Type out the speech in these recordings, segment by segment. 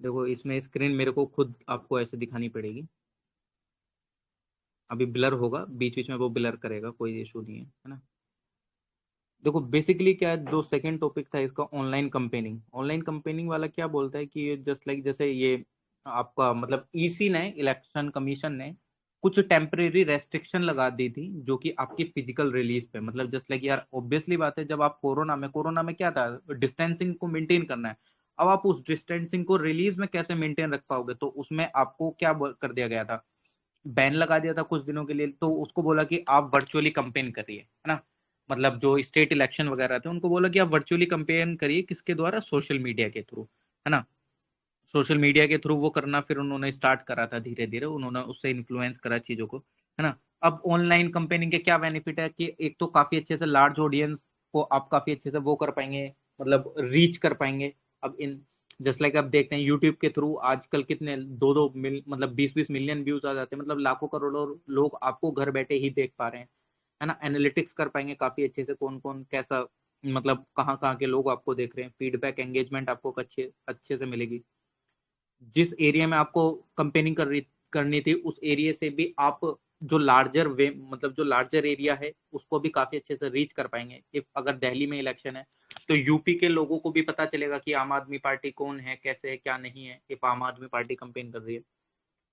देखो इसमें स्क्रीन मेरे को खुद आपको ऐसे दिखानी पड़ेगी। अभी ब्लर होगा, बीच बीच में वो ब्लर करेगा, कोई इशू नहीं है ना। देखो बेसिकली क्या है, जो सेकंड टॉपिक था इसका, ऑनलाइन कंपेनिंग। ऑनलाइन कंपेनिंग वाला क्या बोलता है कि जस्ट लाइक जैसे ये आपका मतलब ईसी ने, इलेक्शन कमीशन ने कुछ टेम्परेरी रेस्ट्रिक्शन लगा दी थी जो कि आपकी फिजिकल रिलीज पे, मतलब जस्ट लाइक यार ऑब्वियसली बात है, जब आप कोरोना में क्या था, डिस्टेंसिंग को मेंटेन करना है। अब आप उस डिस्टेंसिंग को रिलीज में कैसे मेंटेन रख पाओगे, तो उसमें आपको क्या कर दिया गया था, बैन लगा दिया था कुछ दिनों के लिए। तो उसको बोला कि आप वर्चुअली कंपेन करिए, है ना। मतलब जो स्टेट इलेक्शन वगैरह थे उनको बोला कि आप वर्चुअली कंपेन करिए, किसके द्वारा, सोशल मीडिया के थ्रू, है ना। सोशल मीडिया के थ्रू वो करना फिर उन्होंने स्टार्ट करा था, धीरे धीरे उन्होंने उससे इन्फ्लुएंस करा चीजों को, है ना। अब ऑनलाइन कंपेनिंग के क्या बेनिफिट है कि एक तो काफी अच्छे से लार्ज ऑडियंस को आप काफी अच्छे से वो कर पाएंगे, मतलब रीच कर पाएंगे। अब इन जस्ट लाइक आप देखते हैं यूट्यूब के थ्रू आजकल कितने दो दो मतलब 20-20 मिलियन व्यूज आ जाते हैं, मतलब लाखों करोड़ों लोग आपको घर बैठे ही देख पा रहे हैं, है ना। एनालिटिक्स कर पाएंगे काफी अच्छे से, कौन कौन कैसा, मतलब कहाँ कहाँ के लोग आपको देख रहे हैं, फीडबैक एंगेजमेंट आपको अच्छे अच्छे से मिलेगी। जिस एरिया में आपको कंपेनिंग करनी थी उस एरिया से भी आप जो लार्जर वे, मतलब जो लार्जर एरिया है उसको भी काफी अच्छे से रीच कर पाएंगे। इफ अगर दिल्ली में इलेक्शन है तो यूपी के लोगों को भी पता चलेगा कि आम आदमी पार्टी कौन है, कैसे है, क्या नहीं है, इफ आम आदमी पार्टी कंपेन कर रही है।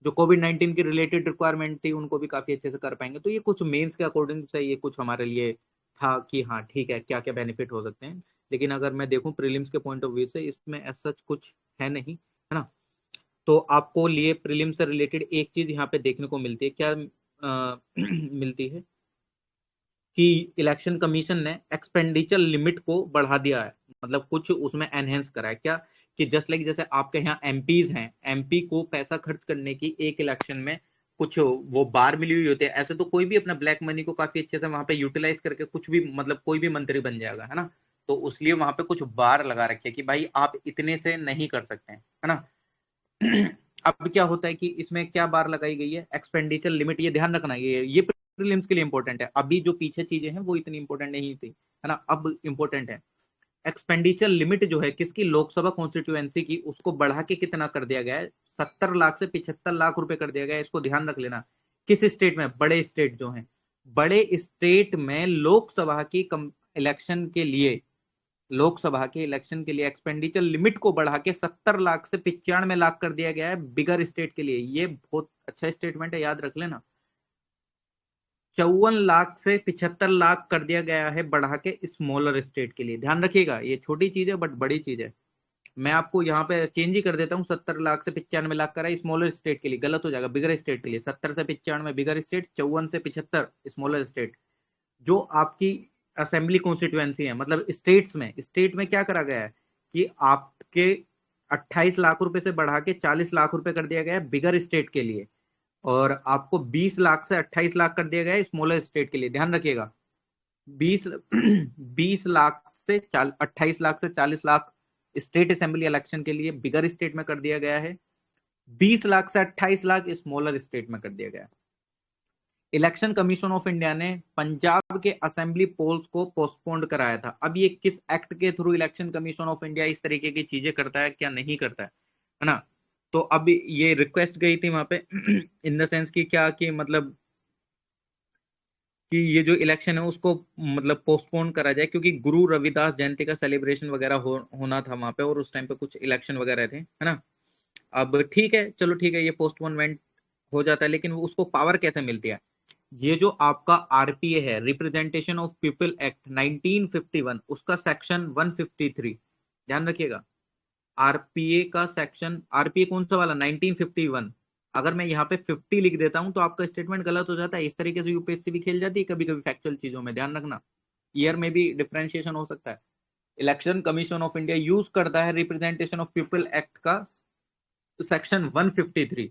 जो कोविड-19 की रिलेटेड रिक्वायरमेंट थी उनको भी काफी अच्छे से कर पाएंगे। तो ये कुछ मेंस के अकॉर्डिंग से ये कुछ हमारे लिए था कि हाँ ठीक है, क्या क्या बेनिफिट हो सकते हैं। लेकिन अगर मैं देखूं प्रीलिम्स के पॉइंट ऑफ व्यू से, इसमें एज सच कुछ है नहीं, है ना। तो आपको लिए प्रीलिम से रिलेटेड एक चीज यहाँ पे देखने को मिलती है, क्या मिलती है कि इलेक्शन कमीशन ने एक्सपेंडिचर लिमिट को बढ़ा दिया है, मतलब कुछ उसमें एनहेंस करा है क्या, कि जस्ट लाइक जैसे आपके यहाँ एमपीज हैं, एमपी को पैसा खर्च करने की एक इलेक्शन में कुछ वो बार मिली हुई होती है, ऐसे तो कोई भी अपना ब्लैक मनी को काफी अच्छे से वहां पे यूटिलाइज करके कुछ भी, मतलब कोई भी मंत्री बन जाएगा, है ना। तो उसलिए वहां पे कुछ बार लगा रखे कि भाई आप इतने से नहीं कर सकते हैं, है ना। अब क्या होता है कि इसमें क्या बार लगाई गई है, एक्सपेंडिचर लिमिट, ये ध्यान रखना, ये प्रीलिम्स के लिए इंपॉर्टेंट है, अभी जो पीछे चीजें हैं वो इतनी इंपॉर्टेंट नहीं थी, है ना, अब इंपॉर्टेंट है। एक्सपेंडिचर लिमिट जो है किसकी, लोकसभा कॉन्स्टिट्यूएंसी की, उसको बढ़ा के कितना कर दिया गया है, 70 लाख से 75 लाख रुपए कर दिया गया है, इसको ध्यान रख लेना। किस स्टेट में, बड़े स्टेट जो हैं, बड़े स्टेट में लोकसभा की इलेक्शन के लिए, लोकसभा के इलेक्शन के लिए एक्सपेंडिचर लिमिट को बढ़ा के 70 लाख से 95 लाख कर दिया गया है बिगर स्टेट के लिए। ये बहुत अच्छा स्टेटमेंट है, याद रख लेना। 54 लाख से 75 लाख कर दिया गया है बढ़ा के स्मॉलर स्टेट के लिए, ध्यान रखिएगा, ये छोटी चीज है बट बड़ी चीज है। मैं आपको यहाँ पे चेंज ही कर देता हूँ, 70 लाख से 95 लाख करा स्मॉलर स्टेट के लिए, गलत हो जाएगा, बिगर स्टेट के लिए 70 से 95 बिगर स्टेट, 54 से 75 स्मॉलर स्टेट। जो आपकी असेंबली कॉन्स्टिट्यूएंसी है, मतलब स्टेट में क्या करा गया है कि आपके 28 लाख रुपए से बढ़ा के 40 लाख रुपए कर दिया गया है बिगर स्टेट के लिए, और आपको 20 लाख से 28 लाख कर दिया गया है स्मॉलर स्टेट के लिए, ध्यान रखिएगा। 20 20 लाख से 28 लाख से 40 लाख स्टेट असेंबली इलेक्शन के लिए बिगर स्टेट में कर दिया गया है, 20 लाख से 28 लाख स्मॉलर स्टेट में कर दिया गया है। इलेक्शन कमीशन ऑफ इंडिया ने पंजाब के असेंबली पोल्स को पोस्टपोन्ड कराया था। अब ये किस एक्ट के through election commission of India इस तरीके की चीजें करता है, क्या नहीं करता है ना। तो अब ये रिक्वेस्ट गई थी वहां पे इन द सेंस कि क्या, कि मतलब कि ये जो इलेक्शन है उसको मतलब पोस्टपोन करा जाए, क्योंकि गुरु रविदास जयंती का सेलिब्रेशन वगैरह होना था वहां पे, और उस टाइम पे कुछ इलेक्शन वगैरह थे, है ना। अब ठीक है, चलो ठीक है, ये पोस्टपोनमेंट हो जाता है, लेकिन उसको पावर कैसे मिलती है। ये जो आपका आरपीए है, रिप्रेजेंटेशन ऑफ पीपल एक्ट 1951, उसका सेक्शन 153, ध्यान रखिएगा। आरपीए का सेक्शन, आरपीए कौन सा वाला, 1951। अगर मैं यहाँ पे 50 लिख देता हूं तो आपका स्टेटमेंट गलत हो जाता है, इस तरीके से यूपीएससी भी खेल जाती है कभी कभी फैक्चुअल चीजों में, ध्यान रखना। ईयर में भी डिफरेंशिएशन हो सकता है। Election commission of India use करता है रिप्रेजेंटेशन ऑफ पीपल एक्ट का सेक्शन 153,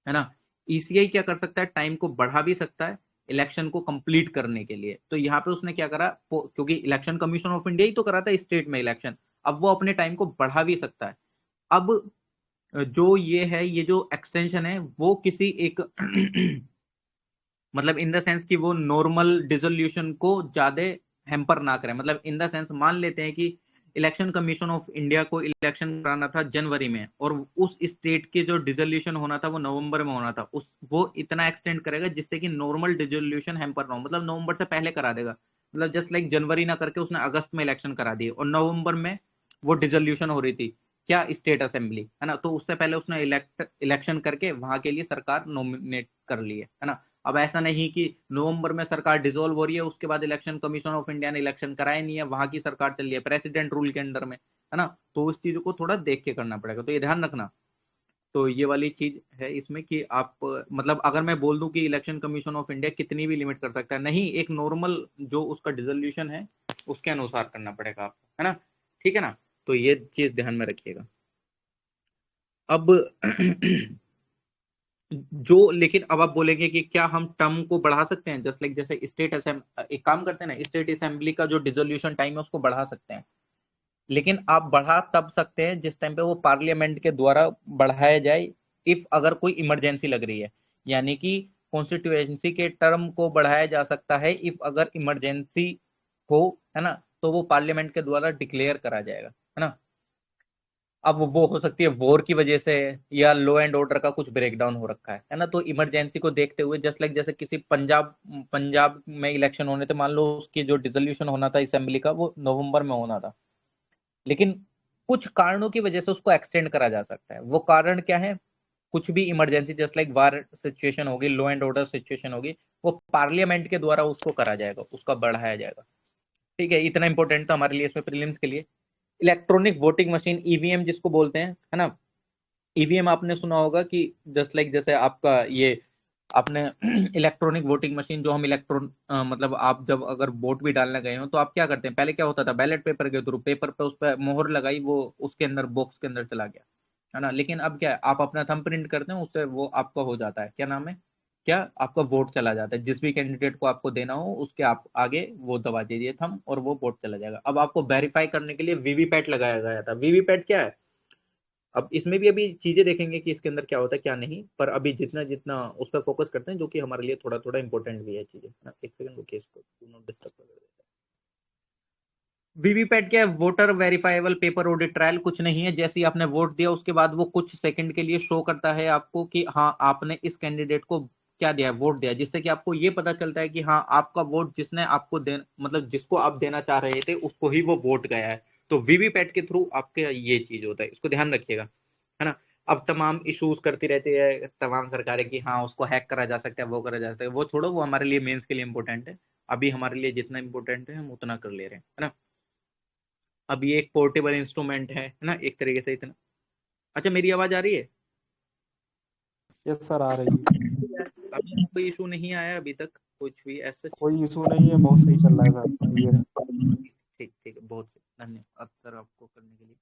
है ना। ईसीआई क्या कर सकता है, टाइम को बढ़ा भी सकता है इलेक्शन को कंप्लीट करने के लिए। तो यहाँ पे उसने क्या करा, क्योंकि इलेक्शन कमीशन ऑफ इंडिया ही तो करा था स्टेट में इलेक्शन, अब वो अपने टाइम को बढ़ा भी सकता है। अब जो ये है, ये जो एक्सटेंशन है वो किसी एक मतलब इन द सेंस कि वो नॉर्मल डिसोल्यूशन को ज्यादा हैम्पर ना करें, मतलब इन द सेंस मान लेते हैं कि इलेक्शन कमीशन ऑफ इंडिया को इलेक्शन कराना था जनवरी में, और उस स्टेट के जो डिसोल्यूशन होना था वो नवंबर में होना था, उस वो इतना एक्सटेंड करेगा जिससे कि नॉर्मल डिसोल्यूशन हैम्पर ना हो, मतलब नवंबर से पहले करा देगा, मतलब जस्ट लाइक जनवरी ना करके उसने अगस्त में इलेक्शन करा दिए और नवंबर में वो डिसोल्यूशन हो रही थी क्या, स्टेट असेंबली, है ना, तो उससे पहले उसने इलेक्शन करके वहां के लिए सरकार नॉमिनेट कर ली है ना। अब ऐसा नहीं कि नवंबर में सरकार डिसॉल्व हो रही है उसके बाद इलेक्शन कमीशन ऑफ इंडिया ने इलेक्शन कराया नहीं है, वहां की सरकार चल रही है प्रेसिडेंट रूल के अंडर में, है ना, तो उस चीज को थोड़ा देख के करना पड़ेगा, तो ये ध्यान रखना। तो ये वाली चीज है इसमें कि आप मतलब अगर मैं बोल दूं कि इलेक्शन कमीशन ऑफ इंडिया कितनी भी लिमिट कर सकता है, नहीं, एक नॉर्मल जो उसका डिसोल्यूशन है उसके अनुसार करना पड़ेगा आपको, है ना, ठीक है ना, तो ये चीज ध्यान में रखिएगा। अब जो लेकिन अब आप बोलेंगे कि क्या हम टर्म को बढ़ा सकते हैं, जस्ट लाइक जैसे स्टेट असेंबली, एक काम करते हैं ना, स्टेट असेंबली का जो डिसोल्यूशन टाइम है उसको बढ़ा सकते हैं, लेकिन आप बढ़ा तब सकते हैं जिस टाइम पे वो पार्लियामेंट के द्वारा बढ़ाया जाए, इफ अगर कोई इमरजेंसी लग रही है, यानी कि कॉन्स्टिट्यूएंसी के टर्म को बढ़ाया जा सकता है इफ अगर इमरजेंसी हो, है ना, तो वो पार्लियामेंट के द्वारा डिक्लेयर करा जाएगा, है ना। अब वो हो सकती है वॉर की वजह से, या लॉ एंड ऑर्डर का कुछ ब्रेकडाउन हो रखा है ना, तो इमरजेंसी को देखते हुए जस्ट लाइक जैसे किसी पंजाब पंजाब में इलेक्शन होने थे, मान लो उसकी जो डिसोल्यूशन होना था असेंबली का वो नवंबर में होना था, लेकिन कुछ कारणों की वजह से उसको एक्सटेंड करा जा सकता है, वो कारण क्या है, कुछ भी इमरजेंसी जस्ट लाइक वार सिचुएशन होगी, लॉ एंड ऑर्डर सिचुएशन होगी, वो पार्लियामेंट के द्वारा उसको करा जाएगा, उसका बढ़ाया जाएगा, ठीक है, इतना इंपॉर्टेंट था हमारे लिए इसमें प्रीलिम्स के लिए। इलेक्ट्रॉनिक वोटिंग मशीन ईवीएम जिसको बोलते हैं, है ना, ईवीएम आपने सुना होगा कि जस्ट लाइक जैसे आपका ये आपने इलेक्ट्रॉनिक वोटिंग मशीन जो हम मतलब आप जब अगर वोट भी डालने गए हो तो आप क्या करते हैं, पहले क्या होता था, बैलेट पेपर के थ्रू पेपर पे उस पर मोहर लगाई, वो उसके अंदर बॉक्स के अंदर चला गया, है ना, लेकिन अब क्या है, आप अपना थंब प्रिंट करते हैं उससे वो आपका हो जाता है, क्या नाम है, क्या आपका वोट चला जाता है, जिस भी कैंडिडेट को आपको देना हो उसके आप आगे वो दबा दीजिए थंब और वो वोट चला जाएगा। अब आपको वेरीफाई करने के लिए वीवीपैट लगाया गया था, वीवीपैट क्या है, अब इसमें भी अभी चीजें देखेंगे कि इसके अंदर क्या होता है क्या नहीं, पर अभी जितना जितना उस पर फोकस करते हैं जो कि हमारे लिए थोड़ा थोड़ा इंपॉर्टेंट भी है चीजें, है ना, एक सेकंड रुकिए, इसको डू नॉट डिस्टर्ब कर देते हैं। वीवीपैट क्या है, voter verifiable paper audit trial, कुछ नहीं है, जैसे ही आपने वोट दिया उसके बाद वो कुछ सेकंड के लिए शो करता है आपको कि हाँ आपने इस कैंडिडेट को क्या दिया, वोट दिया, जिससे कि आपको ये पता चलता है कि हाँ आपका वोट जिसने आपको दे मतलब जिसको आप देना चाह रहे थे उसको ही वो वोट गया है, तो वीवीपैट के थ्रू आपके ये चीज होता है, इसको ध्यान रखिएगा, है ना। अब तमाम इश्यूज करती रहती है तमाम सरकारें कि हाँ उसको हैक करा जा सकता है, वो करा जा सकता है, वो छोड़ो, वो हमारे लिए मेंस के लिए इंपॉर्टेंट है, अभी हमारे लिए जितना इंपॉर्टेंट है हम उतना कर ले रहे हैं, है ना। अब ये एक पोर्टेबल इंस्ट्रूमेंट है ना, एक तरीके से इतना। अच्छा मेरी आवाज आ रही है? यस सर, आ रही है। अभी कोई इशू नहीं आया अभी तक, कुछ भी ऐसा? कोई इशू नहीं है, बहुत सही चल रहा है सर ये। ठीक ठीक है, बहुत धन्यवाद सर आपको करने के लिए।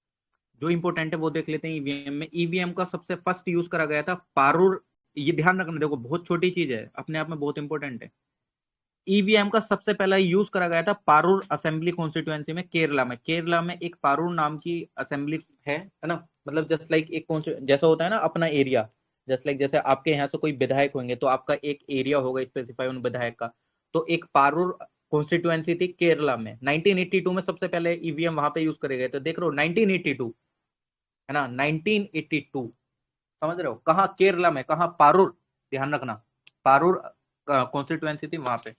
जो इंपॉर्टेंट है वो देख लेते हैं। ईवीएम में, ईवीएम का सबसे फर्स्ट यूज करा गया था पारूर, ये ध्यान रखना, देखो बहुत छोटी चीज है अपने आप में बहुत इंपॉर्टेंट है। ईवीएम का सबसे पहला यूज करा गया था पारूर असेंबली कॉन्स्टिट्यूएंसी में, केरला में, केरला में एक पारूर नाम की असेंबली है ना, मतलब जस्ट लाइक एक जैसा होता है ना अपना एरिया, जस्ट लाइक जैसे आपके यहाँ से कोई विधायक होंगे तो आपका एक एरिया होगा स्पेसिफाई उन विधायक का, तो एक पारूर कॉन्स्टिट्यूएंसी थी केरला में, 1982 में सबसे पहले ईवीएम वहां पे यूज करे गए, तो देख रहे हो 1982, है ना, 1982, समझ रहे हो, कहाँ केरला में, कहाँ पारूर, ध्यान रखना, पारूर कॉन्स्टिट्यूएंसी थी वहां पे।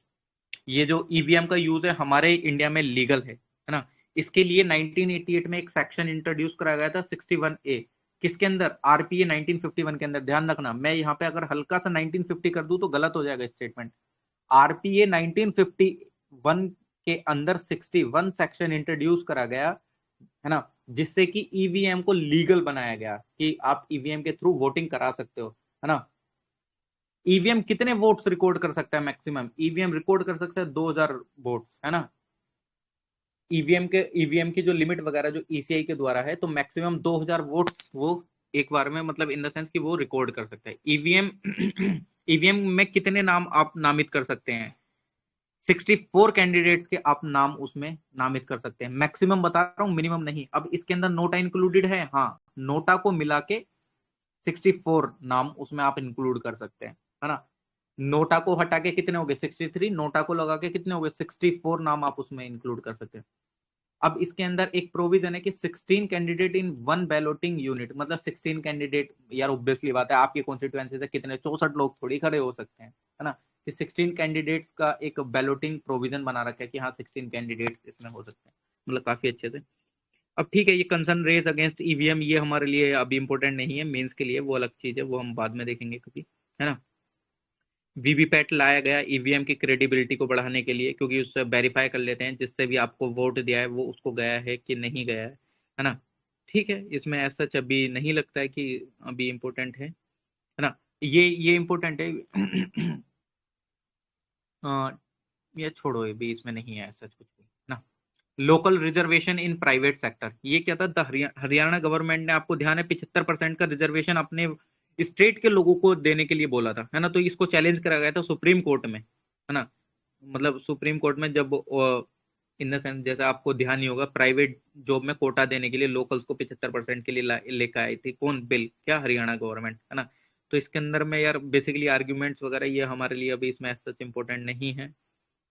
ये जो ईवीएम का यूज है हमारे इंडिया में लीगल है ना। इसके लिए 1988 में एक सेक्शन इंट्रोड्यूस कराया गया था 61 ए, किसके अंदर, आरपीए 1951 के अंदर, ध्यान रखना, मैं यहाँ पे अगर हल्का सा 1950 कर दूं तो गलत हो जाएगा स्टेटमेंट, आरपीए 1951 के अंदर 61 सेक्शन इंट्रोड्यूस करा गया, है ना, जिससे कि ईवीएम को लीगल बनाया गया कि आप ईवीएम के थ्रू वोटिंग करा सकते हो, है ना। ईवीएम कितने वोट्स रिकॉर्ड कर सकता है मैक्सिमम, ईवीएम रिकॉर्ड कर सकता है 2000 वोट्स, है ना। ईवीएम की जो लिमिट वगैरह जो ईसीआई के द्वारा है, तो मैक्सिमम 2000 वोट्स वो एक बार में, मतलब इन द सेंस कि वो रिकॉर्ड कर सकता है। ईवीएम ईवीएम में कितने नाम आप नामित कर सकते हैं, 64 कैंडिडेट्स के आप नाम उसमें नामित कर सकते हैं, मैक्सिमम बता रहा हूं, मिनिमम नहीं। अब इसके अंदर नोटा इंक्लूडेड है, हाँ, नोटा को मिला के 64 नाम उसमें आप इंक्लूड कर सकते हैं, है ना। नोटा को हटा के कितने हो गए 63, नोटा को लगा के कितने हो गए 64 नाम आप उसमें इंक्लूड कर सकते हैं। अब इसके अंदर एक प्रोविजन है कि 16 कैंडिडेट इन वन बैलोटिंग यूनिट, मतलब 16 कैंडिडेट, यार ऑब्वियसली बात है आपकी कॉन्स्टिट्यूएंसी से कितने 64 लोग थोड़ी खड़े हो सकते हैं, है ना। कि 16 कैंडिडेट्स का एक बैलोटिंग प्रोविजन बना रखा है कि हाँ 16 कैंडिडेट्स इसमें हो सकते हैं, मतलब काफी अच्छे से। अब ठीक है, ये कंसर्न रेज अगेंस्ट ईवीएम ये हमारे लिए अभी इंपॉर्टेंट नहीं है, मेंस के लिए वो अलग चीज है, वो हम बाद में देखेंगे कभी, है ना। वीवीपैट लाया गया ईवीएम की क्रेडिबिलिटी को बढ़ाने के लिए, क्योंकि उससे वेरीफाई कर लेते हैं जिससे भी आपको वोट दिया है वो उसको गया है कि नहीं गया है ना। ठीक है, इसमें ऐसा अभी नहीं लगता है कि अभी इम्पोर्टेंट है ना। ये इम्पोर्टेंट है। ये छोड़ो, ये भी इसमें नहीं है ऐसा कुछ भी ना। Local reservation in private sector, ये क्या था, हरियाणा गवर्नमेंट ने, आपको ध्यान है 75% का रिजर्वेशन अपने स्टेट के लोगों को देने के लिए बोला था, है ना। तो इसको चैलेंज करा गया था सुप्रीम कोर्ट में, है ना। मतलब सुप्रीम कोर्ट में जब इन द सेंस, जैसे आपको ध्यान नहीं होगा, प्राइवेट जॉब में कोटा देने के लिए लोकल्स को 75% के लिए लेकर आई थी कौन, बिल, क्या, हरियाणा गवर्नमेंट, है ना। तो इसके अंदर में यार बेसिकली आर्ग्यूमेंट्स वगैरह ये हमारे लिए अभी इसमें सच इंपॉर्टेंट नहीं है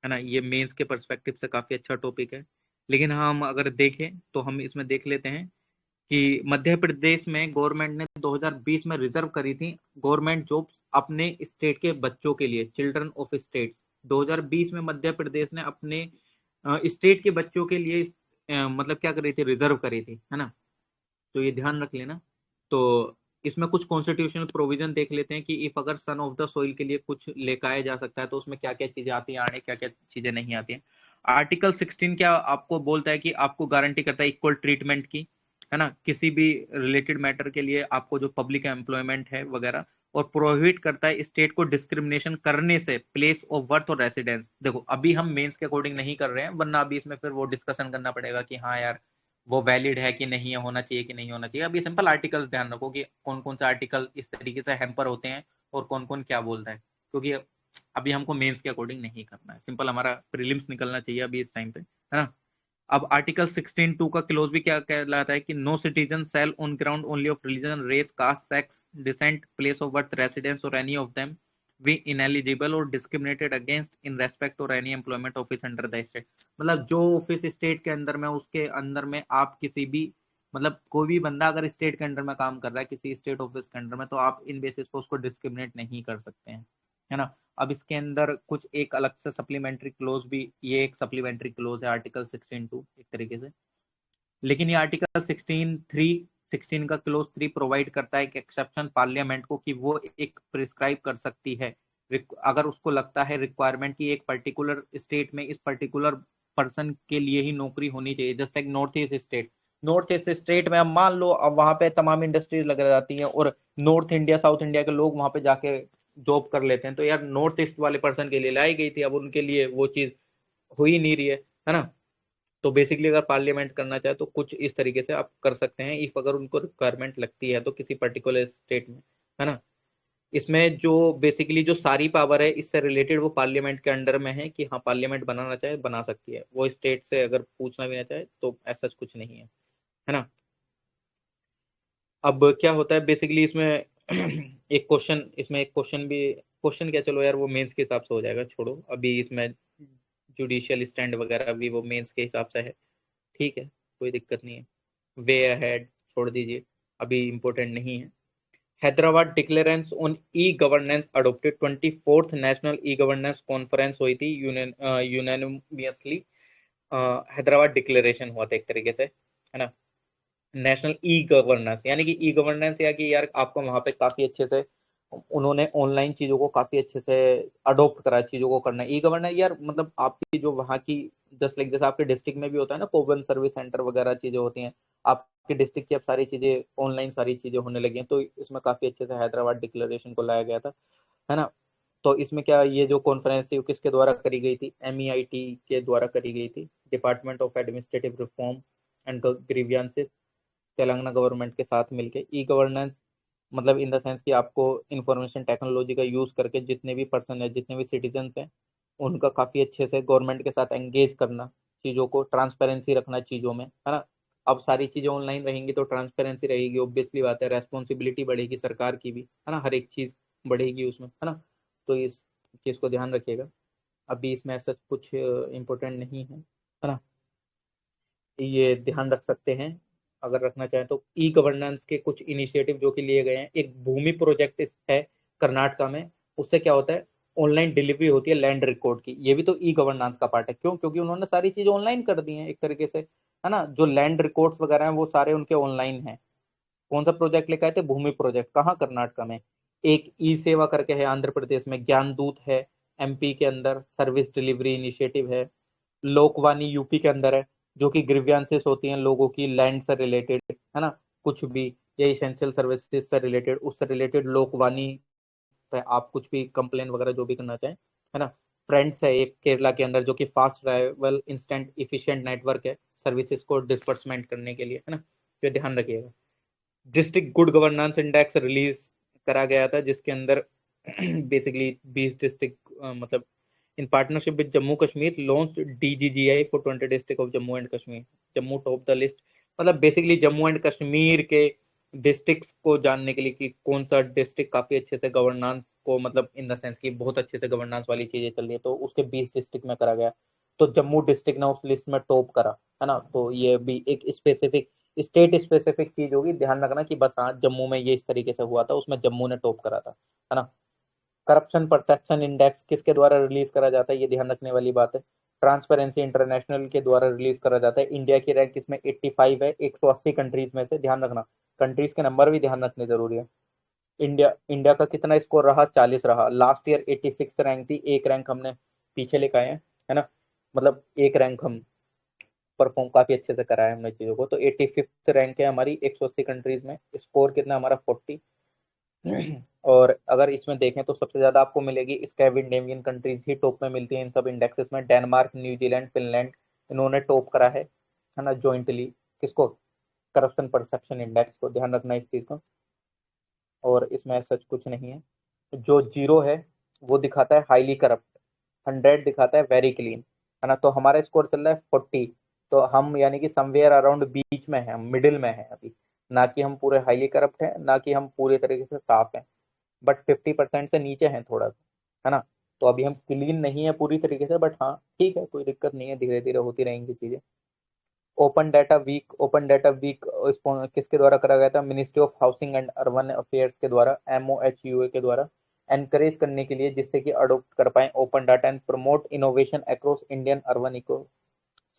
ना। ये मेंस के पर्सपेक्टिव से काफी अच्छा टॉपिक है। लेकिन हाँ, हम अगर देखें तो हम इसमें देख लेते हैं कि मध्य प्रदेश में गवर्नमेंट ने 2020 में रिजर्व करी थी गवर्नमेंट जॉब्स अपने स्टेट के बच्चों के लिए, चिल्ड्रन ऑफ स्टेट। 2020 में मध्य प्रदेश ने अपने स्टेट के बच्चों के लिए मतलब क्या करी थी, रिजर्व करी थी, है ना। तो ये ध्यान रख लेना। तो इसमें कुछ कॉन्स्टिट्यूशनल प्रोविजन देख लेते हैं कि इफ अगर सन ऑफ द सोइल के लिए कुछ लेकर आया जा सकता है तो उसमें क्या क्या चीजें आती हैं, आने क्या क्या चीजें नहीं आती हैं। आर्टिकल 16 क्या आपको बोलता है कि आपको गारंटी करता है इक्वल ट्रीटमेंट की, है ना, किसी भी रिलेटेड मैटर के लिए आपको जो पब्लिक एम्प्लॉयमेंट है वगैरह। और प्रोहिबिट करता है स्टेट को डिस्क्रिमिनेशन करने से प्लेस ऑफ बर्थ और रेसिडेंस। देखो अभी हम मेंस के अकॉर्डिंग नहीं कर रहे हैं, वरना अभी इसमें फिर वो डिस्कशन करना पड़ेगा कि हाँ यार वो वैलिड है कि नहीं है, होना चाहिए कि नहीं होना चाहिए। अब ये सिंपल आर्टिकल्स ध्यान रखो कि कौन कौन से आर्टिकल इस तरीके से हैम्पर होते हैं और कौन कौन क्या बोलता है, क्योंकि अभी हमको मेंस के अकॉर्डिंग नहीं करना है, सिंपल हमारा प्रीलिम्स निकलना चाहिए अभी इस टाइम पे, है ना। अब आर्टिकल 16(2) का क्लोज भी क्या कहलाता है कि no citizen shall on ground only of religion, race, caste, sex, descent, place of birth, residence और any of them be ineligible और डिस्क्रिमिनेटेड अगेंस्ट इन रेस्पेक्ट और any employment office under the state. मतलब जो office state के अंदर में, उसके अंदर में आप किसी भी, मतलब कोई भी बंदा अगर स्टेट के अंडर में काम कर रहा है किसी स्टेट ऑफिस के अंडर में, तो आप इन बेसिस पर उसको डिस्क्रिमिनेट नहीं कर सकते हैं, है ना। अब इसके अंदर कुछ एक अलग से सप्लीमेंट्री क्लोज भी, ये एक सप्लीमेंट्री क्लोज है आर्टिकल 16(2) एक तरीके से। लेकिन ये आर्टिकल 16 का क्लोज 3 प्रोवाइड करता है कि एक्सेप्शन पार्लियामेंट को कि वो एक प्रिस्क्राइब कर सकती है अगर उसको लगता है रिक्वायरमेंट की एक पर्टिकुलर स्टेट में इस पर्टिकुलर पर्सन के लिए ही नौकरी होनी चाहिए। Just like north east state, north east state में अब मान लो अब वहां पे तमाम इंडस्ट्रीज लग जाती हैं और नॉर्थ इंडिया साउथ इंडिया के लोग वहां पे जाके जॉब कर लेते हैं, तो यार नॉर्थ ईस्ट वाले पर्सन के लिए लाई गई थी, अब उनके लिए वो चीज हो ही नहीं रही है ना। तो बेसिकली अगर पार्लियामेंट करना चाहे तो कुछ इस तरीके से आप कर सकते हैं इफ अगर उनको रिक्वायरमेंट लगती है तो किसी पर्टिकुलर स्टेट में, है ना। इसमें जो बेसिकली जो सारी पावर है इससे रिलेटेड वो पार्लियामेंट के अंडर में है कि हाँ पार्लियामेंट बनाना चाहे बना सकती है, वो स्टेट से अगर पूछना भी ना चाहे तो ऐसा कुछ नहीं है ना। अब क्या होता है बेसिकली इसमें एक क्वेश्चन, इसमें एक क्वेश्चन भी, क्वेश्चन क्या, चलो यार वो मेंस के हिसाब से हो जाएगा, छोड़ो अभी इसमें जुडिशियल स्टैंड वगैरह भी वो मेंस के हिसाब से है, ठीक है, कोई दिक्कत नहीं है। वे अहेड छोड़ दीजिए, अभी इम्पोर्टेंट नहीं है। Hyderabad declaration on e governance adopted, 24th national e governance conference हुई थी यूनानिमसली। हैदराबाद डिक्लेरेशन हुआ था एक तरीके से, है ना। नेशनल ई गवर्नेंस यानी कि ई गवर्नेंस या कि यार आपको वहां पे काफी अच्छे से उन्होंने ऑनलाइन चीजों को काफी अच्छे से अडोप्ट करा, चीजों को करना ई गवर्नेंस यार, मतलब आपकी जो वहाँ की, जस्ट लाइक जैसे आपके डिस्ट्रिक्ट में भी होता है ना कॉमन सर्विस सेंटर वगैरह चीजें होती हैं, आपके डिस्ट्रिक्ट की अब सारी चीजें ऑनलाइन सारी चीजें होने लगी हैं, तो इसमें काफी अच्छे से हैदराबाद डिक्लेरेशन को लाया गया था, है ना। तो इसमें क्या, ये जो कॉन्फ्रेंस थी वो किसके द्वारा करी गई थी, MEIT के द्वारा करी गई थी, department of administrative reform and grievances, Telangana government के साथ मिलके। ई गवर्नेंस मतलब इन द सेंस कि आपको इंफॉर्मेशन टेक्नोलॉजी का यूज करके जितने भी पर्सन है, जितने भी सिटीजन हैं, उनका काफी अच्छे से गवर्नमेंट के साथ एंगेज करना, चीजों को ट्रांसपेरेंसी रखना चीजों में, है ना। अब सारी चीजें ऑनलाइन रहेंगी तो ट्रांसपेरेंसी रहेगी, ऑब्वियसली बात है, रेस्पॉन्सिबिलिटी बढ़ेगी सरकार की भी, है ना, हर एक चीज बढ़ेगी उसमें, है ना। तो इस चीज को ध्यान रखिएगा। अभी इसमें ऐसा कुछ इम्पोर्टेंट नहीं है ना। ये ध्यान रख सकते हैं अगर रखना चाहें तो। ई गवर्नेंस के कुछ इनिशिएटिव जो कि लिए गए हैं, एक भूमि प्रोजेक्ट है कर्नाटका में। उससे क्या होता है, ऑनलाइन डिलीवरी होती है लैंड रिकॉर्ड की। ये भी तो ई गवर्नेंस का पार्ट है। क्यों? क्योंकि उन्होंने सारी चीजें ऑनलाइन कर दी हैं एक तरीके से, है ना। जो लैंड रिकॉर्ड्स वगैरह हैं वो सारे उनके ऑनलाइन हैं। कौन सा प्रोजेक्ट लेकर आए थे? भूमि प्रोजेक्ट। कहाँ? कर्नाटका में। एक ई सेवा करके है आंध्र प्रदेश में, ज्ञान दूत है एमपी के अंदर, सर्विस डिलीवरी इनिशिएटिव है। लोकवानी यूपी के अंदर है, जो कि ग्रीवियंसेस होती हैं लोगों की लैंड से रिलेटेड, है ना, कुछ भी, या इसेंशियल सर्विसेज से रिलेटेड, उससे रिलेटेड लोकवानी पे आप कुछ भी कंप्लेन वगैरह जो भी करना चाहें, है ना। फ्रेंड्स है एक केरला के अंदर, जो कि fast travel instant efficient network है सर्विसेज को डिस्पर्समेंट करने के लिए, है ना। तो ध्यान रखिएगा। District good governance index release करा गया था, जिसके अंदर बेसिकली 20 डिस्ट्रिक्ट, मतलब in partnership with Jammu Kashmir launch DGGI for 20 district of Jammu and Kashmir. Jammu top the list. मतलब बेसिकली जम्मू एंड कश्मीर के डिस्ट्रिक्ट्स को जानने के लिए कि कौन सा डिस्ट्रिक्ट काफी अच्छे से गवर्नेंस को, मतलब इन द सेंस की बहुत अच्छे से गवर्नेंस वाली चीजें चल रही है, तो उसके 20 डिस्ट्रिक्ट में करा गया। तो जम्मू डिस्ट्रिक्ट ने उस लिस्ट में टॉप करा, है ना। तो ये भी एक स्पेसिफिक स्टेट स्पेसिफिक चीज होगी, ध्यान रखना कि बस हाँ जम्मू में ये इस तरीके से हुआ था, उसमें जम्मू ने टॉप करा था, है ना। करप्शन परसेप्शन इंडेक्स किसके द्वारा रिलीज करा जाता है, ये ध्यान रखने वाली बात है। ट्रांसपेरेंसी इंटरनेशनल के द्वारा रिलीज करा जाता है। इंडिया की रैंक इसमें 85 है 180 कंट्रीज में से। ध्यान रखना, कंट्रीज के नंबर भी ध्यान रखने जरूरी है। इंडिया इंडिया का कितना स्कोर रहा? 40 रहा। लास्ट ईयर 86 रैंक थी, एक रैंक हमने पीछे लेकर आए हैं, है ना। मतलब एक रैंक हम परफॉर्म काफी अच्छे से कराया हमने चीजों को। तो 85th रैंक है हमारी 180 कंट्रीज में। स्कोर कितना हमारा? 40। और अगर इसमें देखें तो सबसे ज्यादा आपको मिलेगी स्कैंडिनेवियन कंट्रीज ही टॉप में मिलती है इन सब इंडेक्सेस में। डेनमार्क, न्यूजीलैंड, फिनलैंड, इन्होंने टॉप करा है ना, जॉइंटली। किसको? करप्शन परसेप्शन इंडेक्स को। ध्यान रखना इस चीज को। और इसमें सच कुछ नहीं है। जो जीरो है वो दिखाता है हाईली करप्ट, 100 दिखाता है वेरी क्लीन, है ना। तो हमारा स्कोर चल रहा है 40। तो हम यानी कि समवेयर अराउंड बीच में है, मिडिल में है अभी। ना कि हम पूरे हाईली करप्ट हैं, ना कि हम पूरे तरीके से साफ हैं, बट 50% से नीचे हैं थोड़ा सा, है ना। तो अभी हम क्लीन नहीं है पूरी तरीके से, बट हाँ ठीक है, कोई दिक्कत नहीं है, धीरे धीरे होती रहेंगी चीजें। ओपन डाटा वीक किसके द्वारा करा गया था? Ministry of housing and urban affairs के द्वारा, MOHUA के द्वारा, एनकरेज करने के लिए, जिससे कि अडोप्ट कर पाए open data and promote innovation across Indian urban eco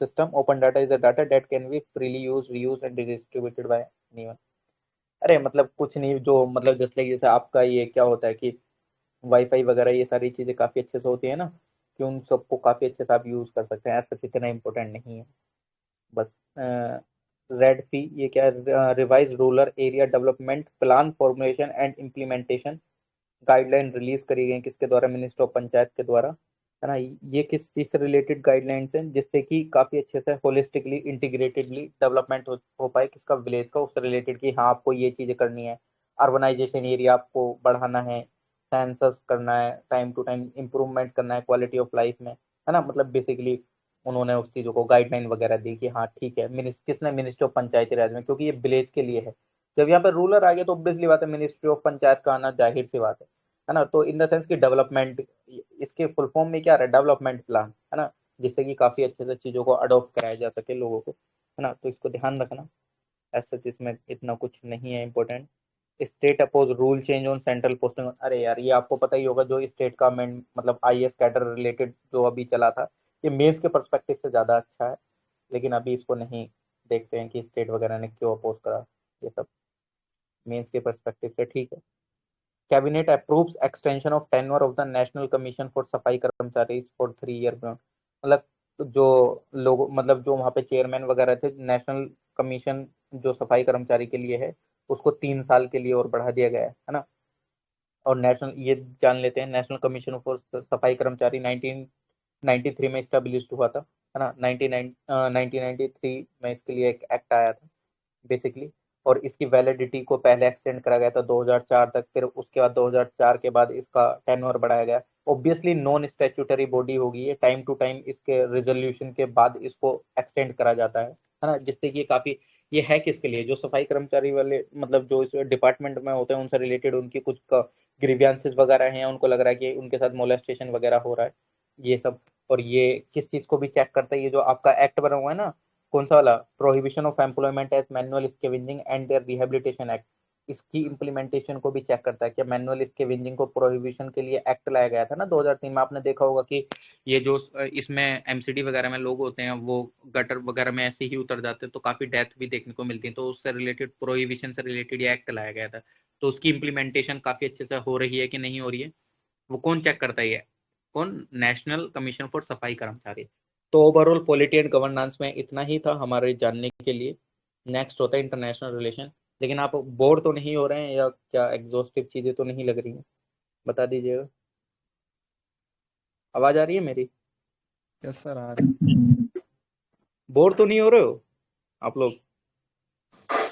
system. Open data is a data that can be freely use, reuse and distributed by anyone. अरे मतलब कुछ नहीं, जो मतलब जस्ट लाइक जैसे आपका ये क्या होता है कि वाईफाई वगैरह ये सारी चीजें काफी अच्छे से होती है ना, कि उन सबको काफी अच्छे से आप यूज कर सकते हैं। ऐसा इतना इंपॉर्टेंट नहीं है। बस रेड फी ये क्या है? Revise rural area development plan formulation and implementation guideline release करी गई। किसके द्वारा? मिनिस्टर ऑफ पंचायत के द्वारा, है ना। ये किस चीज से रिलेटेड गाइडलाइंस हैं? जिससे कि काफी अच्छे से होलिस्टिकली इंटीग्रेटेडली डेवलपमेंट हो पाए किसका? विलेज का। उससे रिलेटेड कि हाँ आपको ये चीजें करनी है, अर्बनाइजेशन एरिया आपको बढ़ाना है, सेंसस करना है, टाइम टू टाइम इंप्रूवमेंट करना है क्वालिटी ऑफ लाइफ में, है ना। मतलब बेसिकली उन्होंने उस चीजों को गाइडलाइन वगैरह दी कि हाँ ठीक है। किसने? मिनिस्ट्री ऑफ पंचायती राज में, क्योंकि ये विलेज के लिए है। जब यहाँ पे रूरल आ गया तो ऑब्वियसली बात है मिनिस्ट्री ऑफ पंचायत का आना जाहिर सी बात है ना। तो इन द सेंस की डेवलपमेंट, इसके फुल फॉर्म में क्या रहा है? डेवलपमेंट प्लान, है ना। जिससे कि काफी अच्छे से चीजों को अडॉप्ट कराया जा सके लोगों को, है ना। तो इसको ध्यान रखना। ऐसा इसमें इतना कुछ नहीं है important. State oppose rule change on central posting. अरे यार ये आपको पता ही होगा, जो स्टेट का मतलब IAS कैडर रिलेटेड जो अभी चला था, ये मेंस के पर्सपेक्टिव से ज्यादा अच्छा है। लेकिन अभी इसको नहीं देखते हैं कि स्टेट वगैरह ने क्यों अपोज करा। ये सब मेंस के पर्सपेक्टिव से ठीक है। Cabinet approves extension of tenure of the national commission for सफाई कर्मचारी फॉर 3 ईयर। मतलब जो लोग, मतलब जो वहाँ पे चेयरमैन वगैरह थे, नेशनल कमीशन जो सफाई कर्मचारी के लिए है, उसको 3 साल के लिए और बढ़ा दिया गया है ना। और नेशनल ये जान लेते हैं, नेशनल कमीशन फॉर सफाई कर्मचारी 1993 में स्टेब्लिश हुआ था, है ना। 1993 में इसके लिए एक एक्ट आया था बेसिकली। और इसकी वैलिडिटी को पहले एक्सटेंड करा गया था 2004 तक, फिर उसके बाद 2004 के बाद इसका टेन्योर बढ़ाया गया। ऑब्वियसली नॉन स्टैट्यूटरी बॉडी होगी ये, टाइम टू टाइम इसके रिजोल्यूशन के बाद इसको एक्सटेंड करा जाता है ना। जिससे कि काफी, ये है किसके लिए? जो सफाई कर्मचारी वाले, मतलब जो इस डिपार्टमेंट में होते हैं उनसे रिलेटेड उनकी कुछ ग्रीवियंसेस वगैरह हैं, उनको लग रहा है कि उनके साथ मोलेस्टेशन वगैरह हो रहा है, ये सब। और ये किस चीज को भी चेक करता है? ये जो आपका एक्ट बना हुआ है ना, कौन सा वाला, prohibition of employment as manual scavenging and their rehabilitation act, इसकी इम्प्लीमेंटेशन को भी चेक करता है कि मैनुअल स्केवेंजिंग को प्रोहिबिशन के लिए एक्ट लाया गया था ना 2003 में। आपने देखा होगा कि ये जो इसमें एमसीडी वगैरह में लोग होते हैं वो गटर वगैरह में ऐसे ही उतर जाते हैं तो काफी डेथ भी देखने को मिलती है, तो उससे रिलेटेड प्रोहिबिशन से रिलेटेड ये एक्ट लाया गया था। तो उसकी इम्प्लीमेंटेशन काफी अच्छे से हो रही है कि नहीं हो रही है, वो कौन चेक करता है? ये कौन? नेशनल कमीशन फॉर सफाई कर्मचारी। तो ओवरऑल पॉलिटी एंड गवर्नेंस में इतना ही था हमारे जानने के लिए। नेक्स्ट होता है इंटरनेशनल रिलेशन। लेकिन आप बोर तो नहीं हो रहे हैं या क्या? एग्जॉस्टिव चीजें तो नहीं लग रही हैं? बता दीजिएगा। आवाज आ रही है मेरी? यस सर, आ रही। बोर तो नहीं हो रहे हो आप लोग?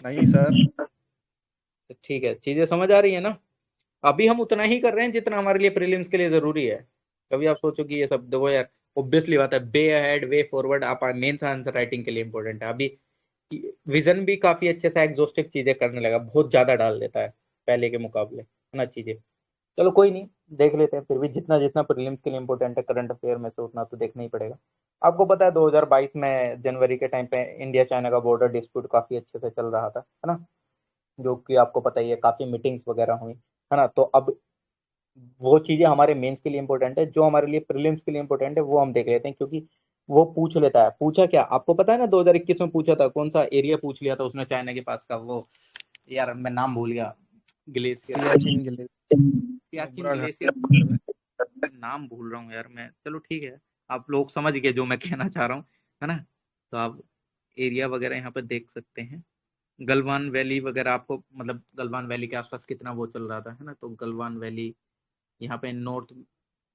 नहीं सर। ठीक है, चीजें समझ आ रही है ना? अभी हम उतना ही कर रहे हैं जितना हमारे लिए प्रीलिम्स के लिए जरूरी है। कभी आप सोचो कि ये सब देखो यार, ऑब्वियसली बात है, वे अहेड वे फॉरवर्ड आप मेंस आंसर राइटिंग के लिए इंपॉर्टेंट है अभी। विजन भी काफी अच्छे से एग्जॉस्टिव चीजें करने लगा, बहुत ज्यादा डाल देता है पहले के मुकाबले, है ना चीजें। चलो कोई नहीं, देख लेते हैं। फिर भी जितना जितना प्रीलिम्स के लिए इंपॉर्टेंट है करंट अफेयर में से उतना तो देखना ही पड़ेगा। आपको पता है 2022 में जनवरी के टाइम पे इंडिया चाइना का बॉर्डर डिस्प्यूट काफी अच्छे से चल रहा था, है ना? जो कि आपको पता ही है, काफी मीटिंग्स वगैरह हुई, है ना? तो अब वो चीजें हमारे मेंस के लिए इंपॉर्टेंट है, जो हमारे लिए प्रीलिम्स के लिए इंपॉर्टेंट है वो हम देख लेते हैं, क्योंकि वो पूछ लेता है। पूछा क्या आपको पता है ना? 2021 में पूछा था, कौन सा एरिया पूछ लिया था उसने चाइना के पास का, वो यार मैं नाम भूल गया। ग्लेशियर, सियाचिन के लिए। सियाचिन नुब्रा घाटी। ग्लेशियर पकड़ में, नाम भूल रहा हूँ यार मैं। चलो ठीक है, आप लोग समझ गए जो मैं कहना चाह रहा हूँ, है ना? तो आप एरिया वगैरह यहाँ पर देख सकते हैं। गलवान वैली वगैरह आपको, मतलब गलवान वैली के आसपास कितना वो चल रहा था, है ना? तो गलवान वैली, यहाँ पे नॉर्थ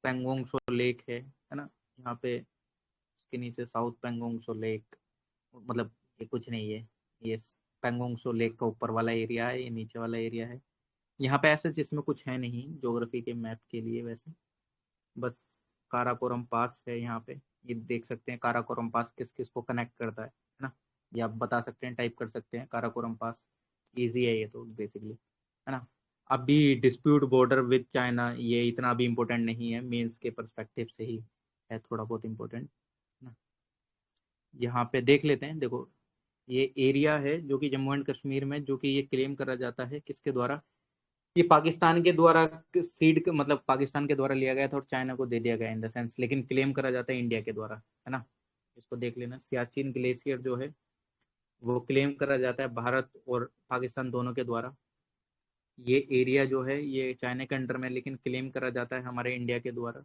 पेंगोंग सो लेक है ना? यहाँ पे इसके नीचे साउथ पेंगोंग सो लेक, मतलब ये कुछ नहीं है, ये पेंगोंग सो लेक का ऊपर वाला एरिया है, ये नीचे वाला एरिया है। यहाँ पे ऐसे जिसमें कुछ है नहीं ज्योग्राफी के मैप के लिए वैसे, बस काराकोरम पास है यहाँ पे। ये देख सकते हैं काराकोरम पास किस किस को कनेक्ट करता है ना? ये आप बता सकते हैं, टाइप कर सकते हैं काराकोरम पास। इजी है ये तो बेसिकली, है ना? अभी डिस्प्यूट बॉर्डर विद चाइना, ये इतना भी इम्पोर्टेंट नहीं है, मेंस के परस्पेक्टिव से ही है थोड़ा बहुत इम्पोर्टेंट ना। यहाँ पे देख लेते हैं, देखो ये एरिया है जो कि जम्मू एंड कश्मीर में, जो कि ये क्लेम करा जाता है किसके द्वारा? ये पाकिस्तान के द्वारा सीड, मतलब पाकिस्तान के द्वारा लिया गया था और चाइना को दे दिया गया इन द सेंस, लेकिन क्लेम करा जाता है इंडिया के द्वारा, है ना? इसको देख लेना। सियाचिन ग्लेशियर जो है वो क्लेम करा जाता है भारत और पाकिस्तान दोनों के द्वारा। ये एरिया जो है ये चाइना के अंडर में, लेकिन क्लेम करा जाता है हमारे इंडिया के द्वारा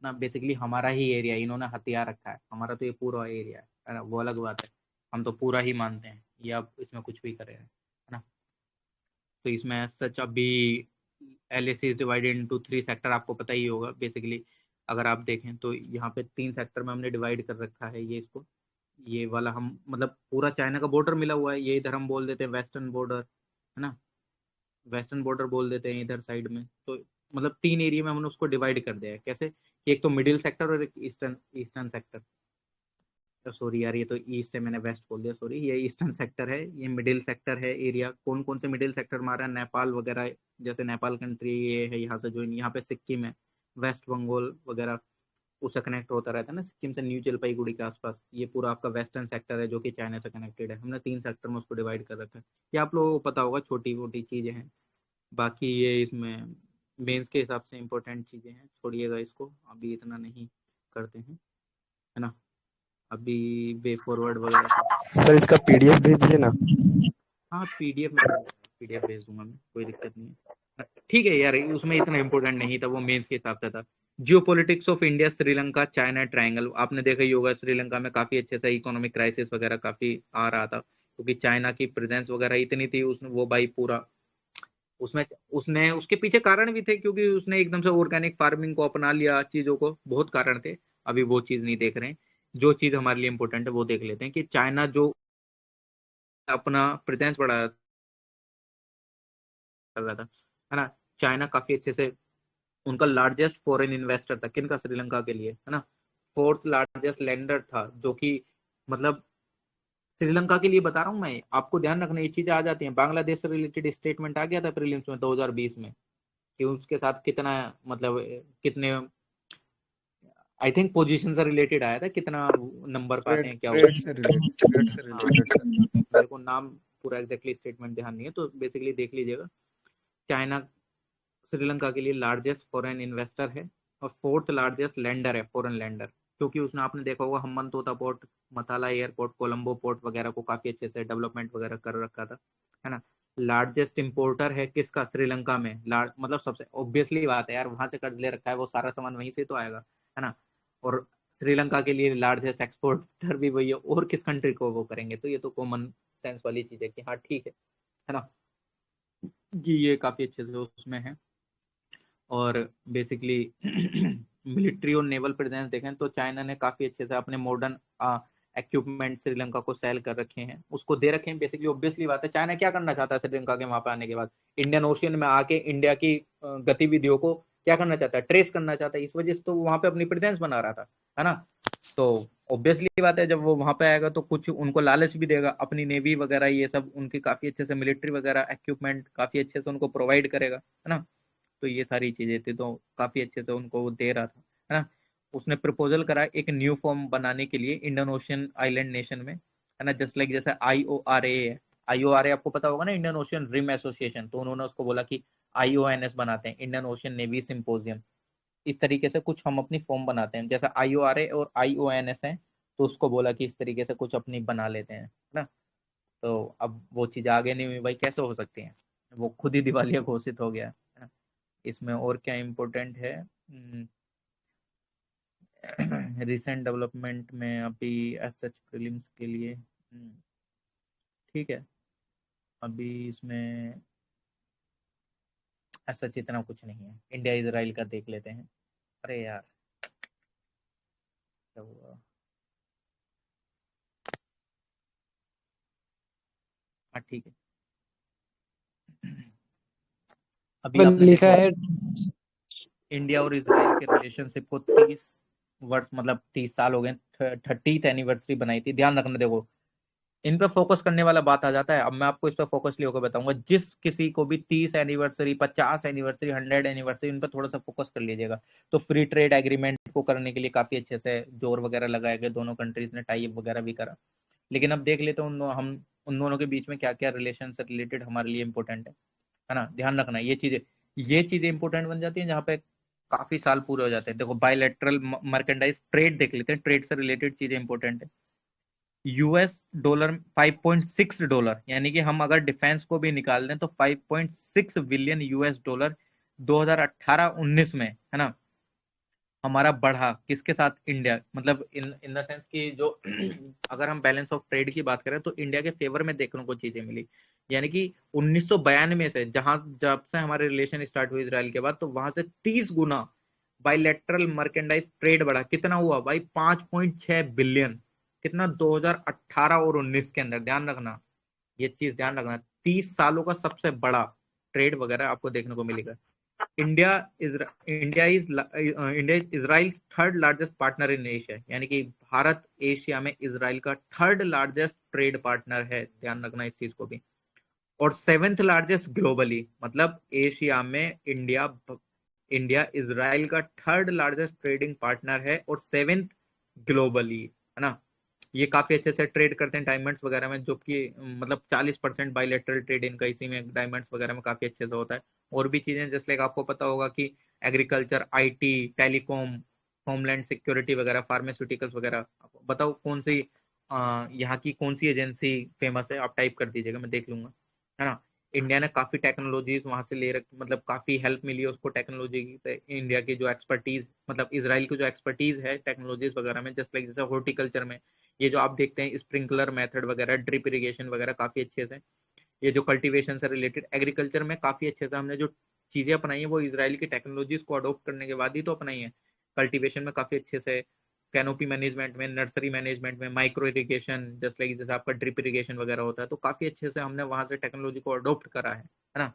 ना। बेसिकली हमारा ही एरिया इन्होंने हथियार रखा है, हमारा तो ये पूरा एरिया है ना? वो अलग बात है, हम तो पूरा ही मानते हैं, ये आप इसमें कुछ भी करें, है ना? तो इसमें सच अभी LAC is divided into 3 sector, आपको पता ही होगा बेसिकली। अगर आप देखें तो यहाँ पे 3 सेक्टर में हमने डिवाइड कर रखा है ये इसको। ये वाला हम मतलब पूरा चाइना का बॉर्डर मिला हुआ है, ये इधर हम बोल देते हैं वेस्टर्न बॉर्डर, है ना? वेस्टर्न बॉर्डर बोल देते हैं इधर साइड में। तो मतलब 3 एरिया में हमने उसको डिवाइड कर दिया है। कैसे कि एक तो मिडिल सेक्टर और एक ईस्टर्न ईस्टर्न सेक्टर। सॉरी यार, ये तो ईस्ट है, मैंने वेस्ट बोल दिया, सॉरी। ये ईस्टर्न सेक्टर है, ये मिडिल सेक्टर है एरिया। कौन कौन से मिडिल सेक्टर मारा? नेपाल वगैरह, जैसे नेपाल कंट्री ये है, यहाँ से जो यहाँ पे सिक्किम है, वेस्ट बंगाल वगैरह उससे कनेक्ट होता रहता है ना सिक्किम से, न्यू जलपाईगुड़ी के आसपास। ये पूरा आपका वेस्टर्न सेक्टर है जो कि चाइना से कनेक्टेड है। हमने 3 सेक्टर में उसको डिवाइड कर रखा है। ये आप लोगों को पता होगा, छोटी मोटी चीजें हैं। बाकी ये इसमें मेंस के हिसाब से इंपॉर्टेंट चीजें हैं, छोड़िएगा इसको, अभी इतना नहीं करते हैं, है ना? अभी वे फॉरवर्ड वगैरह। सर इसका पीडीएफ भेज दीजिए ना। हाँ पीडीएफ में, पीडीएफ भेज दूंगा मैं, कोई दिक्कत नहीं है। ठीक है यार, उसमें इतना इंपॉर्टेंट नहीं था, वो मेंस के हिसाब से था। जियो politics of India Sri Lanka China triangle, आपने देखा ही होगा श्रीलंका में काफी अच्छे से इकोनॉमिक क्राइसिस वगैरह काफी आ रहा था, क्योंकि चाइना की प्रेजेंस वगैरह इतनी थी उसने, वो भाई पूरा उसमें, उसने उसके पीछे कारण भी थे, क्योंकि उसने एकदम से ऑर्गेनिक फार्मिंग को अपना लिया, चीजों को, बहुत कारण थे। अभी वो चीज नहीं देख रहे हैं, जो चीज हमारे लिए इंपॉर्टेंट है वो देख लेते हैं कि चाइना जो अपना प्रेजेंस बढ़ा कर रहा था, है ना? चाइना काफी अच्छे से, उनका लार्जेस्ट फॉरेन इन्वेस्टर था किनका? श्रीलंका के लिए, है ना? फोर्थ लार्जेस्ट लेंडर था, जो कि मतलब श्रीलंका के लिए बता रहा हूँ मैं, आपको ध्यान रखना ये चीजें आ जाती हैं। बांग्लादेश से रिलेटेड स्टेटमेंट आ गया था प्रीलिम्स में 2020 में, कि उसके साथ कितना, मतलब कितने आई थिंक पोजीशन से रिलेटेड आया था, कितना नंबर पे आते ट्रेड हैं क्या ट्रेड हुआ। से रिलेटेड, ट्रेड से हाँ, रिलेटेड सर। मेरे को नाम पूरा एग्जैक्टली स्टेटमेंट ध्यान नहीं है, तो बेसिकली देख लीजिएगा। चाइना श्रीलंका के लिए लार्जेस्ट फॉरेन इन्वेस्टर है और फोर्थ लार्जेस्ट लेंडर है, फॉरेन लेंडर। क्योंकि उसने, आपने देखा होगा, हम्बनतोता पोर्ट, मताला एयरपोर्ट, कोलंबो पोर्ट वगैरह को काफी अच्छे से डेवलपमेंट वगैरह कर रखा था, है ना। लार्जेस्ट इंपोर्टर है किसका, श्रीलंका में। मतलब सबसे ऑब्वियसली बात है यार, वहां से कर्ज ले रखा है, वो सारा सामान वहीं से तो आएगा, है ना। और श्रीलंका के लिए लार्जेस्ट एक्सपोर्टर भी वही है, और किस कंट्री को वो करेंगे। तो ये तो कॉमन सेंस वाली चीज है कि हाँ ठीक है ना, कि ये काफी अच्छे से उसमें है। और बेसिकली मिलिट्री और नेवल प्रेजेंस देखें तो चाइना ने काफी अच्छे से अपने मॉडर्न इक्विपमेंट श्रीलंका को सेल कर रखे हैं, उसको दे रखे हैं। बेसिकली ऑब्वियसली बात है, चाइना क्या करना चाहता है श्रीलंका के वहां पे आने के बाद, इंडियन ओशियन में आके इंडिया की गतिविधियों को क्या करना चाहता है, ट्रेस करना चाहता है। इस वजह से तो वहां पे अपनी प्रेजेंस बना रहा था, है ना। तो ऑब्वियसली बात है, जब वो वहां पे आएगा तो कुछ उनको लालच भी देगा, अपनी नेवी वगैरह ये सब उनकी काफी अच्छे से मिलिट्री वगैरह इक्विपमेंट काफी अच्छे से उनको प्रोवाइड करेगा, है ना। तो ये सारी चीजें थी, तो काफी अच्छे से उनको वो दे रहा था, है ना। उसने प्रपोजल करा एक न्यू फॉर्म बनाने के लिए इंडियन ओशियन आइलैंड नेशन में, है ना। जस्ट लाइक जैसे IORA है, IORA आपको पता होगा ना, इंडियन ओशियन रिम एसोसिएशन। तो उन्होंने उसको बोला कि IONS बनाते हैं, इंडियन ओशियन नेवी सिंपोजियम। इस तरीके से कुछ हम अपनी फॉर्म बनाते हैं, जैसा IORA और IONS है, तो उसको बोला कि इस तरीके से कुछ अपनी बना लेते हैं, है ना। तो अब वो चीज आगे नहीं हुई भाई, कैसे हो सकती है, वो खुद ही दिवालिया घोषित हो गया, है ना। इसमें और क्या इम्पोर्टेंट है, रिसेंट डेवलपमेंट में अभी एज सच प्रीलिम्स के लिए, ठीक है। अभी इसमें एज सच इतना कुछ नहीं है। इंडिया इजराइल का देख लेते हैं। अरे यार, क्या हुआ। हाँ ठीक है। अभी पर आपने लिखा देखा है। होगा, इंडिया और इसराइल के रिलेशनशिप को 30 वर्ष, मतलब 30 साल हो गए, 30th एनिवर्सरी बनाई थी। ध्यान रखना, देखो इन पे फोकस करने वाला बात आ जाता है। अब मैं आपको इस पे फोकस होकर बताऊंगा, जिस किसी को भी 30 एनिवर्सरी, 50 एनिवर्सरी, 100 एनिवर्सरी, इन पे थोड़ा सा फोकस कर लीजिएगा। तो फ्री ट्रेड एग्रीमेंट को करने के लिए काफी अच्छे से जोर वगैरह लगाया गया, दोनों कंट्रीज ने टाई अप वगैरह भी करा। लेकिन अब देख लेते हैं हम उन दोनों के बीच में क्या क्या रिलेशन से रिलेटेड हमारे लिए इंपॉर्टेंट है ना। ध्यान रखना, ये चीजें इंपॉर्टेंट बन जाती हैं जहाँ पे काफी साल पूरे हो जाते हैं। देखो बायलैटरल मर्केंडाइज ट्रेड देख लेते हैं, ट्रेड से रिलेटेड चीजें इंपॉर्टेंट है। US डॉलर $5.6, यानी कि हम अगर डिफेंस को भी निकाल दें तो 5.6 बिलियन US डॉलर 2018-19 में, है ना, हमारा बढ़ा। किसके साथ, इंडिया, मतलब इन इन द सेंस कि जो अगर हम बैलेंस ऑफ ट्रेड की बात करें तो इंडिया के फेवर में देखने को चीजें मिली। यानी कि 1992 से, जहां जब से हमारे रिलेशन स्टार्ट हुए इसराइल के बाद, तो वहां से 30 गुना बायलैटरल मर्केंडाइज ट्रेड बढ़ा। कितना हुआ भाई, 5.6 बिलियन। कितना, 2018 और 19 के अंदर। ध्यान रखना, ये चीज ध्यान रखना, 30 सालों का सबसे बड़ा ट्रेड वगैरह आपको देखने को मिलेगा। India India is Israel third largest partner in Asia, यानी कि भारत एशिया में इजराइल का थर्ड लार्जेस्ट ट्रेड पार्टनर है। ध्यान रखना इस चीज को भी। और सेवेंथ लार्जेस्ट ग्लोबली, मतलब एशिया में इंडिया इजराइल का थर्ड लार्जेस्ट ट्रेडिंग पार्टनर है और सेवेंथ ग्लोबली, है ना। ये काफी अच्छे से ट्रेड करते हैं डायमंड्स वगैरह में, जो कि मतलब 40% बायलैटरल ट्रेड इनका इसी में डायमंड्स वगैरह में काफी अच्छे से होता है। और भी चीजें जैसे लाइक आपको पता होगा कि agriculture, IT, telecom, homeland security वगैरह, फार्मास्यूटिकल्स वगैरह। बताओ कौन सी यहाँ की कौन सी एजेंसी फेमस है, आप टाइप कर दीजिएगा, मैं देख लूंगा, है ना। इंडिया ने काफी टेक्नोलॉजीज वहां से ले रखी, मतलब काफी हेल्प मिली है उसको टेक्नोलॉजी से। इंडिया की जो एक्सपर्टीज, मतलब इसराइल की जो एक्सपर्टीज है टेक्नोलॉजीज वगैरह में, जस्ट लाइक जैसे हॉर्टिकल्चर में ये जो आप देखते हैं स्प्रिंकलर मेथड वगैरह, ड्रिप इरिगेशन वगैरह, काफी अच्छे से ये जो कल्टीवेशन से रिलेटेड एग्रीकल्चर में काफी अच्छे से हमने जो चीजें अपनाई है, वो इसराइल की टेक्नोलॉजीज को अडोप्ट करने के बाद ही तो अपनाई है। कल्टीवेशन में काफी अच्छे से, कैनोपी मैनेजमेंट में, नर्सरी मैनेजमेंट में, माइक्रो इरिगेशन, जस्ट लाइक जैसे आपका ड्रिप इरिगेशन वगैरह होता है, तो काफी अच्छे से हमने वहां से टेक्नोलॉजी को अडोप्ट करा है ना।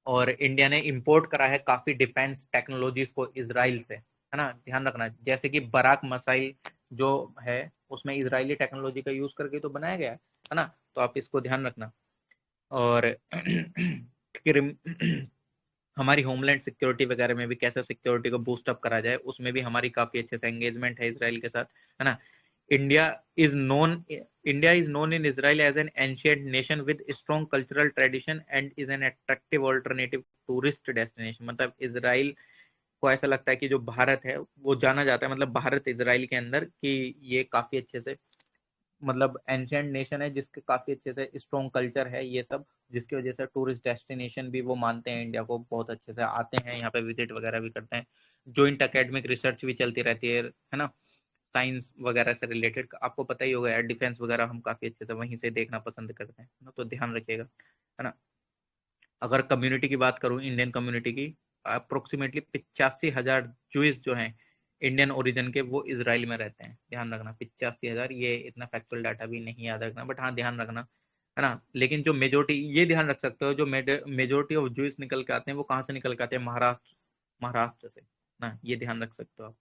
और इंडिया ने इंपोर्ट करा है काफी डिफेंस टेक्नोलॉजीज को इसराइल से, है ना। ध्यान रखना, जैसे कि बराक मिसाइल जो है उसमें इजरायली टेक्नोलॉजी का यूज करके तो बनाया गया है ना। तो आप इसको ध्यान रखना। और हमारी होमलैंड सिक्योरिटी वगैरह में भी कैसे सिक्योरिटी को बूस्ट अप करा जाए, उसमें भी हमारी काफी अच्छे से एंगेजमेंट है इसराइल के साथ, है ना। India is known India is known in Israel as an ancient nation with strong cultural tradition and is an attractive alternative tourist destination। मतलब इसराइल को ऐसा लगता है कि जो भारत है वो जाना जाता है, मतलब भारत इसराइल के अंदर, कि ये काफी अच्छे से मतलब एंशियंट नेशन है जिसके काफी अच्छे से स्ट्रॉन्ग कल्चर है ये सब, जिसकी वजह से टूरिस्ट डेस्टिनेशन भी वो मानते हैं, इंडिया को बहुत अच्छे से आते हैं, यहाँ पे विजिट वगैरह भी करते हैं। जॉइंट एकेडमिक रिसर्च भी चलती रहती है ना, साइंस वगैरह से रिलेटेड। आपको पता ही होगा यार, डिफेंस वगैरह हम काफी अच्छे से वहीं से देखना पसंद करते हैं ना, तो ध्यान रखिएगा, है ना। अगर कम्युनिटी की बात करूं, इंडियन कम्युनिटी की अप्रोक्सीमेटली 85,000 जूस जो हैं इंडियन ओरिजिन के, वो इसराइल में रहते हैं। ध्यान रखना 85,000, ये इतना फैक्चुअल डाटा भी नहीं याद रखना, बट हाँ ध्यान रखना, है ना। लेकिन जो मेजोरिटी, ये ध्यान रख सकते हो, जो मेजोरिटी ऑफ जूस निकल के आते हैं वो कहाँ से निकल के आते हैं, महाराष्ट्र से ना, ये ध्यान रख सकते हो आप।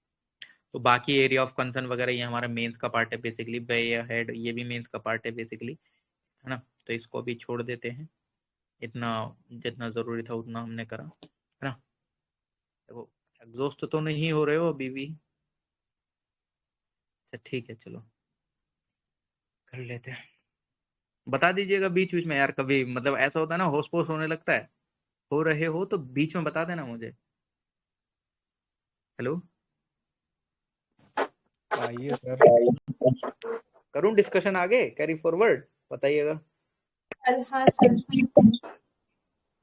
तो बाकी एरिया ऑफ कंसर्न वगैरह ये हमारा मेंस का पार्ट है बेसिकली, बे हेड ये भी मेंस का पार्ट है बेसिकली, है ना। तो इसको भी छोड़ देते हैं, इतना जितना जरूरी था उतना हमने करा, है ना। देखो एग्जॉस्ट तो नहीं हो रहे हो अभी भी? अच्छा ठीक है, चलो कर लेते हैं। बता दीजिएगा बीच बीच में यार, कभी मतलब ऐसा होता है ना, होश पोश होने लगता है, हो रहे हो तो बीच में बता देना मुझे। हेलो, आइए सर। करूं डिस्कशन आगे, कैरी फॉरवर्ड, बताइएगा। हाँ सर।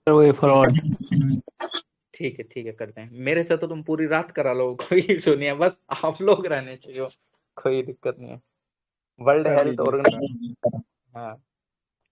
वे फ्रॉड। ठीक है करते हैं। मेरे से तो तुम पूरी रात करा लो, कोई इशू नहीं है, बस आप लोग रहने चाहिए, कोई दिक्कत नहीं है। वर्ल्ड कर हेल्थ लीजिए सर। ऑर्गेनाइजेशन, हाँ,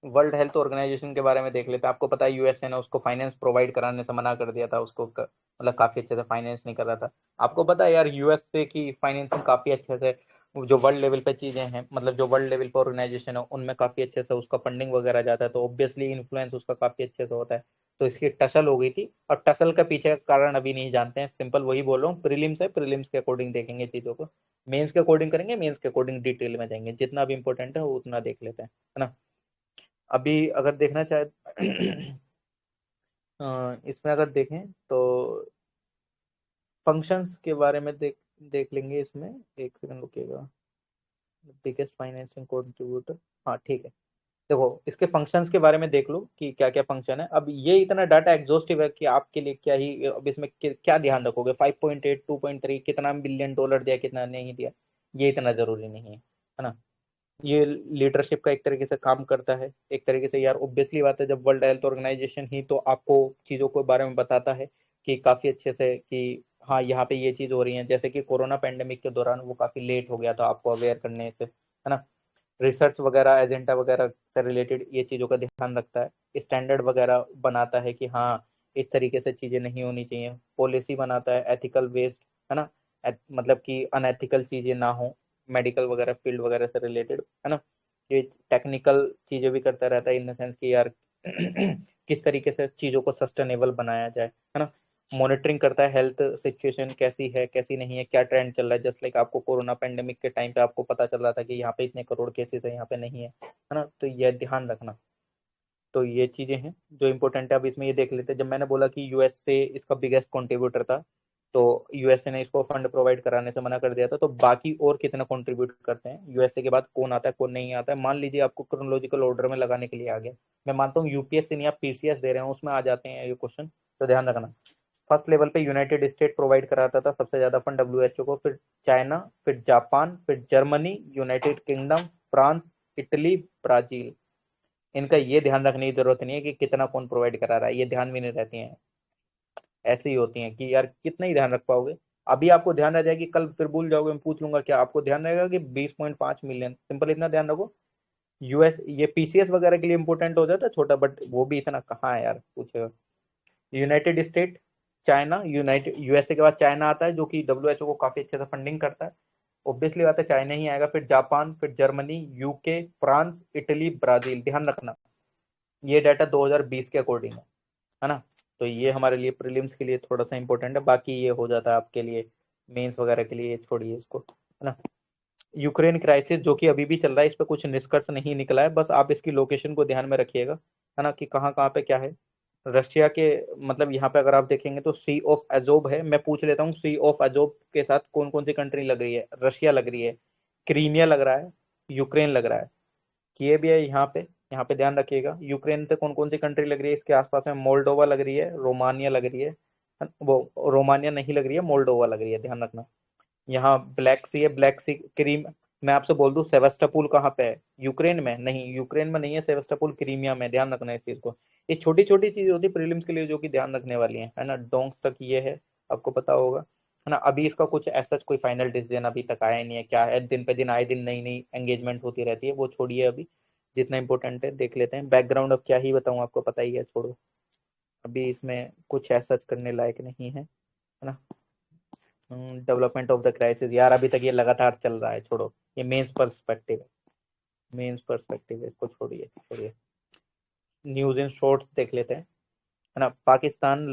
वर्ल्ड हेल्थ ऑर्गेनाइजेशन के बारे में देख लेते हैं। आपको पता है यूएसए ने उसको फाइनेंस प्रोवाइड कराने से मना कर दिया था, उसको मतलब काफी अच्छे से फाइनेंस नहीं कर रहा था। आपको पता है यार, यूएसए की फाइनेंसिंग काफी अच्छे से, जो वर्ल्ड लेवल पे चीजें हैं, मतलब जो वर्ल्ड लेवल पे ऑर्गेनाइजेशन है उनमें काफी अच्छे से उसका फंडिंग वगैरह जाता है, तो ऑब्वियसली इन्फ्लुएंस उसका काफी अच्छे से होता है। तो इसकी टसल हो गई थी, और टसल का पीछे का कारण अभी नहीं जानते हैं, सिंपल वही बोल रहा हूँ, प्रीलिम्स है, प्रीलिम्स के अकॉर्डिंग देखेंगे चीजों को, मेंस के अकॉर्डिंग करेंगे, मेंस के अकॉर्डिंग डिटेल में जाएंगे, जितना भी इंपॉर्टेंट है वो उतना देख लेते हैं, है ना। अभी अगर देखना चाहे इसमें अगर देखें तो फंक्शंस के बारे में देख देख लेंगे इसमें। एक सेकंड रुकिएगा, बिगेस्ट फाइनेंसिंग कंट्रीब्यूटर, हाँ ठीक है। देखो इसके फंक्शंस के बारे में देख लो कि क्या क्या फंक्शन है। अब ये इतना डाटा एग्जॉस्टिव है कि आपके लिए क्या ही, अब इसमें क्या ध्यान रखोगे, 5.8 2.3 कितना बिलियन डॉलर दिया कितना नहीं दिया, ये इतना जरूरी नहीं है ना। ये लीडरशिप का एक तरीके से काम करता है, एक तरीके से यार ऑब्वियसली बात है, जब वर्ल्ड हेल्थ ऑर्गेनाइजेशन ही तो आपको चीजों के बारे में बताता है कि काफी अच्छे से कि हाँ यहाँ पे ये चीज हो रही है, जैसे कि कोरोना पेंडेमिक के दौरान वो काफी लेट हो गया था आपको अवेयर करने से, है ना। रिसर्च वगैरह एजेंडा वगैरह से रिलेटेड ये चीजों का ध्यान रखता है, स्टैंडर्ड वगैरह बनाता है कि हाँ इस तरीके से चीजें नहीं होनी चाहिए, पॉलिसी बनाता है, एथिकल वेस्ट, है ना, मतलब कि अनएथिकल चीजें ना हो, मेडिकल वगैरह फील्ड वगैरह से रिलेटेड, है ना। ये टेक्निकल चीजें भी करता रहता है इन द सेंस कि यार किस तरीके से चीजों को सस्टेनेबल बनाया जाए, है ना। मॉनिटरिंग करता है हेल्थ सिचुएशन कैसी है कैसी नहीं है, क्या ट्रेंड चल रहा है, जस्ट लाइक आपको कोरोना पेंडेमिक के टाइम पे आपको पता चल रहा था कि यहाँ पे इतने करोड़ केसेस है, यहाँ पे नहीं है ना। तो ये ध्यान रखना। तो ये चीजें हैं जो इंपॉर्टेंट है। अब इसमें ये देख लेते हैं, जब मैंने बोला कि यूएसए इसका बिगेस्ट कंट्रीब्यूटर था, तो यूएसए ने इसको फंड प्रोवाइड कराने से मना कर दिया था, तो बाकी और कितना कंट्रीब्यूट करते हैं, यूएसए के बाद कौन आता है कौन नहीं आता है, मान लीजिए आपको क्रोनोलॉजिकल ऑर्डर में लगाने के लिए आ गया, मैं मानता हूँ यूपीएससी नहीं, आप पीसीएस दे रहे हैं उसमें आ जाते हैं ये क्वेश्चन, तो ध्यान रखना। फर्स्ट लेवल पे यूनाइटेड स्टेट प्रोवाइड कराता था सबसे ज्यादा फंड डब्ल्यूएचओ को, फिर चाइना, फिर जापान, फिर Germany, United kingdom, France, Italy, Brazil. इनका ये ध्यान रखने की जरूरत नहीं है कि कितना कौन प्रोवाइड करा रहा है, ये ध्यान भी नहीं रहती है, ऐसे ही होती हैं कि यार कितना ही ध्यान रख पाओगे। अभी आपको ध्यान रह जाएगी, कल फिर भूल जाओगे, मैं पूछ लूंगा क्या आपको ध्यान रहेगा कि 20.5 मिलियन, सिंपल इतना ध्यान रखो। यूएस ये पीसीएस वगैरह के लिए इंपॉर्टेंट हो जाता है छोटा, बट वो भी इतना कहाँ है यार, पूछेगा। United state, China, United USA के बाद चाइना आता है जो कि डब्ल्यूएचओ को काफी अच्छे से फंडिंग करता है, ऑब्वियसली बात है चाइना ही आएगा, फिर जापान, फिर Germany, UK, France, Italy, Brazil. ध्यान रखना ये डाटा 2020 के अकॉर्डिंग है ना। तो ये हमारे लिए प्रीलिम्स के लिए थोड़ा सा इंपॉर्टेंट है, बाकी ये हो जाता है आपके लिए मेंस वगैरह के लिए, छोड़िए इसको, है ना। यूक्रेन क्राइसिस जो कि अभी भी चल रहा है, इस पर कुछ निष्कर्ष नहीं निकला है, बस आप इसकी लोकेशन को ध्यान में रखिएगा, है ना, कि कहाँ कहाँ पे क्या है। रशिया के मतलब यहाँ पे अगर आप देखेंगे तो सी ऑफ अजोब है। मैं पूछ लेता हूँ सी ऑफ अजोब के साथ कौन कौन सी कंट्री लग रही है। रशिया लग रही है, क्रीमिया लग रहा है, यूक्रेन लग रहा है, किए भी है यहाँ पे ध्यान रखिएगा। यूक्रेन से कौन कौन सी कंट्री लग रही है इसके आसपास में, मोल्डोवा लग रही है, रोमानिया लग रही है, वो रोमानिया नहीं लग रही है, मोल्डोवा लग रही है, ध्यान रखना। यहाँ ब्लैक सी है, ब्लैक सी क्रीम। मैं आपसे बोल दूं सेवेस्टोपोल कहाँ पे है, यूक्रेन में नहीं, यूक्रेन में नहीं है सेवेस्टोपोल, क्रीमिया में, ध्यान रखना इस चीज को। ये छोटी छोटी चीज होती है प्रीलिम्स के लिए जो कि ध्यान रखने वाली है ना। डोंक्स तक ये है, आपको पता होगा है ना। अभी इसका कुछ ऐसा कोई फाइनल डिसीजन अभी तक आया नहीं है, क्या है, दिन पे दिन आए दिन नई नई एंगेजमेंट होती रहती है, वो छोड़िए अभी। जितना इंपॉर्टेंट है देख लेते हैं। बैकग्राउंड अब क्या ही बताऊं, आपको पता ही है, छोड़ो अभी इसमें कुछ ऐसा करने लायक नहीं है ना। डेवलपमेंट ऑफ द क्राइसिस यार अभी तक ये लगातार चल रहा है, छोड़ो। ये मेंस पर्सपेक्टिव है, मेंस पर्सपेक्टिव है, इसको छोड़िए छोड़िए। न्यूज इन शॉर्ट्स देख लेते हैं है ना। Pakistan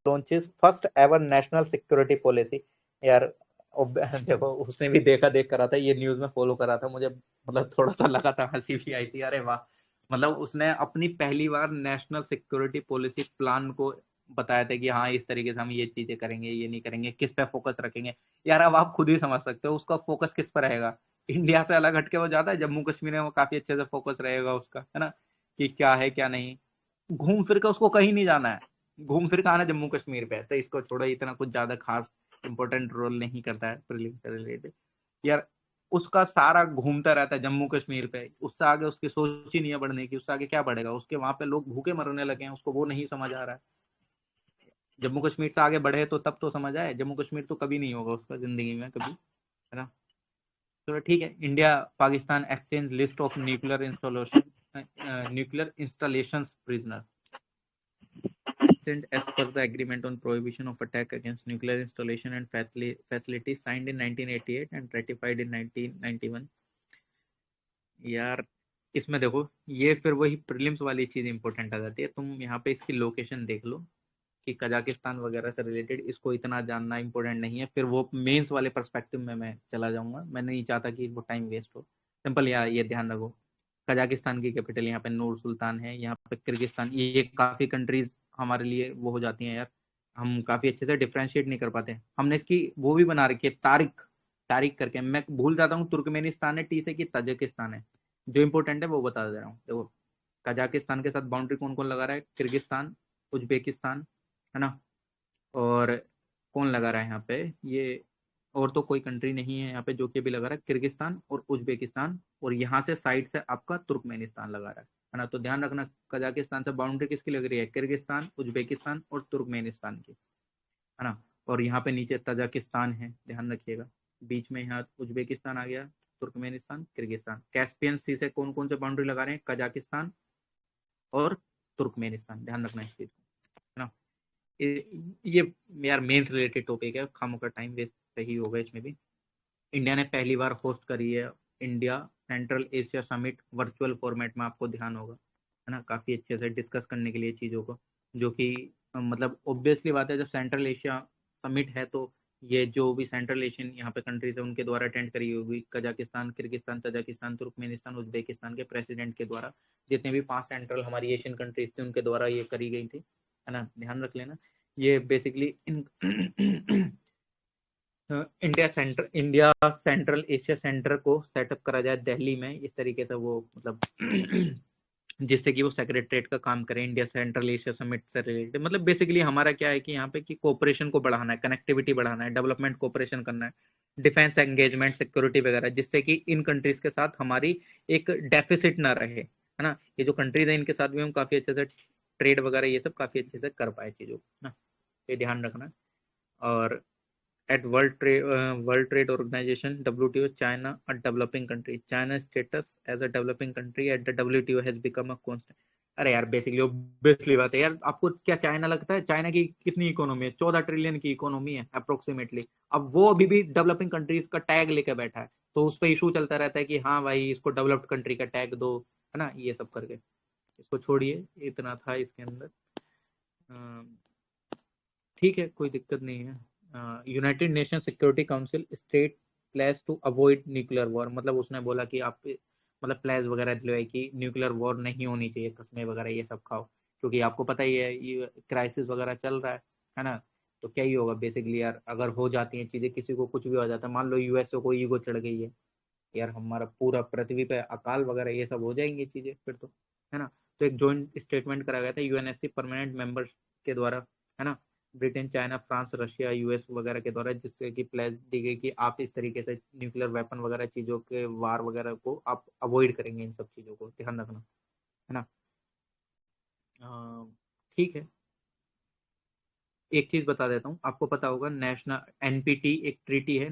launches first ever national security policy. यार देखो उसने भी देखा देख करा था, ये न्यूज में फॉलो करा था, मुझे मतलब थोड़ा सा लगा था, हंसी भी आई थी। अरे वाह, मतलब उसने अपनी पहली बार नेशनल सिक्योरिटी पॉलिसी प्लान को बताया था कि हाँ इस तरीके से हम ये चीजें करेंगे, ये नहीं करेंगे, किस पे फोकस रखेंगे। यार अब आप खुद ही समझ सकते हो उसका फोकस किस पर रहेगा। इंडिया से अलग हटके वो जाता है जम्मू कश्मीर में, वो काफी अच्छे से फोकस रहेगा उसका है ना, कि क्या है क्या नहीं। घूम फिर के उसको कहीं नहीं जाना है, घूम फिर के आना जम्मू कश्मीर पे है, तो इसको छोड़ो, इतना कुछ ज्यादा खास इंपॉर्टेंट रोल नहीं करता है प्रीलिम्स से रिलेटेड। यार उसका सारा घूमता रहता है जम्मू कश्मीर पे, उससे आगे उसकी सोच ही नहीं है बढ़ने की, उससे आगे क्या बढ़ेगा, उसके वहां पे लोग भूखे मरने लगे हैं, उसको वो नहीं समझ आ रहा है। जम्मू कश्मीर से आगे बढ़े तो तब तो समझ आए, जम्मू कश्मीर तो कभी नहीं होगा उसका जिंदगी में कभी, है ना। चलो ठीक है। India Pakistan exchange list of nuclear installation, nuclear installation prisoner as per the agreement on prohibition of attack against nuclear installation and facilities signed in 1988 and ratified in 1991। यार इसमें देखो ये फिर वही प्रीलिम्स वाली चीज इंपॉर्टेंट आ जाती है। तुम यहाँ पे इसकी लोकेशन देख लो कि कजाकिस्तान वगैरह से रिलेटेड, इसको इतना जानना इंपॉर्टेंट नहीं है, फिर वो मेंस वाले पर्सपेक्टिव में मैं चला जाऊंगा, मैं नहीं चाहता कि वो टाइम वेस्ट हो। सिंपल यार ये ध्यान रखो, कजाकिस्तान की कैपिटल यहाँ पे नूर सुल्तान है, यहाँ पे किर्गिस्तान, ये काफी कंट्रीज हमारे लिए वो हो जाती हैं यार, हम काफी अच्छे से डिफ्रेंशिएट नहीं कर पाते। हमने इसकी वो भी बना रखी है तारीख, तारीख करके मैं भूल जाता हूँ, तुर्कमेनिस्तान है टी से कि तजाकिस्तान है। जो इंपॉर्टेंट है वो बता दे रहा हूँ। देखो कजाकिस्तान के साथ बाउंड्री कौन कौन लगा रहा है, किर्गिस्तान, उज्बेकिस्तान, है ना, और कौन लगा रहा है यहाँ पे ये, और तो कोई कंट्री नहीं है यहाँ पे जो कि भी लगा रहा है, किर्गिस्तान और उज्बेकिस्तान, और यहाँ से साइड से आपका तुर्कमेनिस्तान लगा रहा है ना। तो ध्यान रखना कजाकिस्तान से बाउंड्री किसकी लग रही है, किर्गिस्तान, उज्बेकिस्तान और तुर्कमेनिस्तान की, है ना। और यहाँ पे नीचे तजाकिस्तान है, ध्यान रखिएगा। बीच में यहाँ उज्बेकिस्तान आ गया, तुर्कमेनिस्तान, किर्गिस्तान। कैस्पियन सी से कौन कौन से बाउंड्री लगा रहे हैं, कजाकिस्तान और तुर्कमेनिस्तान, ध्यान रखना इस चीज को, है ना। ये यार मेंस रिलेटेड टॉपिक है, खामों का टाइम वेस्ट सही होगा इसमें भी। इंडिया ने पहली बार होस्ट करी है India central Asia summit virtual format में, आपको ध्यान होगा है ना, काफी अच्छे से डिस्कस करने के लिए चीजों को, जो कि मतलब ऑब्वियसली बात है, जब सेंट्रल एशिया समिट है तो ये जो भी सेंट्रल एशियन यहाँ पे कंट्रीज है उनके द्वारा अटेंड करी होगी, Kazakhstan, Kyrgyzstan, Tajikistan, Turkmenistan, Uzbekistan के प्रेसिडेंट के द्वारा, जितने भी 5 सेंट्रल हमारी एशियन कंट्रीज थी उनके द्वारा ये करी गई थी, है ना, ध्यान रख लेना। ये basically India central Asia centre को सेटअप करा जाए दिल्ली में, इस तरीके से वो मतलब जिससे कि वो सेक्रेटरीट का काम करे इंडिया सेंट्रल एशिया समिट से रिलेटेड। मतलब बेसिकली हमारा क्या है कि यहाँ पे कि कोऑपरेशन को बढ़ाना है, कनेक्टिविटी बढ़ाना है, डेवलपमेंट कोऑपरेशन करना है, डिफेंस एंगेजमेंट, सिक्योरिटी वगैरह, जिससे कि इन कंट्रीज के साथ हमारी एक डेफिसिट ना रहे, है ना। ये जो कंट्रीज है इनके साथ भी हम काफी अच्छे से ट्रेड वगैरह ये सब काफी अच्छे से कर पाए चीजों को ना, ये ध्यान रखना। और at World Trade Organization WTO, China a developing country, China's status as a developing country at the WTO has become a constant। अरे यार बेसिकली ऑब्वियसली बात है यार, आपको क्या चाइना लगता है, चाइना की कितनी इकोनॉमी है, 14 ट्रिलियन की इकोनॉमी है अप्रोक्सीमेटली। अब वो अभी भी डेवलपिंग कंट्रीज का टैग लेके बैठा है, तो उस पर इशू चलता रहता है कि हाँ भाई इसको डेवलप्ड कंट्री का टैग दो, है ना, ये सब करके। इसको छोड़िए, इतना था इसके अंदर। ठीक है कोई दिक्कत नहीं है। United Nation Security Council state place to avoid nuclear war, मतलब उसने बोला कि आप मतलब प्लेस वगैरह दिलवाए कि न्यूक्लियर वॉर नहीं होनी चाहिए, कस्में वगैरह ये सब खाओ। क्योंकि आपको पता ही है ये क्राइसिस वगैरह चल रहा है ना। तो क्या ही होगा बेसिकली यार, अगर हो जाती हैं चीजें, किसी को कुछ भी हो जाता है, मान लो यूएसए को ईगो चढ़ गई है यार, हमारा पूरा पृथ्वी पे अकाल वगैरह ये सब हो जाएंगी चीजें फिर तो, है ना। तो एक जॉइंट स्टेटमेंट करा गया था यूएनएससी परमानेंट मेंबर्स के द्वारा, है ना, Britain, China, France, Russia, US वगैरह के द्वारा, जिससे कि प्लेज दी गई कि आप इस तरीके से न्यूक्लियर वेपन वगैरह चीजों के वार वगैरह को आप अवॉइड करेंगे, इन सब चीजों को ध्यान रखना, है ना। ठीक है, एक चीज बता देता हूँ, आपको पता होगा नेशनल एनपीटी एक ट्रीटी है,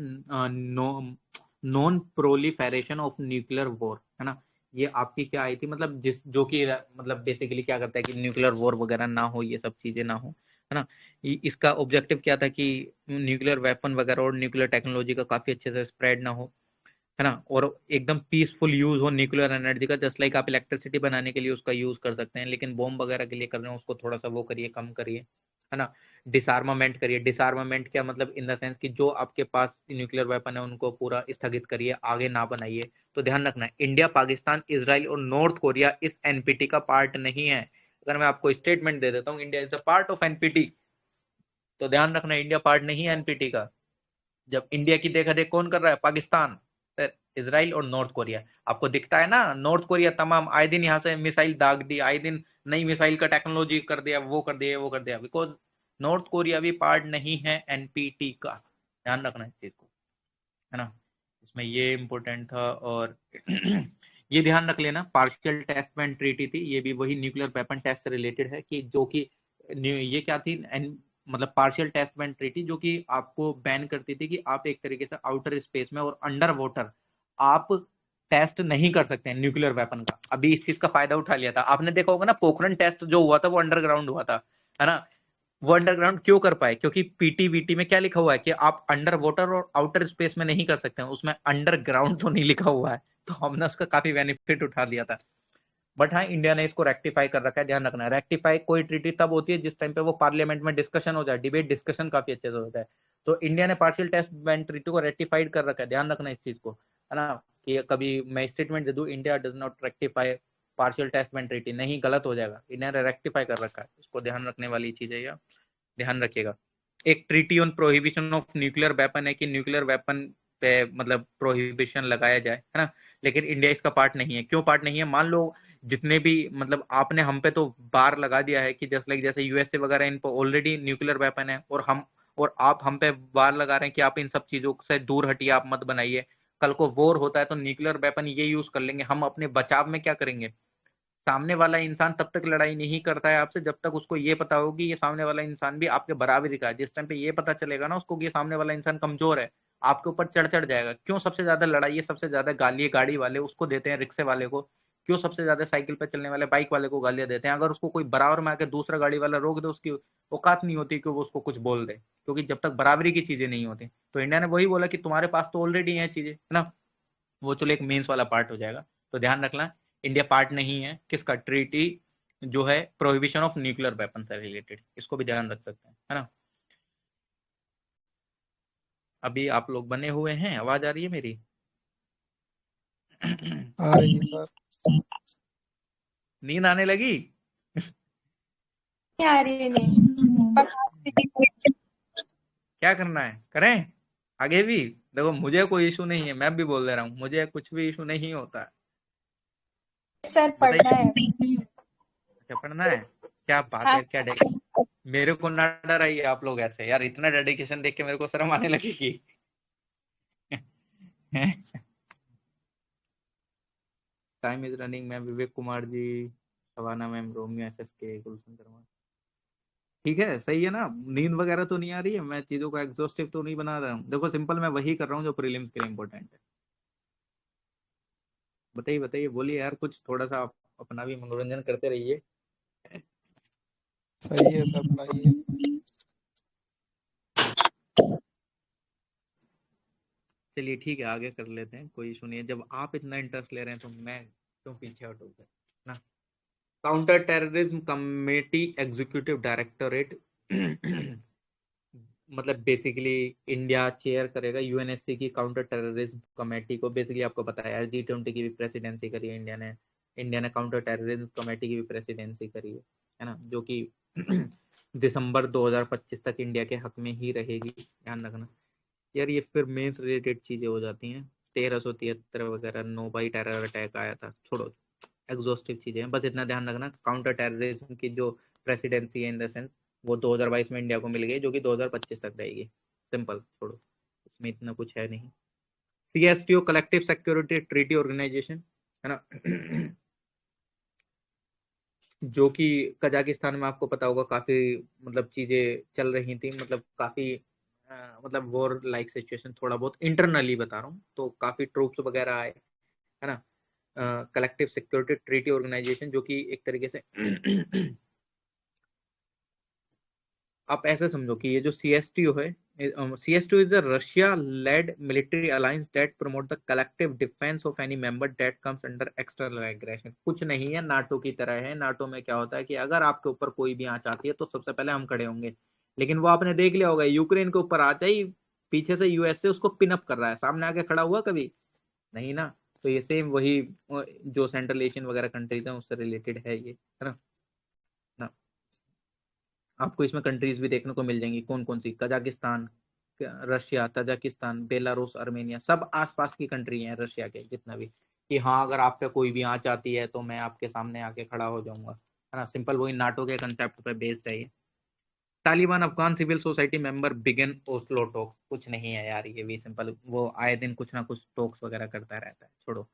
non proliferation of nuclear war, है ना। ये आपकी क्या आई थी, मतलब जिस जो कि मतलब बेसिकली क्या करता है कि न्यूक्लियर वॉर वगैरह ना हो, ये सब चीजें ना हो, है ना। इसका ऑब्जेक्टिव क्या था कि न्यूक्लियर वेपन वगैरह और न्यूक्लियर टेक्नोलॉजी का काफी अच्छे से स्प्रेड ना हो, है ना, और एकदम पीसफुल यूज हो न्यूक्लियर एनर्जी का, जस्ट लाइक आप इलेक्ट्रिसिटी बनाने के लिए उसका यूज कर सकते हैं, लेकिन बॉम्ब वगैरह के लिए कर रहे हैं उसको थोड़ा सा वो करिए, कम करिए, है ना। डिसआर्मामेंट करिए, डिसआर्मामेंट क्या मतलब, इन द सेंस कि जो आपके पास न्यूक्लियर वेपन है उनको पूरा स्थगित करिए, आगे ना बनाइए। तो ध्यान रखना, इंडिया, पाकिस्तान, इसराइल और नॉर्थ कोरिया इस एनपीटी का पार्ट नहीं है। अगर मैं आपको स्टेटमेंट दे देता हूँ India is a part of NPT, तो ध्यान रखना इंडिया पार्ट नहीं है एनपीटी का। जब इंडिया की देखा देख कौन कर रहा है, पाकिस्तान, फिर इसराइल और नॉर्थ कोरिया। आपको दिखता है ना, नॉर्थ कोरिया तमाम आए दिन यहाँ से मिसाइल दाग दी, आए दिन नई मिसाइल का टेक्नोलॉजी कर दिया, वो कर दिया, वो कर दिया, बिकॉज नॉर्थ कोरिया भी पार्ट नहीं है एनपीटी का, ध्यान रखना इस चीज को, है ना। इसमें ये इंपॉर्टेंट था। और ये ध्यान रख लेना, पार्शियल टेस्ट बैंड ट्रीटी थी, ये भी वही न्यूक्लियर वेपन टेस्ट से रिलेटेड है, कि जो कि ये क्या थी, मतलब पार्शियल टेस्ट बैंड ट्रीटी, जो कि आपको बैन करती थी कि आप एक तरीके से आउटर स्पेस में और अंडर वाटर आप टेस्ट नहीं कर सकते हैं न्यूक्लियर वेपन का। अभी इस चीज का फायदा उठा लिया था, आपने देखा होगा ना, पोखरण टेस्ट जो हुआ था वो अंडरग्राउंड हुआ था, है ना। वो अंडरग्राउंड क्यों कर पाए, क्योंकि पीटीवीटी में क्या लिखा हुआ है कि आप अंडर वाटर और आउटर स्पेस में नहीं कर सकते हैं, उसमें अंडरग्राउंड तो नहीं लिखा हुआ है, तो हमने उसका काफी बेनिफिट उठा लिया था। बट हाँ, इंडिया ने इसको रेक्टिफाई कर रखा है, ध्यान रखना है, रेक्टिफाई कोई ट्रीटी तब होती है जिस टाइम पे वो पार्लियामेंट में डिस्कशन हो जाए, डिबेट डिस्कशन काफी अच्छे से होता है। तो इंडिया ने पार्शियल टेस्ट बैंड ट्रीटी को रेक्टिफाइड कर रखा है, ध्यान रखना इस चीज को, है ना। कि कभी मैं स्टेटमेंट दे दूं India does not rectify partial test ban treaty, नहीं, गलत हो जाएगा, इंडिया ने रेक्टिफाई कर रखा है, इसको ध्यान रखने वाली चीज है, या ध्यान रखिएगा। एक treaty on prohibition of nuclear weapon है कि न्यूक्लियर वेपन पे मतलब प्रोहिबिशन लगाया जाए, है ना, लेकिन इंडिया इसका पार्ट नहीं है। क्यों पार्ट नहीं है, मान लो जितने भी मतलब आपने हम पे तो बार लगा दिया है कि जस्ट लाइक जैसे यूएसए वगैरह इन पर ऑलरेडी न्यूक्लियर वेपन है, और आप हम पे बार लगा रहे हैं कि आप इन सब चीजों से दूर हटिए, आप मत बनाइए। कल को वॉर होता है तो न्यूक्लियर वेपन ये यूज कर लेंगे, हम अपने बचाव में क्या करेंगे। सामने वाला इंसान तब तक लड़ाई नहीं करता है आपसे जब तक उसको ये पता होगी ये सामने वाला इंसान भी आपके बराबरी का है। जिस टाइम पे ये पता चलेगा ना उसको कि ये सामने वाला इंसान कमजोर है, आपके ऊपर चढ़ चढ़ जाएगा। क्यों सबसे ज्यादा लड़ाई ये सबसे ज्यादा गाली गाड़ी वाले उसको देते हैं, रिक्शे वाले को। क्यों सबसे ज्यादा साइकिल पे चलने वाले बाइक वाले को गालियां देते हैं। अगर उसको कोई बराबर में आकर दूसरा गाड़ी वाला रोक दे, उसकी औकात नहीं होती कि वो उसको कुछ बोल दे, क्योंकि जब तक बराबरी की चीजें नहीं होती। तो इंडिया ने वही बोला कि तुम्हारे पास तो ऑलरेडी है चीजें, है ना, वो चलो एक मेंस वाला पार्ट हो जाएगा। तो ध्यान रखना इंडिया पार्ट नहीं है किसका, ट्रीटी जो है प्रोहिबिशन ऑफ न्यूक्लियर वेपन से रिलेटेड, इसको भी ध्यान रख सकते हैं, है ना। अभी आप लोग बने हुए हैं, आवाज आ रही है मेरी? आ रही है सर। नींद आने लगी? नहीं आ रही है नहीं। क्या करना है करें आगे भी? देखो मुझे कोई इशू नहीं है, मैं भी बोल दे रहा हूँ, मुझे कुछ भी इशू नहीं होता है। सर पढ़ना बताइए, है। क्या पढ़ना है? क्या बात हाँ है, क्या मेरे को ना डराइए आप लोग ऐसे यार, इतना डेडिकेशन देख के मेरे को शर्म आने लगेगी। टाइम इज रनिंग, मैं विवेक कुमार जी, शबाना मैम, रोमियो एस के, गुलशन शर्मा। ठीक है, सही है ना, नींद वगैरह तो नहीं आ रही है, मैं चीजों को एग्जॉस्टिव तो नहीं बना रहा हूँ। देखो सिंपल मैं वही कर रहा हूँ जो प्रीलिम्स के लिए इंपॉर्टेंट है। बताइए बताइए, बोलिए यार, कुछ थोड़ा सा आप अपना भी मनोरंजन करते रहिए। सही है सर, पढ़ाइए। चलिए ठीक है, आगे कर लेते हैं, कोई इशू नहीं है। जब आप इतना इंटरेस्ट ले रहे हैं तो मैं क्यों पीछे हटूंगा ना। Counter terrorism committee executive directorate मतलब बेसिकली इंडिया चेयर करेगा यूएनएससी की काउंटर टेररिज्म कमेटी को। बेसिकली आपको पता है G20 की भी प्रेसिडेंसी करी है इंडिया ने, काउंटर टेररिज्म कमेटी की भी प्रेसिडेंसी करी है। है ना, जो कि दिसंबर 2025 तक इंडिया के हक में ही रहेगी, ध्यान रखना यार। ये फिर मेंस रिलेटेड चीजें हो जाती हैं, 1373 वगैरह, 9/11 टेरर अटैक आया था, छोड़ो, एग्जॉस्टिव चीजें हैं, बस इतना ध्यान रखना। काउंटर टेररिज्म की जो प्रेसिडेंसी है इन द सेंस, वो 2022 में इंडिया को मिल गई, जो कि 2025 तक रहेगी। सिंपल, छोड़ो, इसमें इतना कुछ है नहीं। CSTO collective security treaty organisation, है ना, जो कि कजाकिस्तान में आपको पता होगा काफी मतलब चीजें चल रही थी, मतलब काफी मतलब वॉर लाइक सिचुएशन, थोड़ा बहुत इंटरनली बता रहा हूँ, तो काफी ट्रूप्स वगैरह आए, है ना। कलेक्टिव सिक्योरिटी ट्रीटी ऑर्गेनाइजेशन, जो कि एक तरीके से आप ऐसे समझो कि ये जो CSTO है, CSTO is a Russia led military alliance that promote the collective defence of any member that comes under external aggression. कुछ नहीं है, नाटो की तरह है। नाटो में क्या होता है कि अगर आपके ऊपर कोई भी आंच आती है तो सबसे पहले हम खड़े होंगे, लेकिन वो आपने देख लिया होगा, यूक्रेन के ऊपर आते ही पीछे से यूएसए उसको पिन अप कर रहा है, सामने आके खड़ा हुआ कभी नहीं ना। तो ये सेम वही जो सेंट्रल एशियन वगैरह कंट्रीज हैं उससे रिलेटेड है ये, है ना। ना आपको इसमें कंट्रीज भी देखने को मिल जाएंगी, कौन कौन सी, Kazakhstan, Russia, Tajikistan, Belarus, Armenia, सब आसपास की कंट्री हैं रशिया के जितना भी, कि हाँ अगर आप पे कोई भी आंच आती है तो मैं आपके सामने आके खड़ा हो जाऊंगा, है ना। सिंपल वही नाटो के कंसेप्ट पे बेस्ड है ये। Taliban Afghan civil society member begin Oslo talks, कुछ नहीं है यार, ये भी सिंपल, वो आए दिन कुछ ना कुछ टॉक्स वगैरह करता रहता है, छोड़ो।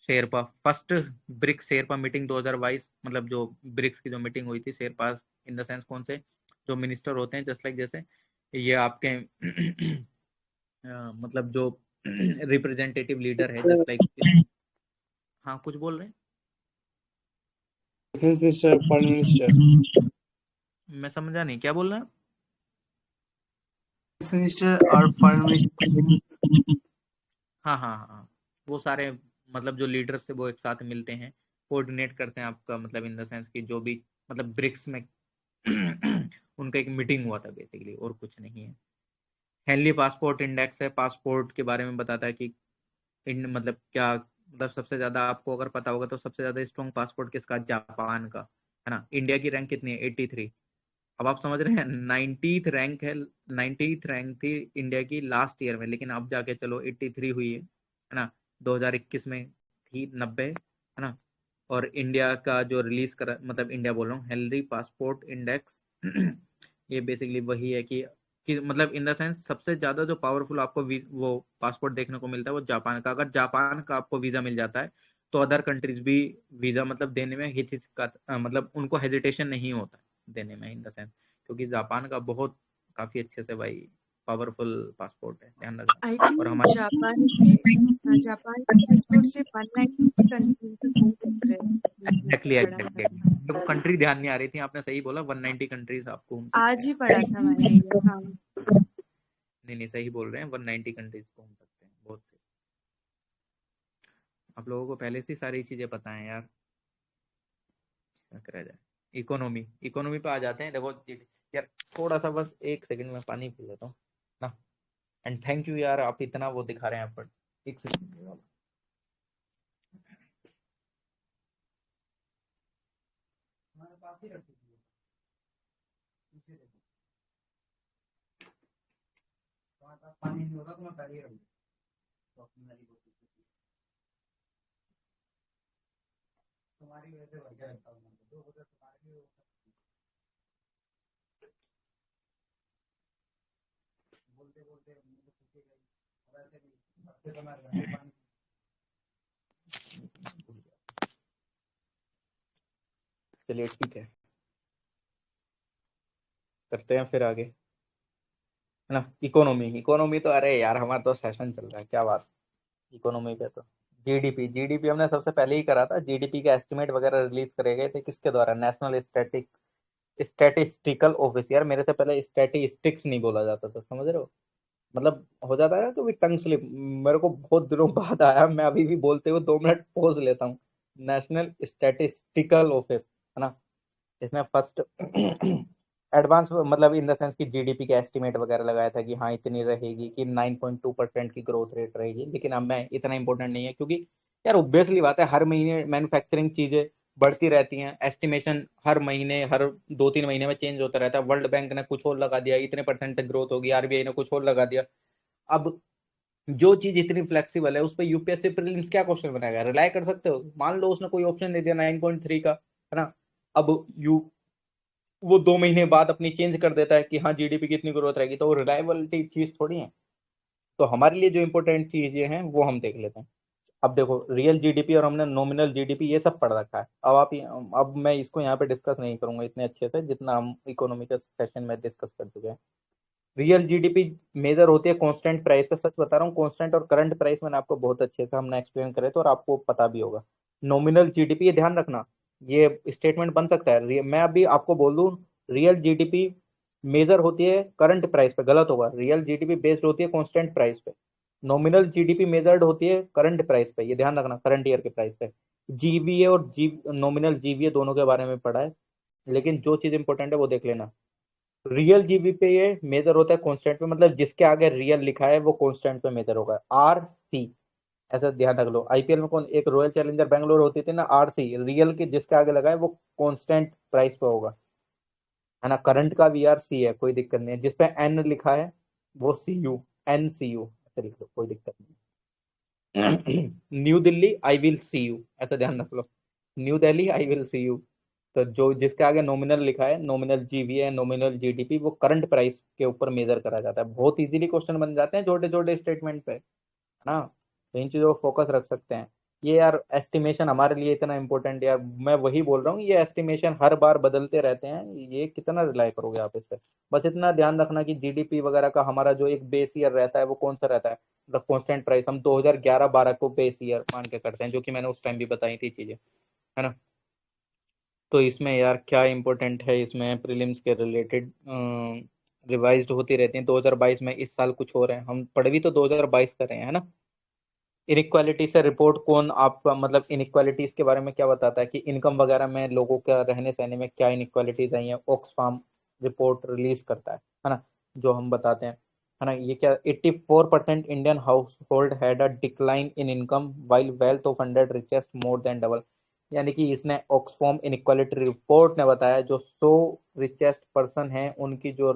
Sherpa first BRICS sherpa meeting 2022, मतलब जो ब्रिक्स की जो मीटिंग हुई थी, शेरपा इन द सेंस कौन से, जो मिनिस्टर होते हैं, जस्ट लाइक जैसे ये आपके मतलब जो रिप्रेजेंटेटिव लीडर है, जस्ट लाइक, हाँ कुछ बोल रहे हैं, डिफेंस मिनिस्टर, फॉरेन मिनिस्टर, मैं समझा नहीं क्या बोल रहे हैं। डिफेंस मिनिस्टर और फॉरेन मिनिस्टर। हाँ हाँ हाँ हाँ, वो सारे मतलब जो लीडर्स से वो एक साथ मिलते हैं, कोऑर्डिनेट करते हैं आपका, मतलब इन द सेंस की जो भी मतलब ब्रिक्स में उनका एक मीटिंग हुआ था बेसिकली, और कुछ नहीं है। हेनली पासपोर्ट इंडेक्स है, पासपोर्ट के बारे में बताता है कि इन मतलब क्या, मतलब सबसे ज्यादा आपको अगर पता होगा तो सबसे ज्यादा स्ट्रॉन्ग पासपोर्ट किसका, जापान का, है ना। इंडिया की रैंक कितनी है, 83। अब आप समझ रहे हैं, 90th रैंक है, 90th रैंक थी इंडिया की लास्ट ईयर में, लेकिन अब जाके चलो 83 हुई है ना। 2021 में थी 90, है ना। और इंडिया का जो रिलीज कर, मतलब इंडिया बोल रहा हूँ, हेनरी पासपोर्ट इंडेक्स ये बेसिकली वही है कि मतलब इन द सेंस सबसे ज्यादा जो पावरफुल आपको वो पासपोर्ट देखने को मिलता है वो जापान का। अगर जापान का आपको वीजा मिल जाता है तो अदर कंट्रीज भी वीजा मतलब देने में हिचकिचात, मतलब उनको हेजिटेशन नहीं होता देने में, इन द सेंस, क्योंकि जापान का बहुत काफी अच्छे से भाई पावरफुल पासपोर्ट है, ध्यान आई रखना। और थिंक हमारे जापान के पासपोर्ट से 190 कंट्रीज तक घूम सकते हैं, मैंने एग्जैक्टली पढ़ा था। मेरे को कंट्री ध्यान नहीं आ रही थी, आपने सही बोला, 190 कंट्रीज आपको घूम सकते आज हैं। ही पढ़ा था मैंने ये, हाँ। नहीं नहीं, सही बोल रहे हैं, 190 कंट्रीज घूम सकते हैं, बहुत सही। आप लोगों को पहले से सारी चीजें पता है यार, क्या करा जाए। इकोनॉमी, इकोनॉमी पे आ जाते हैं, देखो यार, थोड़ा सा बस एक सेकंड में पानी पी लेता हूँ ना। एंड थैंक यू यार, आप इतना वो दिखा रहे हैं एफर्ट, एक सेकंड। हमारे पास ही रख दीजिए, पीछे देखो, तुम्हारे पास पानी नहीं होगा तो मैं पहले ही रख दूँ, तो अपनी वाली बोतल से तुम्हारी वजह से वजह रखता हूँ मैं, दो बोतल तुम्हारी भी बोलते बोलते मुझे सूखे गई, वैसे भी हफ्ते तो मैं घर में पानी। चलिए ठीक है, करते हैं फिर आगे, है ना। इकोनॉमी, इकोनॉमी तो अरे यार हमारा तो सेशन चल रहा है, क्या बात। इकोनॉमी पे तो जीडीपी, जीडीपी हमने सबसे पहले ही करा था, जीडीपी के एस्टिमेट वगैरह रिलीज करे गए थे किसके द्वारा, नेशनल स्टैटिस्टिकल ऑफिस। यार मेरे से पहले स्टैटिस्टिक्स नहीं बोला जाता था, समझ रहे हो, मतलब हो जाता है ना कभी टंग स्लिप, मेरे को बहुत दिनों बाद आया, मैं अभी भी बोलते हुए 2 मिनट पॉज लेता हूँ। नेशनल स्टैटिस्टिकल ऑफिस, है ना। इसने फर्स्ट एडवांस मतलब इन द सेंस की जीडीपी के एस्टिमेट वगैरह लगाया था कि हाँ इतनी रहेगी, कि 9.2% की ग्रोथ रेट रहेगी, लेकिन अब मैं इतना इंपॉर्टेंट नहीं है, क्योंकि यार ऑब्वियसली बात है, हर महीने मैन्युफैक्चरिंग चीजें बढ़ती रहती हैं, एस्टिमेशन हर महीने हर 2-3 महीने में चेंज होता रहता है। वर्ल्ड बैंक ने कुछ और लगा दिया, इतने परसेंट तक ग्रोथ होगी, आरबीआई ने कुछ और लगा दिया। अब जो चीज इतनी फ्लेक्सिबल है उस पर यूपीएससी प्रीलिम्स क्या क्वेश्चन बनाएगा, रिलाय कर सकते हो? मान लो उसने कोई ऑप्शन दे दिया 9.3 का, है ना, अब यू वो 2 महीने बाद अपनी चेंज कर देता है कि हाँ जीडीपी की इतनी ग्रोथ रहेगी, तो वो रिलायबिलिटी चीज थोड़ी है। तो हमारे लिए जो इंपॉर्टेंट चीजें हैं वो हम देख लेते हैं। अब देखो रियल जीडीपी और हमने नॉमिनल जीडीपी ये सब पढ़ रखा है। अब मैं इसको यहाँ पे डिस्कस नहीं करूंगा इतने अच्छे से जितना हम इकोनॉमी के सेशन में डिस्कस कर चुके हैं। रियल जीडीपी मेजर होती है कांस्टेंट प्राइस पे, सच बता रहा हूँ, कांस्टेंट और करंट प्राइस मैंने आपको बहुत अच्छे से हमने एक्सप्लेन करे तो, और आपको पता भी होगा। नॉमिनल जीडीपी, ये ध्यान रखना, ये स्टेटमेंट बन सकता है। मैं अभी आपको बोल दूं रियल जीडीपी मेजर होती है करंट प्राइस पे, गलत होगा। रियल जीडीपी बेस्ड होती है कांस्टेंट प्राइस पे। नॉमिनल जीडीपी मेजर्ड होती है करंट प्राइस पे, ये ध्यान रखना, करंट ईयर के प्राइस पे। जीवीए और नॉमिनल जीवीए दोनों के बारे में पढ़ा है, लेकिन जो चीज इंपॉर्टेंट है वो देख लेना। रियल जीबी पे ये मेजर होता है कांस्टेंट पे, मतलब जिसके आगे रियल लिखा है वो कांस्टेंट पे मेजर होगा, आर सी, ऐसा ध्यान रख लो। आईपीएल में कौन, एक रॉयल चैलेंजर बैंगलोर होती थी ना, आर सी, रियल के जिसके आगे लगा है वो कांस्टेंट प्राइस पे होगा, है ना। करंट का वी आर सी है, कोई दिक्कत नहीं है। जिसपे एन लिखा है वो C U, N C U ऐसे लिख लो, कोई दिक्कत नहीं। New Delhi I will see you, ऐसा ध्यान रख लो, New Delhi I will see you. तो जो जिसके आगे नॉमिनल लिखा है, नॉमिनल जीवीए, नॉमिनल जीडीपी, वो करंट प्राइस के ऊपर मेजर करा जाता है। बहुत इजीली क्वेश्चन बन जाते हैं छोटे छोटे स्टेटमेंट पे, है ना। तो इन चीजों को फोकस रख सकते हैं। ये यार एस्टिमेशन हमारे लिए इतना इंपॉर्टेंट, यार मैं वही बोल रहा हूँ, ये एस्टिमेशन हर बार बदलते रहते हैं, ये कितना रिलाई करोगे आप इस पे। बस इतना ध्यान रखना कि जीडीपी वगैरह का हमारा जो एक बेस ईयर रहता है वो कौन सा रहता है, मतलब कॉन्स्टेंट प्राइस। हम 2011-12 को बेस ईयर मान के करते हैं, जो कि मैंने उस टाइम भी बताई थी चीजें, है ना। तो इसमें यार क्या इंपॉर्टेंट है, इसमें प्रीलिम्स के रिलेटेड रिवाइज्ड होती रहती हैं। 2022 में इस साल कुछ हो रहे हैं, हम पढ़ भी तो 2022 कर रहे हैं, है ना। इनइक्वालिटी से रिपोर्ट कौन आपका, मतलब इनइक्वालिटीज के बारे में क्या बताता है कि इनकम वगैरह में लोगों का रहने सहने में क्या इनइक्वालिटीज आई हैं, ऑक्सफाम रिपोर्ट रिलीज करता है ना, जो हम बताते हैं, है ना। ये क्या, 84% Indian house hold had a decline in income while wealth of 100 richest more than double. यानी कि इसने ऑक्सफॉर्म इनइक्वालिटी रिपोर्ट ने बताया जो 100 रिचेस्ट पर्सन है उनकी जो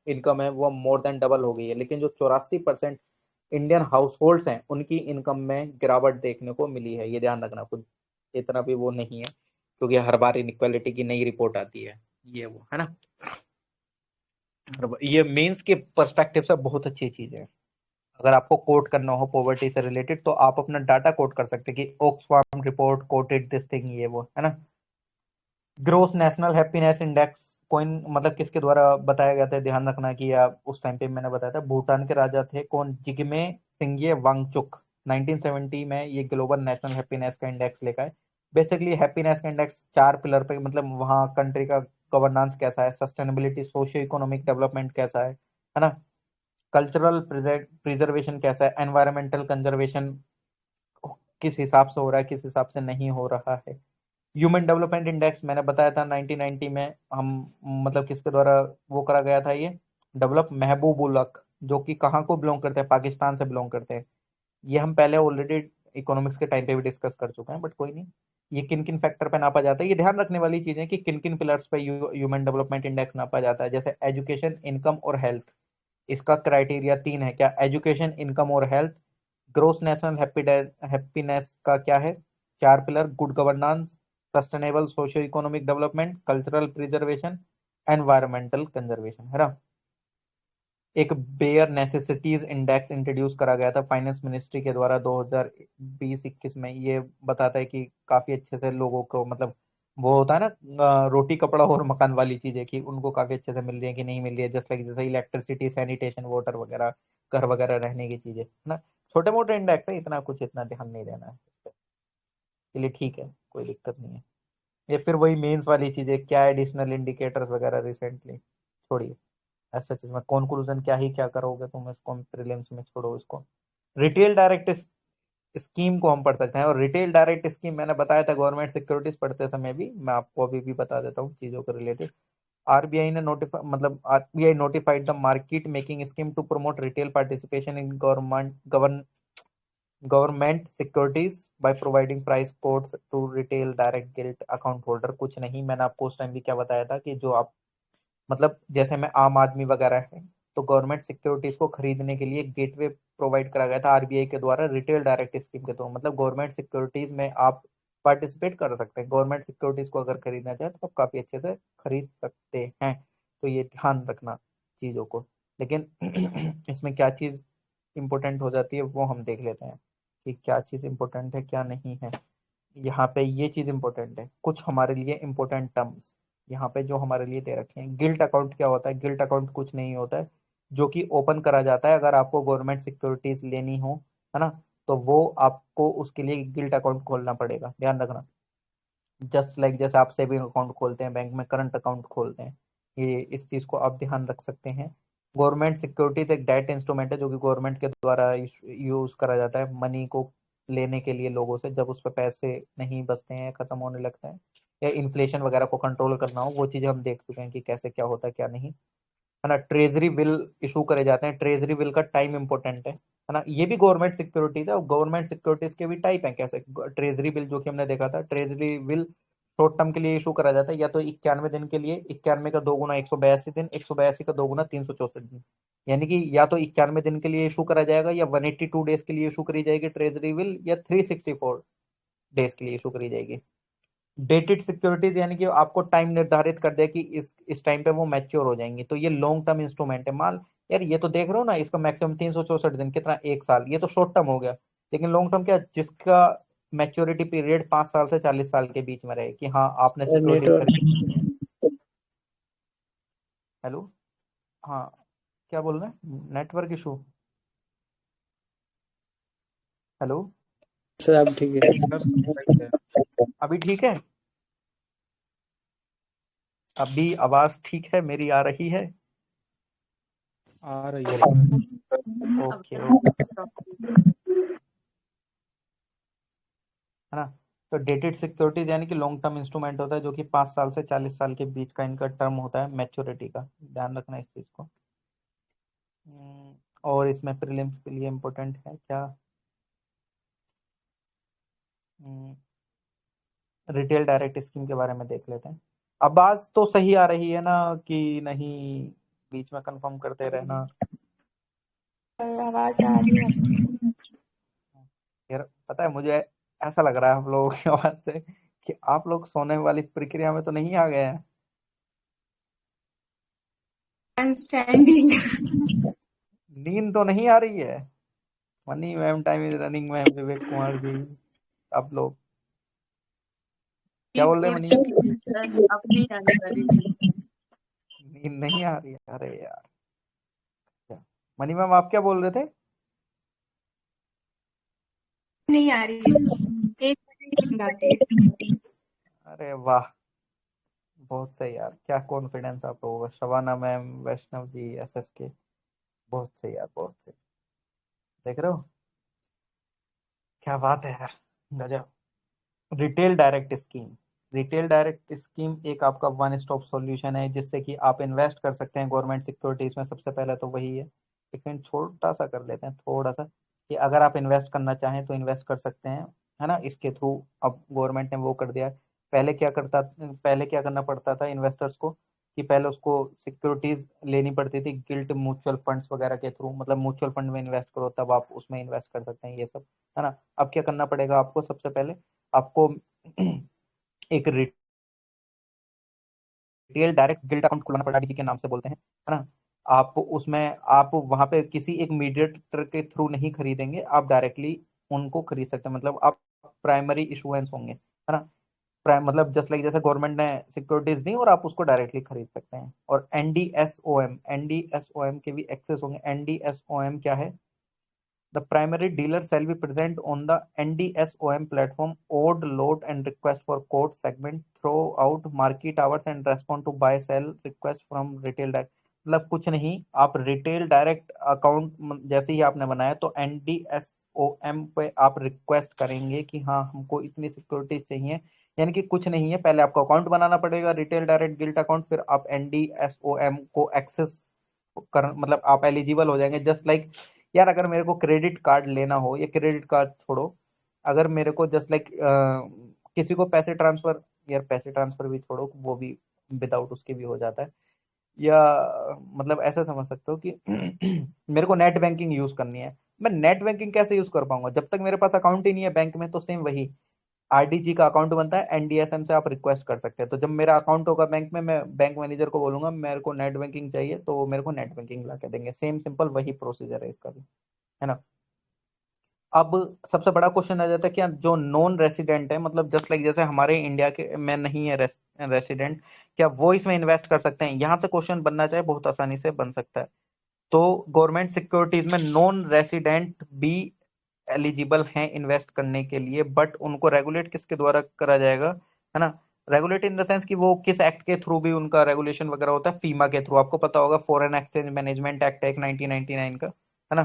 इनकम है वो मोर देन डबल हो गई है, लेकिन जो 84% इंडियन हाउस होल्ड्स हैं उनकी इनकम में गिरावट देखने को मिली है। ये ध्यान रखना, कुछ इतना भी वो नहीं है, क्योंकि हर बार इनइक्वालिटी की नई रिपोर्ट आती है, ये वो, है ना। ये मेंस के पर्सपेक्टिव से बहुत अच्छी चीज है। अगर आपको कोट करना हो पॉवर्टी से रिलेटेड तो आप अपना डाटा कोट कर सकते हैं कि ऑक्सफार्म रिपोर्ट कोटेड दिस थिंग, ये वो, है ना। ग्रोस नेशनल हैप्पीनेस इंडेक्स कौन, मतलब किसके द्वारा बताया गया था, ध्यान रखना कि आप उस टाइम पे मैंने बताया था, भूटान के राजा थे कौन, जिग्मे सिंघे वांगचुक। 1970 में ये ग्लोबल नेशनल हैप्पीनेस का इंडेक्स लेकर है। बेसिकली हैप्पीनेस का इंडेक्स 4 पिलर पे, मतलब वहाँ कंट्री का गवर्नेंस कैसा है, सस्टेनेबिलिटी, सोशियो इकोनॉमिक डेवलपमेंट कैसा है ना, कल्चरल प्रिजर्वेशन कैसा है, एनवायरमेंटल कंजर्वेशन किस हिसाब से हो रहा है, किस हिसाब से नहीं हो रहा है। ह्यूमन डेवलपमेंट इंडेक्स मैंने बताया था 1990 में हम, मतलब किसके द्वारा वो करा गया था ये, डेवलप महबूब उल हक, जो कि कहाँ को बिलोंग करते हैं, पाकिस्तान से बिलोंग करते हैं। ये हम पहले ऑलरेडी इकोनॉमिक्स के टाइम पे भी डिस्कस कर चुके हैं, बट कोई नहीं। ये किन किन फैक्टर पे नापा जाता है, ये ध्यान रखने वाली चीज है कि किन किन पिलर्स पे ह्यूमन डेवलपमेंट इंडेक्स नापा जाता है। जैसे एजुकेशन, इनकम और हेल्थ, इसका क्राइटेरिया 3 है, क्या, एजुकेशन, इनकम और हेल्थ। ग्रोस नेशनल हैप्पीनेस का क्या है, 4 pillar, good governance, sustainable socio economic development, cultural preservation, environmental conservation, है ना। एक बेयर नेसेसिटीज इंडेक्स इंट्रोड्यूस करा गया था फाइनेंस मिनिस्ट्री के द्वारा 2020-21 में। ये बताता है कि काफी अच्छे से लोगों को, मतलब वो होता है ना रोटी कपड़ा और मकान वाली चीजें, कि उनको काफी अच्छे से मिल रही है कि नहीं मिल रही है, जस्ट लाइक जैसे इलेक्ट्रिसिटी, सैनिटेशन, वाटर वगैरह, घर वगैरह, रहने की चीजें, है ना। छोटे मोटे इंडेक्स है, इतना कुछ इतना ध्यान नहीं देना है इस पे। चलिए ठीक है, कोई दिक्कत नहीं है। ये फिर वही मेंस वाली चीजें, क्या एडिशनल इंडिकेटर्स वगैरह रिसेंटली, छोड़िए। ऐसा चीज में कंक्लूजन क्या ही क्या करोगे तुम, इसको प्रीलिम्स में छोड़ो इसको। रिटेल डायरेक्ट स्कीम को हम पढ़ सकते हैं, और रिटेल डायरेक्ट स्कीम मैंने बताया था गवर्नमेंट सिक्योरिटीज पढ़ते समय भी, मैं आपको अभी भी बता देता हूँ चीजों के रिलेटेड। आरबीआई ने नोटिफाई, मतलब RBI notified the market making scheme to promote retail participation in government government securities by providing price quotes to retail direct gilt account holder. कुछ नहीं, मैंने आपको उस टाइम भी क्या बताया था कि जो आप मतलब जैसे में आम आदमी वगैरह है, तो गवर्नमेंट सिक्योरिटीज को खरीदने के लिए गेटवे प्रोवाइड करा गया था आरबीआई के द्वारा रिटेल डायरेक्ट स्कीम के थ्रू। मतलब गवर्नमेंट सिक्योरिटीज में आप पार्टिसिपेट कर सकते हैं। गवर्नमेंट सिक्योरिटीज को अगर खरीदना चाहे तो आप काफी अच्छे से खरीद सकते हैं। तो ये ध्यान रखना चीजों को। लेकिन इसमें क्या चीज इंपॉर्टेंट हो जाती है वो हम देख लेते हैं कि क्या चीज इंपॉर्टेंट है क्या नहीं है। यहाँ पे ये चीज इंपॉर्टेंट है, कुछ हमारे लिए इंपॉर्टेंट टर्म्स यहाँ पे जो हमारे लिए दे रखे हैं। गिल्ट अकाउंट क्या होता है? गिल्ट अकाउंट कुछ नहीं होता है, जो कि ओपन करा जाता है अगर आपको गवर्नमेंट सिक्योरिटीज लेनी हो, है ना, तो वो आपको उसके लिए गिल्ट अकाउंट खोलना पड़ेगा। ध्यान रखना, जस्ट लाइक जैसे आप सेविंग अकाउंट खोलते हैं बैंक में, करंट अकाउंट खोलते हैं, ये इस चीज को आप ध्यान रख सकते हैं। गवर्नमेंट सिक्योरिटीज एक डेट इंस्ट्रूमेंट है जो कि गवर्नमेंट के द्वारा यूज करा जाता है मनी को लेने के लिए लोगों से, जब उस पर पैसे नहीं बचते हैं, खत्म होने लगते हैं, या इन्फ्लेशन वगैरह को कंट्रोल करना हो, वो चीजें हम देख चुके हैं कि कैसे क्या होता है क्या नहीं, है ना। ट्रेजरी बिल इशू करे जाते हैं, ट्रेजरी बिल का टाइम इंपॉर्टेंट है ना। ये भी गवर्नमेंट सिक्योरिटीज है, और गवर्नमेंट सिक्योरिटीज के भी टाइप हैं। कैसे? ट्रेजरी बिल जो कि हमने देखा था, ट्रेजरी बिल शॉर्ट टर्म के लिए इशू करा जाता है, या तो 91 दिन के लिए, 91 का 2 गुना 182 दिन, 182 का 2 गुना 364 दिन, यानी कि या तो 91 दिन के लिए इशू करा जाएगा, या 182 डेज के लिए इशू करी जाएगी ट्रेजरी बिल, या 364 डेज के लिए इशू करी जाएगी। डेटेड सिक्योरिटीज यानी कि आपको टाइम निर्धारित कर दिया कि इस टाइम पे वो मैच्योर हो जाएंगी, तो ये लॉन्ग टर्म इंस्ट्रूमेंट है। मान यार ये तो देख रहे हो ना, इसका मैक्सिमम 364 दिन, कितना, 1 साल, ये तो शॉर्ट टर्म हो गया। लेकिन लॉन्ग टर्म क्या? जिसका मैच्योरिटी पीरियड 5 साल से 40 साल के बीच में रहे, कि हाँ आपने सर सिक्योरिटीज नेटवर्क खरीदी। हेलो, हाँ, क्या बोल रहे हैं? Network issue? हेलो सर अब ठीक है। सर, अभी ठीक है? अभी आवाज ठीक है मेरी आ रही है? आ रही है सर। ओके अब है ना। तो डेटेड सिक्योरिटीज यानी कि लॉन्ग टर्म इंस्ट्रूमेंट होता है, जो कि 5 साल से 40 साल के बीच का इनका टर्म होता है मैच्योरिटी का। ध्यान रखना इस चीज को। और इसमें प्रीलिम्स के लिए इम्पोर्टेंट है क्या? रिटेल डायरेक्ट स्कीम के बारे में देख लेते हैं। आवाज तो सही आ रही है ना कि नहीं? बीच में कंफर्म करते रहना। आवाज आ रही है आपकी। यार पता है, मुझे ऐसा लग रहा है आप लोगों की आवाज से कि आप लोग सोने वाली प्रक्रिया में तो नहीं आ गए हैं। स्टैंडिंग। नींद तो नहीं आ रही है? Mani ma'am, time is running ma'am, Vivek Kumar ji, आप लोग क्या नींद बोल रहे हैं उड़ मनी चुकी मैम? है सर, अब नहीं आने वाली नींद। नींद नहीं आ रही है? अरे यार, क्या? मनी मैम आप क्या बोल रहे थे? नहीं आ रही है, 1 बजे नींद आती है। अरे वाह, बहुत सही यार, क्या कॉन्फिडेंस आप लोगों का। शबाना मैम, वैष्णव जी, एसएस के, बहुत सही यार, बहुत सही। देख रहे हो क्या बात है यार, गजब। Retail direct scheme. Retail direct scheme एक आपका वन स्टॉप सॉल्यूशन है, जिससे कि आप इन्वेस्ट कर सकते हैं गवर्नमेंट सिक्योरिटीज में। सबसे पहले तो वही है, लेकिन छोटा सा कर लेते हैं, थोड़ा सा, कि अगर आप इन्वेस्ट करना चाहें तो इन्वेस्ट कर सकते हैं, है ना, इसके थ्रू। अब गवर्नमेंट ने वो कर दिया है। पहले क्या करना पड़ता था इन्वेस्टर्स को, कि पहले उसको सिक्योरिटीज लेनी पड़ती थी गिल्ट म्यूचुअल फंड्स वगैरह के थ्रू। मतलब म्यूचुअल फंड में इन्वेस्ट करो तब आप उसमें इन्वेस्ट कर सकते हैं, ये सब, है ना। अब क्या करना पड़ेगा आपको? सबसे पहले आपको एक रिटेल डायरेक्ट गिल्ट अकाउंट खुलाना पड़ा, डीजी के नाम से बोलते हैं, है ना। आप उसमें आप वहां पे किसी एक मीडिएटर के थ्रू नहीं खरीदेंगे, आप डायरेक्टली उनको खरीद सकते हैं। मतलब आप प्राइमरी इशुएंस होंगे, है ना। मतलब जस्ट लाइक जैसे गवर्नमेंट ने सिक्योरिटीज दी और आप उसको डायरेक्टली खरीद सकते हैं। और एनडीएसओएम के भी एक्सेस होंगे। एनडीएसओएम क्या है? The primary dealer shall be present on the NDSOM platform, odd, load and request for quote segment throughout market hours and respond to buy sell request from retail direct। मतलब कुछ नहीं, आप रिटेल डायरेक्ट अकाउंट जैसे ही आपने बनाया तो NDSOM पे आप रिक्वेस्ट करेंगे कि हाँ हमको इतनी सिक्योरिटीज चाहिए। यानी कि कुछ नहीं है, पहले आपको अकाउंट बनाना पड़ेगा रिटेल डायरेक्ट गिल्ट अकाउंट, फिर आप NDSOM को एक्सेस कर, मतलब आप एलिजिबल हो जाएंगे। जस्ट लाइक यार अगर मेरे को क्रेडिट कार्ड लेना हो, या क्रेडिट कार्ड छोड़ो, अगर मेरे को जस्ट लाइक किसी को पैसे ट्रांसफर, यार पैसे ट्रांसफर भी छोड़ो, वो भी विदाउट उसके भी हो जाता है, या मतलब ऐसा समझ सकते हो कि मेरे को नेट बैंकिंग यूज करनी है, मैं नेट बैंकिंग कैसे यूज कर पाऊंगा जब तक मेरे पास अकाउंट ही नहीं है बैंक में। तो सेम वही आरडीजी का अकाउंट बनता है, एनडीएसएम से आप रिक्वेस्ट कर सकते हैं। तो जब मेरा अकाउंट होगा बैंक में, मैं बैंक मैनेजर को बोलूंगा मेरे को नेट बैंकिंग चाहिए, तो वो मेरे को नेट बैंकिंग ला के देंगे। सेम सिंपल वही प्रोसीजर है इसका भी, है ना। अब सबसे बड़ा क्वेश्चन आ जाता है कि जो नॉन रेसिडेंट है, मतलब जस्ट लाइक जैसे हमारे इंडिया के में नहीं है रेसिडेंट, क्या वो इसमें इन्वेस्ट कर सकते हैं? यहाँ से क्वेश्चन बनना चाहे बहुत आसानी से बन सकता है। तो गवर्नमेंट सिक्योरिटीज में नॉन रेसिडेंट भी एलिजिबल हैं इन्वेस्ट करने के लिए, बट उनको रेगुलेट किसके द्वारा करा जाएगा, है ना। रेगुलेट इन द सेंस कि वो किस एक्ट के थ्रू भी उनका रेगुलेशन वगैरह होता है, फीमा के थ्रू। आपको पता होगा फॉरेन एक्सचेंज मैनेजमेंट एक्ट है 1999 का, है ना।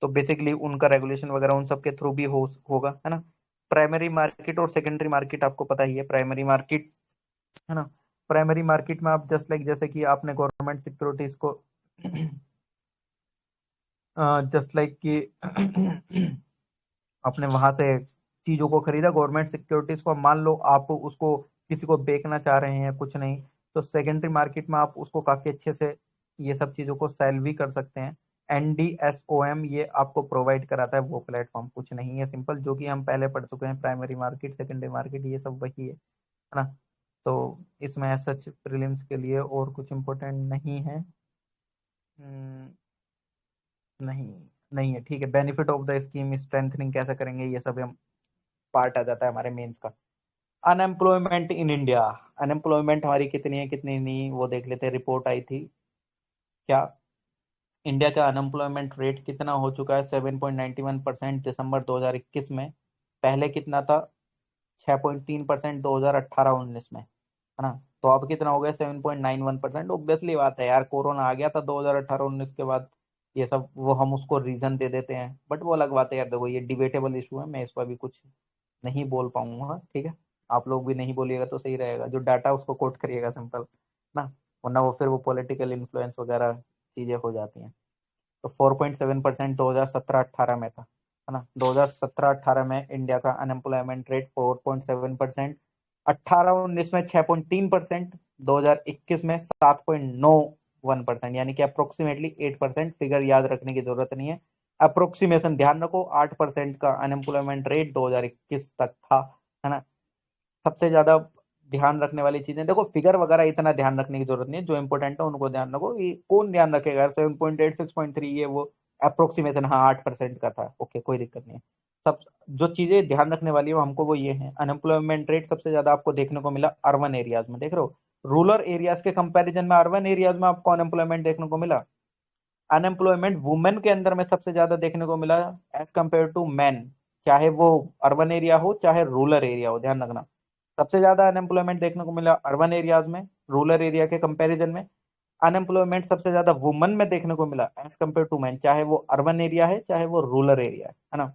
तो बेसिकली उनका रेगुलेशन वगैरह उन सब के थ्रू भी होगा, है ना। प्राइमरी मार्केट और सेकेंडरी मार्केट आपको पता ही है। प्राइमरी मार्केट, है ना, प्राइमरी मार्केट में आप जस्ट लाइक जैसे कि आपने गवर्नमेंट सिक्योरिटीज को जस्ट लाइक कि आपने वहां से चीजों को खरीदा, गवर्नमेंट सिक्योरिटीज को, मान लो आप उसको किसी को बेचना चाह रहे हैं, कुछ नहीं, तो सेकेंडरी मार्केट में आप उसको काफी अच्छे से ये सब चीजों को सेल भी कर सकते हैं। एनडीएसओएम ये आपको प्रोवाइड कराता है वो प्लेटफॉर्म, कुछ नहीं है, सिंपल, जो कि हम पहले पढ़ चुके हैं। प्राइमरी मार्केट, सेकेंडरी मार्केट, ये सब वही है ना। तो इसमें सच प्रीलिम्स के लिए और कुछ इम्पोर्टेंट नहीं है। हम्म, नहीं, नहीं है, ठीक है। Benefit of the scheme strengthening कैसे करेंगे, ये सब हम पार्ट आ जाता है हमारे मेंस का। अनएम्प्लॉयमेंट इन इंडिया, अनएम्प्लॉयमेंट हमारी कितनी है कितनी नहीं वो देख लेते हैं। रिपोर्ट आई थी क्या, इंडिया का अनएम्प्लॉयमेंट रेट कितना हो चुका है? 7.91% दिसंबर 2021 में। पहले कितना था? 6.3% 2018-19 में, है ना। तो अब कितना हो गया? 7.91%। ऑब्वियसली बात है यार, कोरोना आ गया था 2018-19 के बाद, ये सब वो हम उसको रीजन दे देते हैं, बट वो अलग बात है यार। देखो ये डिबेटेबल इशू है, मैं इस पर भी कुछ नहीं बोल पाऊंगा, ठीक है। आप लोग भी नहीं बोलिएगा तो सही रहेगा, जो डाटा उसको कोट करिएगा सिंपल ना, वरना वो फिर वो पॉलिटिकल इन्फ्लुएंस वगैरह चीजें हो जाती हैं। तो 4.7% 2017-18 में था, है ना। 2017-18 में इंडिया का अनएम्प्लॉयमेंट रेट 4.7%, 18-19 में 6.3%, 2021 में 7.91%, यानी कि अप्रोक्सीमेटली 8%। फिगर याद रखने की जरूरत नहीं है, अप्रोक्सीमेशन ध्यान रखो। 8% का अनएम्प्लॉयमेंट रेट 2021 तक था, है ना। सबसे ज्यादा ध्यान रखने वाली चीजें देखो, फिगर वगैरह इतना ध्यान रखने की जरूरत नहीं है, जो इंपॉर्टेंट है उनको ध्यान रखो। ये कौन ध्यान रखेगा? 7.8 6.3 ये वो अप्रोक्सीमेशन, हाँ 8% का था, ओके कोई दिक्कत नहीं है। सब जो चीजें ध्यान रखने वाली है हमको वो ये है। अनएम्प्लॉयमेंट रेट सबसे ज्यादा आपको देखने को मिला अर्बन एरियाज में, देख रहे हो। रूरल एरियाज के कंपैरिजन में अर्बन एरियाज में आपको अनएम्प्लॉयमेंट देखने को मिला। अनएम्प्लॉयमेंट वुमेन के अंदर में सबसे ज्यादा देखने को मिला एज कंपेयर टू मैन, चाहे वो अर्बन एरिया हो चाहे रूरल एरिया हो, ध्यान रखना। सबसे ज्यादा अनएम्प्लॉयमेंट देखने को मिला अर्बन एरियाज में, रूरल एरिया के कंपैरिजन में। अनएम्प्लॉयमेंट सबसे ज्यादा वुमेन में देखने को मिला एज कंपेयर टू मैन, चाहे वो अर्बन एरिया है चाहे वो रूरल एरिया है ना।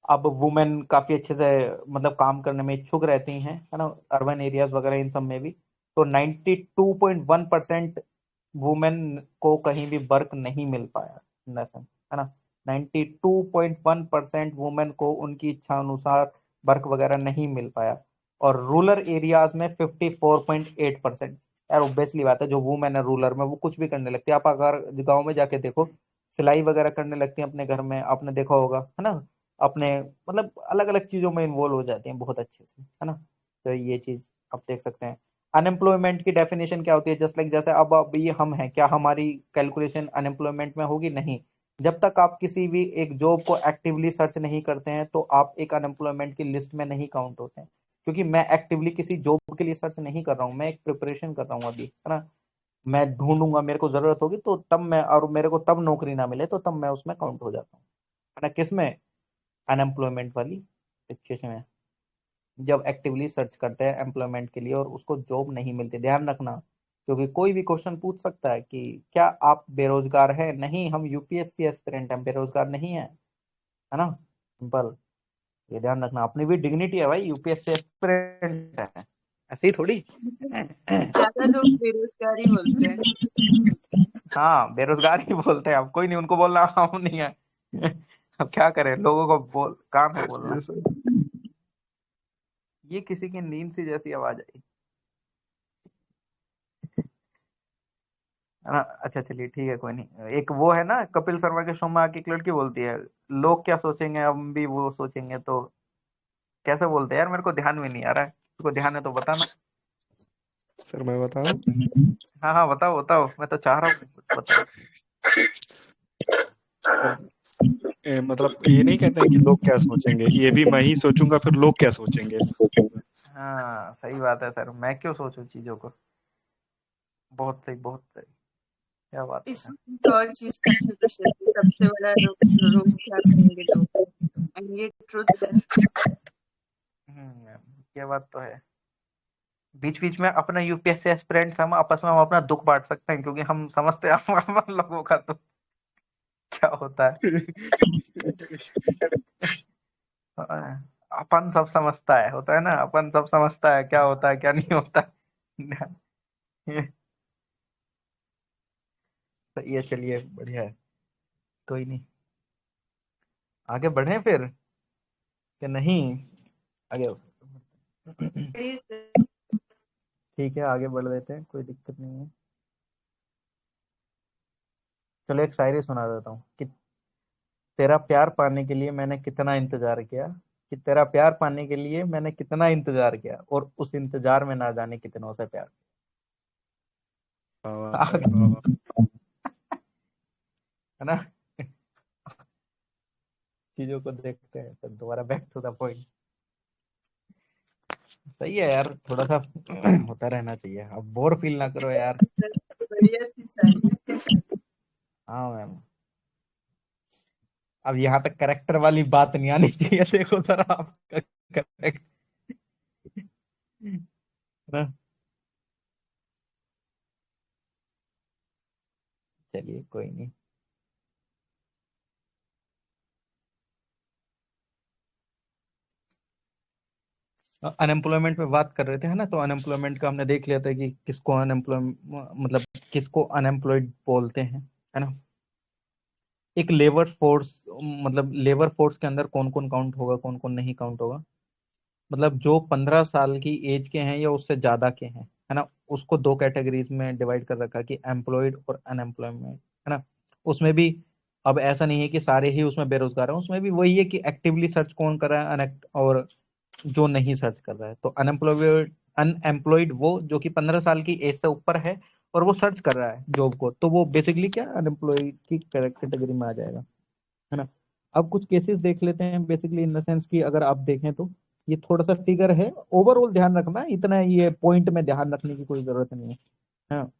अब वुमेन काफी अच्छे से मतलब काम करने में इच्छुक रहती हैं, है ना, अर्बन एरियाज वगैरह इन सब में भी। तो 92.1% वुमेन को कहीं भी वर्क नहीं मिल पाया, है ना। 92.1% वुमेन को उनकी इच्छा अनुसार वर्क वगैरह नहीं मिल पाया। और रूरल एरियाज में 54.8%। यार ऑब्वियसली बात है, जो वुमेन है रूरल में वो कुछ भी करने लगती है। आप अगर गाँव में जाके देखो, सिलाई वगैरह करने लगती है अपने घर में, आपने देखा होगा, है ना। अपने मतलब अलग अलग चीजों में इन्वॉल्व हो जाती हैं बहुत अच्छे से, है ना। तो ये चीज आप देख सकते हैं। अनएम्प्लॉयमेंट की डेफिनेशन क्या होती है? जस्ट लाइक जैसे अब ये हम हैं, क्या हमारी कैलकुलेशन अनएम्प्लॉयमेंट में होगी? नहीं। जब तक आप किसी भी एक जॉब को एक्टिवली सर्च नहीं करते हैं तो आप एक अनएम्प्लॉयमेंट की लिस्ट में नहीं काउंट होते हैं। क्योंकि मैं एक्टिवली किसी जॉब के लिए सर्च नहीं कर रहा हूँ, मैं एक प्रिपरेशन कर रहा हूँ अभी, है ना। मैं ढूंढूंगा, मेरे को जरूरत होगी तो तब मैं, और मेरे को तब नौकरी ना मिले तो तब मैं उसमें काउंट हो जाता हूँ, है ना। किस में? अनएम्प्लॉयमेंट वाली सिचुएशन में, जब एक्टिवली सर्च करते हैं एम्प्लॉयमेंट के लिए और उसको जॉब नहीं मिलती। ध्यान रखना, क्योंकि कोई भी क्वेश्चन पूछ सकता है कि क्या आप बेरोजगार हैं? नहीं, हम यूपीएससी एस्पिरेंट हैं, बेरोजगार नहीं है, है ना। सिंपल, ये ध्यान रखना। अपनी भी डिग्निटी है भाई, यूपीएससी एस्पिरेंट है, ऐसे ही थोड़ी। ज्यादा लोग बेरोजगारी बोलते हैं। हाँ बेरोजगार ही बोलते हैं, अब कोई नहीं, उनको बोलना हम नहीं है। अब क्या करें, लोगों को बोल काम है बोलना। ये सर ये किसी की नींद सी जैसी आवाज आई है ना। अच्छा चलिए ठीक है, कोई नहीं। एक वो है ना कपिल शर्मा के शो में आके एक लड़की बोलती है, लोग क्या सोचेंगे, हम भी वो सोचेंगे, तो कैसे बोलते हैं यार, मेरे को ध्यान में नहीं आ रहा है, तुमको ध्यान है तो बताना। सर मैं बताऊं? हाँ हाँ बताओ बताओ, मैं तो चाह रहा हूँ कुछ बताओ। सर मतलब ये नहीं कहते हैं कि लोग क्या सोचेंगे, ये भी मैं ही सोचूंगा फिर लोग क्या सोचेंगे। हाँ सही बात है सर, मैं क्यों सोचूं चीजों को। बहुत सही बहुत सही, क्या बात है। इसमें एक और चीज कंट्रीब्यूशन है, सबसे बड़ा रोग रोग क्या करेंगे लोग, एंड ये ट्रुथ है। ये बात तो है। बीच बीच में अपना यूपीएससी एस्पिरेंट्स हम आपस में हम अपना दुख बांट सकते हैं, क्योंकि हम समझते हैं हम लोगों का दुख क्या होता है। अपन सब समझता है, होता है ना, अपन सब समझता है क्या होता है क्या नहीं होता है। सही है, चलिए बढ़िया है, कोई नहीं, आगे बढ़े फिर कि नहीं, आगे। ठीक है आगे बढ़ देते हैं, कोई दिक्कत नहीं है। चलो एक शायरी सुना देता हूँ कि तेरा प्यार पाने के लिए मैंने कितना इंतजार किया, कि तेरा प्यार पाने के लिए मैंने कितना इंतजार किया, और उस इंतजार में ना जाने कितनों से प्यार। वाह वाह सर वाह वाह। है ना। चीजों को देखते हैं तो दोबारा बैक टू द पॉइंट। सही है यार, थोड़ा सा होता रहना चाहिए, अब बोर फील ना करो यार। बढ़िया थी सारी। हाँ मैम, अब यहाँ तक करेक्टर वाली बात नहीं आनी चाहिए, देखो सर आपका करेक्ट ना। चलिए कोई नहीं। अनएम्प्लॉयमेंट पे बात कर रहे थे है ना, तो अनएम्प्लॉयमेंट का हमने देख लिया था कि किसको अनएम्प्लॉय मतलब किसको अनएम्प्लॉयड बोलते हैं, है ना। एक लेबर फोर्स, मतलब लेबर फोर्स के अंदर कौन कौन काउंट होगा, कौन कौन नहीं काउंट होगा, मतलब जो 15 साल की एज के हैं या उससे ज्यादा के हैं, है ना, उसको दो कैटेगरीज में डिवाइड कर रखा है कि एम्प्लॉयड और अनएम्प्लॉयमेंट, है ना। उसमें भी अब ऐसा नहीं है कि सारे ही उसमें बेरोजगार हैं, उसमें भी वही है कि एक्टिवली सर्च कौन कर रहा है और जो नहीं सर्च कर रहा है। तो अनएम्प्लॉयड वो जो कि 15 साल की एज से ऊपर है और वो सर्च कर रहा है जॉब को, तो वो बेसिकली क्या अनएम्प्लॉयड की कैटेगरी में आ जाएगा, है ना। अब कुछ केसेस देख लेते हैं, बेसिकली इन द सेंस कि अगर आप देखें तो ये थोड़ा सा फिगर है, ओवरऑल ध्यान रखना है, इतना ये पॉइंट में ध्यान रखने की कोई जरूरत नहीं है ना।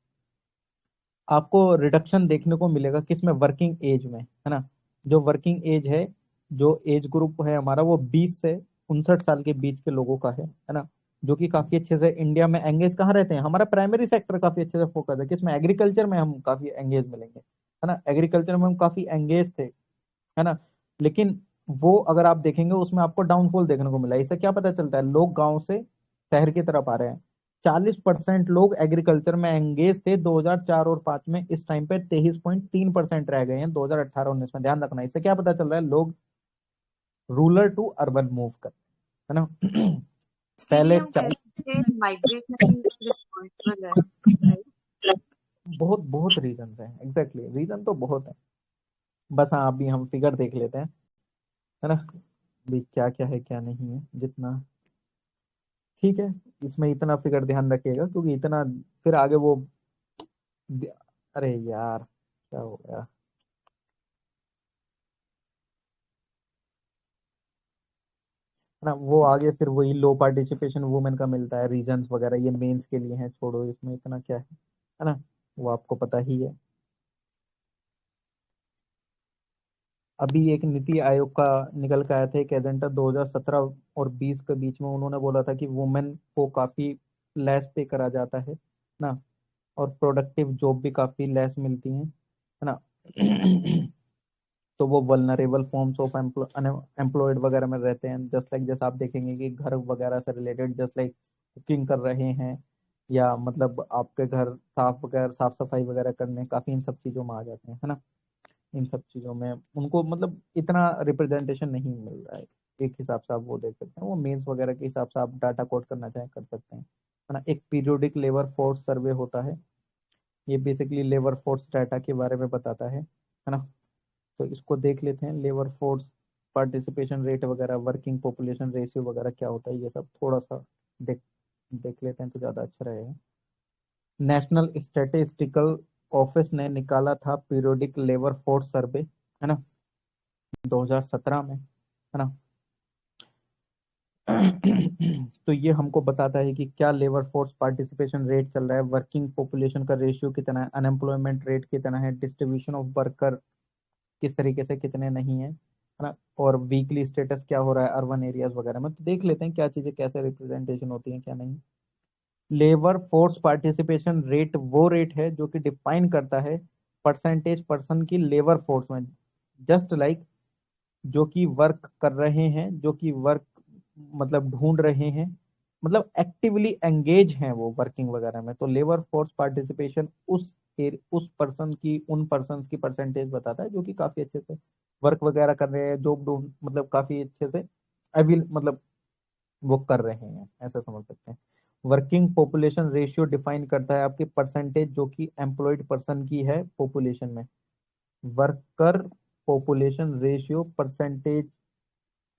आपको रिडक्शन देखने को मिलेगा किसमें, वर्किंग एज में, है ना। जो वर्किंग एज है, जो एज ग्रुप है हमारा, वो 20 से 59 साल के बीच के लोगों का है ना। जो कि काफी अच्छे से इंडिया में एंगेज कहाँ रहते हैं, हमारा प्राइमरी सेक्टर काफी अच्छे से फोकस है किसमें, एग्रीकल्चर में हम काफी एंगेज मिलेंगे, है ना। एग्रीकल्चर में हम काफी एंगेज थे, है ना। लेकिन वो अगर आप देखेंगे उसमें आपको डाउनफॉल देखने को मिला। इससे क्या पता चलता है, लोग गांव से शहर की तरफ आ रहे हैं। 40% लोग एग्रीकल्चर में एंगेज थे 2004 और 5 में, इस टाइम पे 23.3% रह गए हैं 2018-19 में। ध्यान रखना, इससे क्या पता चल रहा है, लोग रूरल टू अर्बन मूव कर, है ना। इसके लिए पहले हम कह सकते हैं माइग्रेशन रिस्पॉन्सिबल है, राइट। बहुत बहुत रीजन है, एग्जैक्टली रीजन तो बहुत है। बस हाँ अभी हम फिगर देख लेते हैं, है ना, अभी क्या क्या है क्या नहीं है जितना। ठीक है, इसमें इतना फिगर ध्यान रखिएगा क्योंकि इतना फिर आगे वो, अरे यार क्या हो गया, है ना। वो आगे फिर वही लो पार्टिसिपेशन वुमेन का मिलता है, रीजंस वगैरह ये मेंस के लिए है, छोड़ो इसमें इतना क्या है ना, वो आपको पता ही है। अभी एक नीति आयोग का निकल के आया था एक एजेंडा 2017 और 20 के बीच में, उन्होंने बोला था कि वुमेन को काफी लेस पे करा जाता है ना, और प्रोडक्टिव जॉब भी काफी लेस मिलती हैं, है ना। तो वो वल्नरेबल फॉर्म्स ऑफ एम्प्लॉयड वगैरह में रहते हैं, जस्ट लाइक जैसे आप देखेंगे कि घर वगैरह से रिलेटेड, जस्ट लाइक कुकिंग कर रहे हैं, या मतलब आपके घर साफ सफाई वगैरह करने, काफी इन सब चीजों में आ जाते हैं, है ना। इन सब चीजों में उनको मतलब इतना रिप्रेजेंटेशन नहीं मिल रहा है। एक हिसाब से आप वो देख सकते हैं, वो मेंस वगैरह के हिसाब से आप डाटा कोड करना चाहें कर सकते हैं, है ना। एक पीरियोडिक लेबर फोर्स सर्वे होता है, ये बेसिकली लेबर फोर्स डाटा के बारे में बताता है ना। तो इसको देख लेते हैं, लेबर फोर्स पार्टिसिपेशन रेट वगैरह, वर्किंग पॉपुलेशन रेशियो वगैरह क्या होता है, ये सब थोड़ा सा देख देख लेते हैं तो ज़्यादा अच्छा रहेगा। नेशनल स्टैटिस्टिकल ऑफिस ने निकाला था पीरियोडिक लेबर फोर्स सर्वे, है ना, 2017 में, है ना। तो ये हमको बताता है कि क्या लेबर फोर्स पार्टिसिपेशन रेट चल रहा है, वर्किंग पॉपुलेशन का रेशियो कितना है, अनएम्प्लॉयमेंट रेट कितना है, डिस्ट्रीब्यूशन ऑफ वर्कर किस तरीके से कितने नहीं है ना, और वीकली स्टेटस क्या हो रहा है अर्बन एरियाज वगैरह में। तो देख लेते हैं क्या चीजें कैसे रिप्रेजेंटेशन होती है क्या नहीं। लेबर फोर्स पार्टिसिपेशन रेट वो रेट है जो कि डिफाइन करता है परसेंटेज पर्सन की लेबर फोर्स में, जस्ट लाइक जो कि वर्क कर रहे हैं, जो कि वर्क मतलब ढूंढ रहे हैं, मतलब एक्टिवली एंगेज हैं वो वर्किंग वगैरह में। तो लेबर फोर्स पार्टिसिपेशन उस पर्सन की, उन पर्सन की परसेंटेज बताता है जो कि काफी अच्छे से वर्क वगैरह कर रहे हैं, जॉब ढूंढ मतलब काफी अच्छे से अभी मतलब वो कर रहे हैं, ऐसा समझ सकते हैं। वर्किंग पॉपुलेशन रेशियो डिफाइन करता है आपकी परसेंटेज जो कि एम्प्लॉयड पर्सन की है पॉपुलेशन में। वर्कर पॉपुलेशन रेशियो परसेंटेज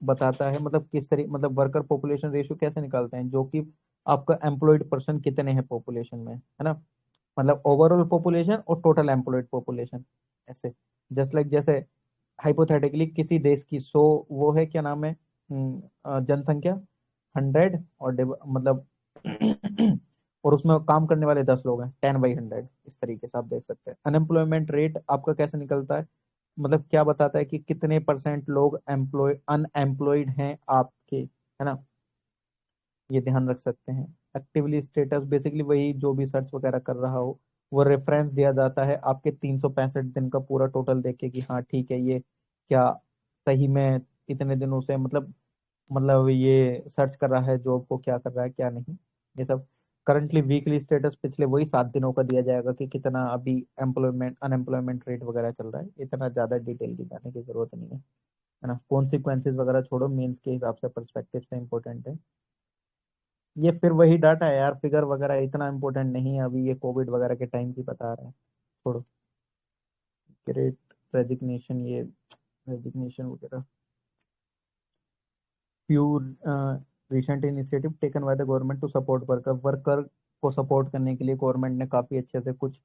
बताता है, मतलब किस तरीके, मतलब वर्कर पॉपुलेशन रेशियो कैसे निकालते हैं, जो कि आपका एम्प्लॉयड पर्सन कितने हैं पॉपुलेशन में, है ना। मतलब ओवरऑल पॉपुलेशन और टोटल एम्प्लॉयड पॉपुलेशन, ऐसे जस्ट लाइक जैसे हाइपोथेटिकली किसी देश की 100 वो है क्या नाम है जनसंख्या 100 और मतलब और उसमें काम करने वाले 10 लोग हैं, 10/100, इस तरीके से आप देख सकते हैं। अनएम्प्लॉयमेंट रेट आपका कैसे निकलता है, मतलब क्या बताता है कि कितने परसेंट लोग अनएम्प्लॉयड हैं आपके, है ना, ये ध्यान रख सकते हैं। एक्टिवली स्टेटस बेसिकली वही जो भी सर्च वगैरह कर रहा हो, वो रेफरेंस दिया जाता है आपके 365 दिन का पूरा टोटल देख के कि हाँ ठीक है, ये क्या सही में इतने दिनों से मतलब ये सर्च कर रहा है जॉब को, क्या कर रहा है क्या नहीं, ये सब। करंटली वीकली स्टेटस पिछले वही 7 दिनों का दिया जाएगा कि कितना अभी एम्प्लॉयमेंट अनएम्प्लॉयमेंट रेट वगैरह चल रहा है, इतना ज्यादा डिटेल की जाने की जरूरत नहीं है ना। कॉन्सिक्वेंसेज वगैरह छोड़ो, मेंस के हिसाब से पर्सपेक्टिव से इंपॉर्टेंट है ये। फिर वही डाटा है यार, फिगर वगैरह इतना इंपॉर्टेंट नहीं है अभी, ये कोविड वगैरह के टाइम की बता रहा है, छोड़ो। ग्रेट रेजिग्नेशन, ये रेजिग्नेशन वगैरह pure recent initiative taken by the government to support worker को सपोर्ट करने के लिए गवर्नमेंट ने काफी अच्छे से कुछ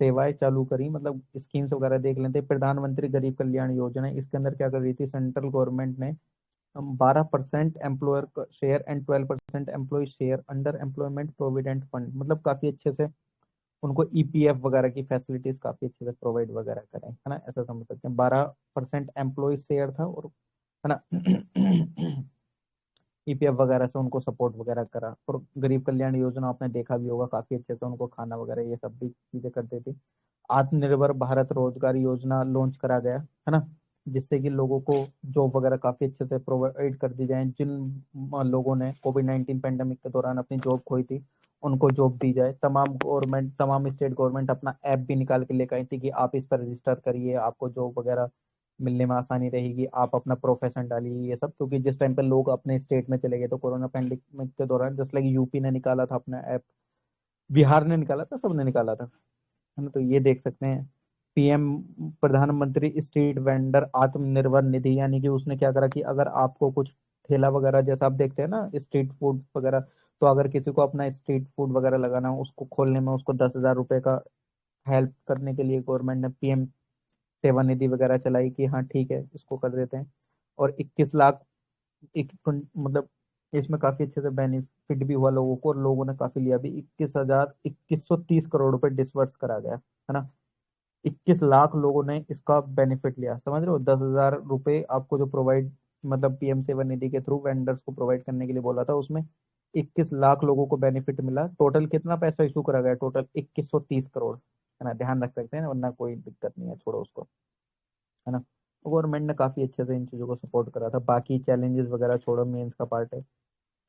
सेवाएं चालू करी, मतलब स्कीम्स वगैरह देख लेते हैं। प्रधानमंत्री गरीब कल्याण योजना, इसके अंदर क्या कर रही थी सेंट्रल गवर्नमेंट ने, 12% employer share and 12% employee share under employment provident fund, मतलब काफी अच्छे से उनको ईपीएफ वगैरह की फैसिलिटीज काफी अच्छे से प्रोवाइड वगैरह करें, है ना, ऐसा समझ सकते हैं। 12% एम्प्लॉय शेयर था, और है ना ईपीएफ वगैरह से उनको सपोर्ट वगैरह करा। और गरीब कल्याण योजना आपने देखा भी होगा, काफी अच्छे से उनको खाना वगैरह ये सब भी चीजें करते थे। आत्मनिर्भर भारत रोजगार योजना लॉन्च करा गया, है ना, जिससे कि लोगों को जॉब वगैरह काफी अच्छे से प्रोवाइड कर दी जाए। जिन लोगों ने कोविड-19 पेंडेमिक के दौरान अपनी जॉब खोई थी, उनको जॉब दी जाए। तमाम स्टेट गवर्नमेंट अपना ऐप भी निकाल के लेकर आई थी कि आप इस पर रजिस्टर करिए, आपको जॉब वगैरह मिलने में आसानी रहेगी, आप अपना प्रोफेशन डालिए, ये सब। क्योंकि जिस टाइम पे लोग अपने स्टेट में चले गए तो कोरोना पेंडेमिक के दौरान, जस्ट लाइक यूपी ने निकाला था अपना ऐप, बिहार ने निकाला था, सबने निकाला था, है ना। तो ये देख सकते हैं। पीएम प्रधानमंत्री स्ट्रीट वेंडर आत्मनिर्भर निधि, यानी कि उसने क्या करा कि अगर आपको कुछ ठेला वगैरह जैसा आप देखते हैं ना स्ट्रीट फूड वगैरह, तो अगर किसी को अपना स्ट्रीट फूड वगैरह लगाना हो, उसको खोलने में उसको 10,000 रुपए का हेल्प करने के लिए गवर्नमेंट ने पीएम सेवा निधि वगैरह चलाई कि हाँ ठीक है इसको कर देते हैं। और 21 लाख मतलब इसमें काफी अच्छे से बेनिफिट भी हुआ लोगों को, और लोगों ने काफी लिया भी। 21,130 करोड़ रुपए डिसवर्स करा गया, है ना। 21 लाख लोगों ने इसका बेनिफिट लिया, समझ रहे हो। 10,000 रुपए आपको जो प्रोवाइड, मतलब पीएम सेवा निधि के थ्रू वेंडर्स को प्रोवाइड करने के लिए बोला था, उसमें 21 लाख लोगों को बेनिफिट मिला। टोटल कितना पैसा इशू करा गया, टोटल 2130 करोड़, है ना, ध्यान रख सकते हैं, वरना कोई दिक्कत नहीं है, छोड़ो उसको, है ना। गवर्नमेंट ने काफी अच्छे से इन चीजों को सपोर्ट करा था। बाकी चैलेंजेस वगैरह छोड़ो, मेंस का पार्ट है,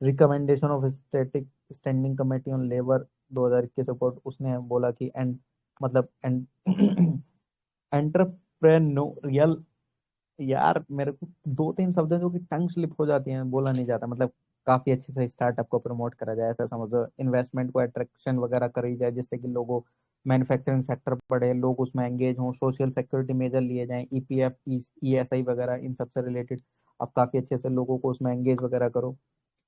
recommendation of static standing committee on labour 2021 report, उसने बोला कि एंड मतलब एंटरप्रेन्योरियल, यार मेरे को दो तीन शब्द हैं जो कि टंग स्लिप हो जाती हैं, बोला नहीं जाता, मतलब काफी अच्छे से स्टार्टअप को प्रमोट करा जाए, ऐसा समझो, इन्वेस्टमेंट को अट्रैक्शन वगैरह करी जाए जिससे कि लोगों, मैन्युफैक्चरिंग सेक्टर बढ़े, लोग उसमें एंगेज हों, सोशल सिक्योरिटी मेजर लिए जाएं, ईपीएफ, ईएसआई वगैरह इन सबसे रिलेटेड आप काफी अच्छे से लोगों को उसमें एंगेज वगैरह करो,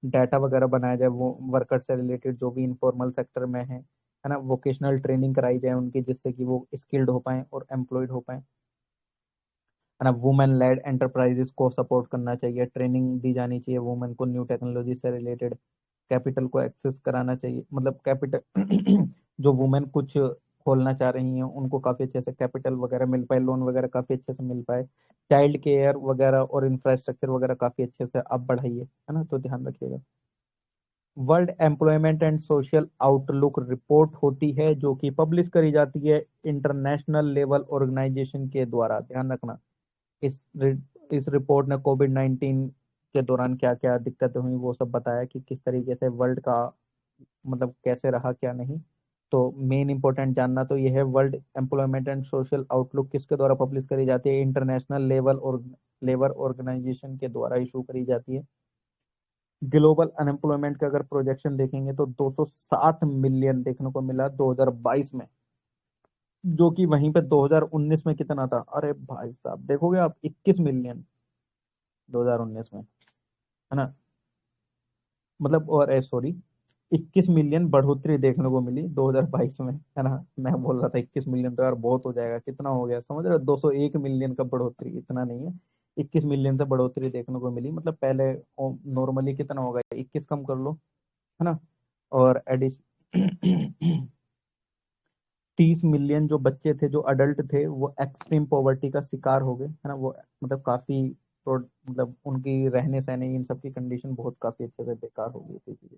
डाटा वगैरह बनाया जाए वो वर्कर से रिलेटेड जो भी इनफॉर्मल सेक्टर में है ना, वोकेशनल ट्रेनिंग कराई जाए उनकी जिससे कि वो स्किल्ड हो पाए और एम्प्लॉयड हो पाए, है ना, वुमेन लेड एंटरप्राइजेस को सपोर्ट करना चाहिए, ट्रेनिंग दी जानी चाहिए वुमेन को न्यू टेक्नोलॉजी से रिलेटेड, कैपिटल को एक्सेस कराना चाहिए, मतलब कैपिटल जो वुमेन कुछ खोलना चाह रही हैं उनको काफी अच्छे से कैपिटल वगैरह मिल पाए, लोन वगैरह काफी अच्छे से मिल पाए, चाइल्ड केयर वगैरह और इंफ्रास्ट्रक्चर वगैरह काफी अच्छे से आप बढ़ाइए, है ना, तो ध्यान रखिएगा। World employment and social outlook report होती है जो कि पब्लिश करी जाती है इंटरनेशनल लेवल ऑर्गेनाइजेशन के द्वारा, ध्यान रखना। इस इस रिपोर्ट ने कोविड 19 के दौरान क्या क्या दिक्कतें हुई वो सब बताया कि किस तरीके से वर्ल्ड का मतलब कैसे रहा क्या नहीं। तो मेन इंपॉर्टेंट जानना तो ये है, world employment and social outlook किसके द्वारा पब्लिश करी जाती है, इंटरनेशनल लेवल और लेबर ऑर्गेनाइजेशन के द्वारा इशू करी जाती है। ग्लोबल अनएम्प्लॉयमेंट का अगर प्रोजेक्शन देखेंगे तो 207 मिलियन देखने को मिला 2022 में, जो कि वहीं पे 2019 में कितना था, अरे भाई साहब देखोगे आप 21 मिलियन 2019 में, है ना, मतलब और सॉरी 21 मिलियन बढ़ोतरी देखने को मिली 2022 में, है ना, मैं बोल रहा था 21 मिलियन तो यार बहुत हो जाएगा, कितना हो गया समझ रहे हो, 201 मिलियन का बढ़ोतरी, इतना नहीं है, 21 मिलियन से बढ़ोतरी देखने को मिली, मतलब पहले नॉर्मली कितना होगा, 21 कम कर लो, है ना, और एडिशन 30 मिलियन जो बच्चे थे जो अडल्ट थे वो एक्सट्रीम पॉवर्टी का शिकार हो गए, है ना, वो मतलब काफी मतलब उनकी रहने सहने इन सब की कंडीशन बहुत काफी अच्छे से बेकार हो गई थी चीजें,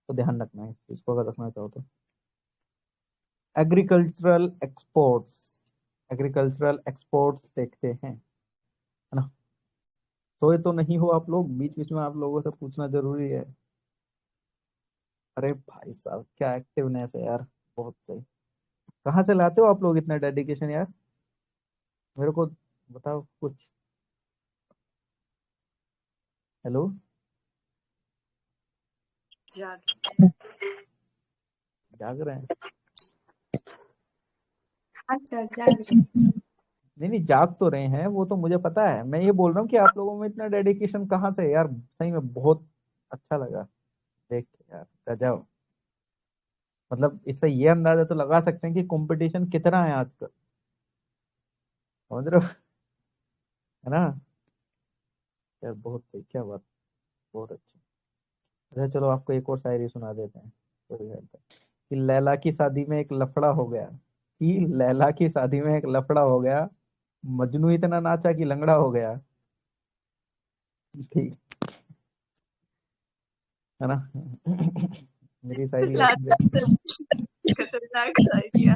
तो ध्यान रखना है इस चीज को अगर रखना चाहो तो। एग्रीकल्चरल एक्सपोर्ट्स, एग्रीकल्चरल एक्सपोर्ट्स देखते हैं, है ना, सोए तो नहीं हो आप लोग, बीच बीच में आप लोगों से पूछना जरूरी है। अरे भाई साहब क्या एक्टिवनेस है यार, बहुत सही, कहाँ से लाते हो आप लोग इतना डेडिकेशन यार, मेरे को बताओ कुछ। हेलो, जाग जाग रहे हैं? हाँ सर जाग रहे हैं। नहीं नहीं जाग तो रहे हैं, वो तो मुझे पता है, मैं ये बोल रहा हूँ कि आप लोगों में इतना डेडिकेशन कहाँ से है यार, सही में बहुत अच्छा लगा देख के यार, गजब, मतलब इससे ये अंदाजा तो लगा सकते हैं कि कंपटीशन कितना है आजकल, समझ रहे हो, है ना, यार बहुत सही, क्या बात, बहुत अच्छा। अच्छा चलो आपको एक और शायरी सुना देते हैं, थोड़ी देर तक। कि लैला की शादी में एक लफड़ा हो गया, कि लैला की शादी में एक लफड़ा हो गया, मजनू इतना नाचा कि लंगड़ा हो गया, ठीक है ना। मेरी शायरी ऐसी है। खतरनाक आइडिया।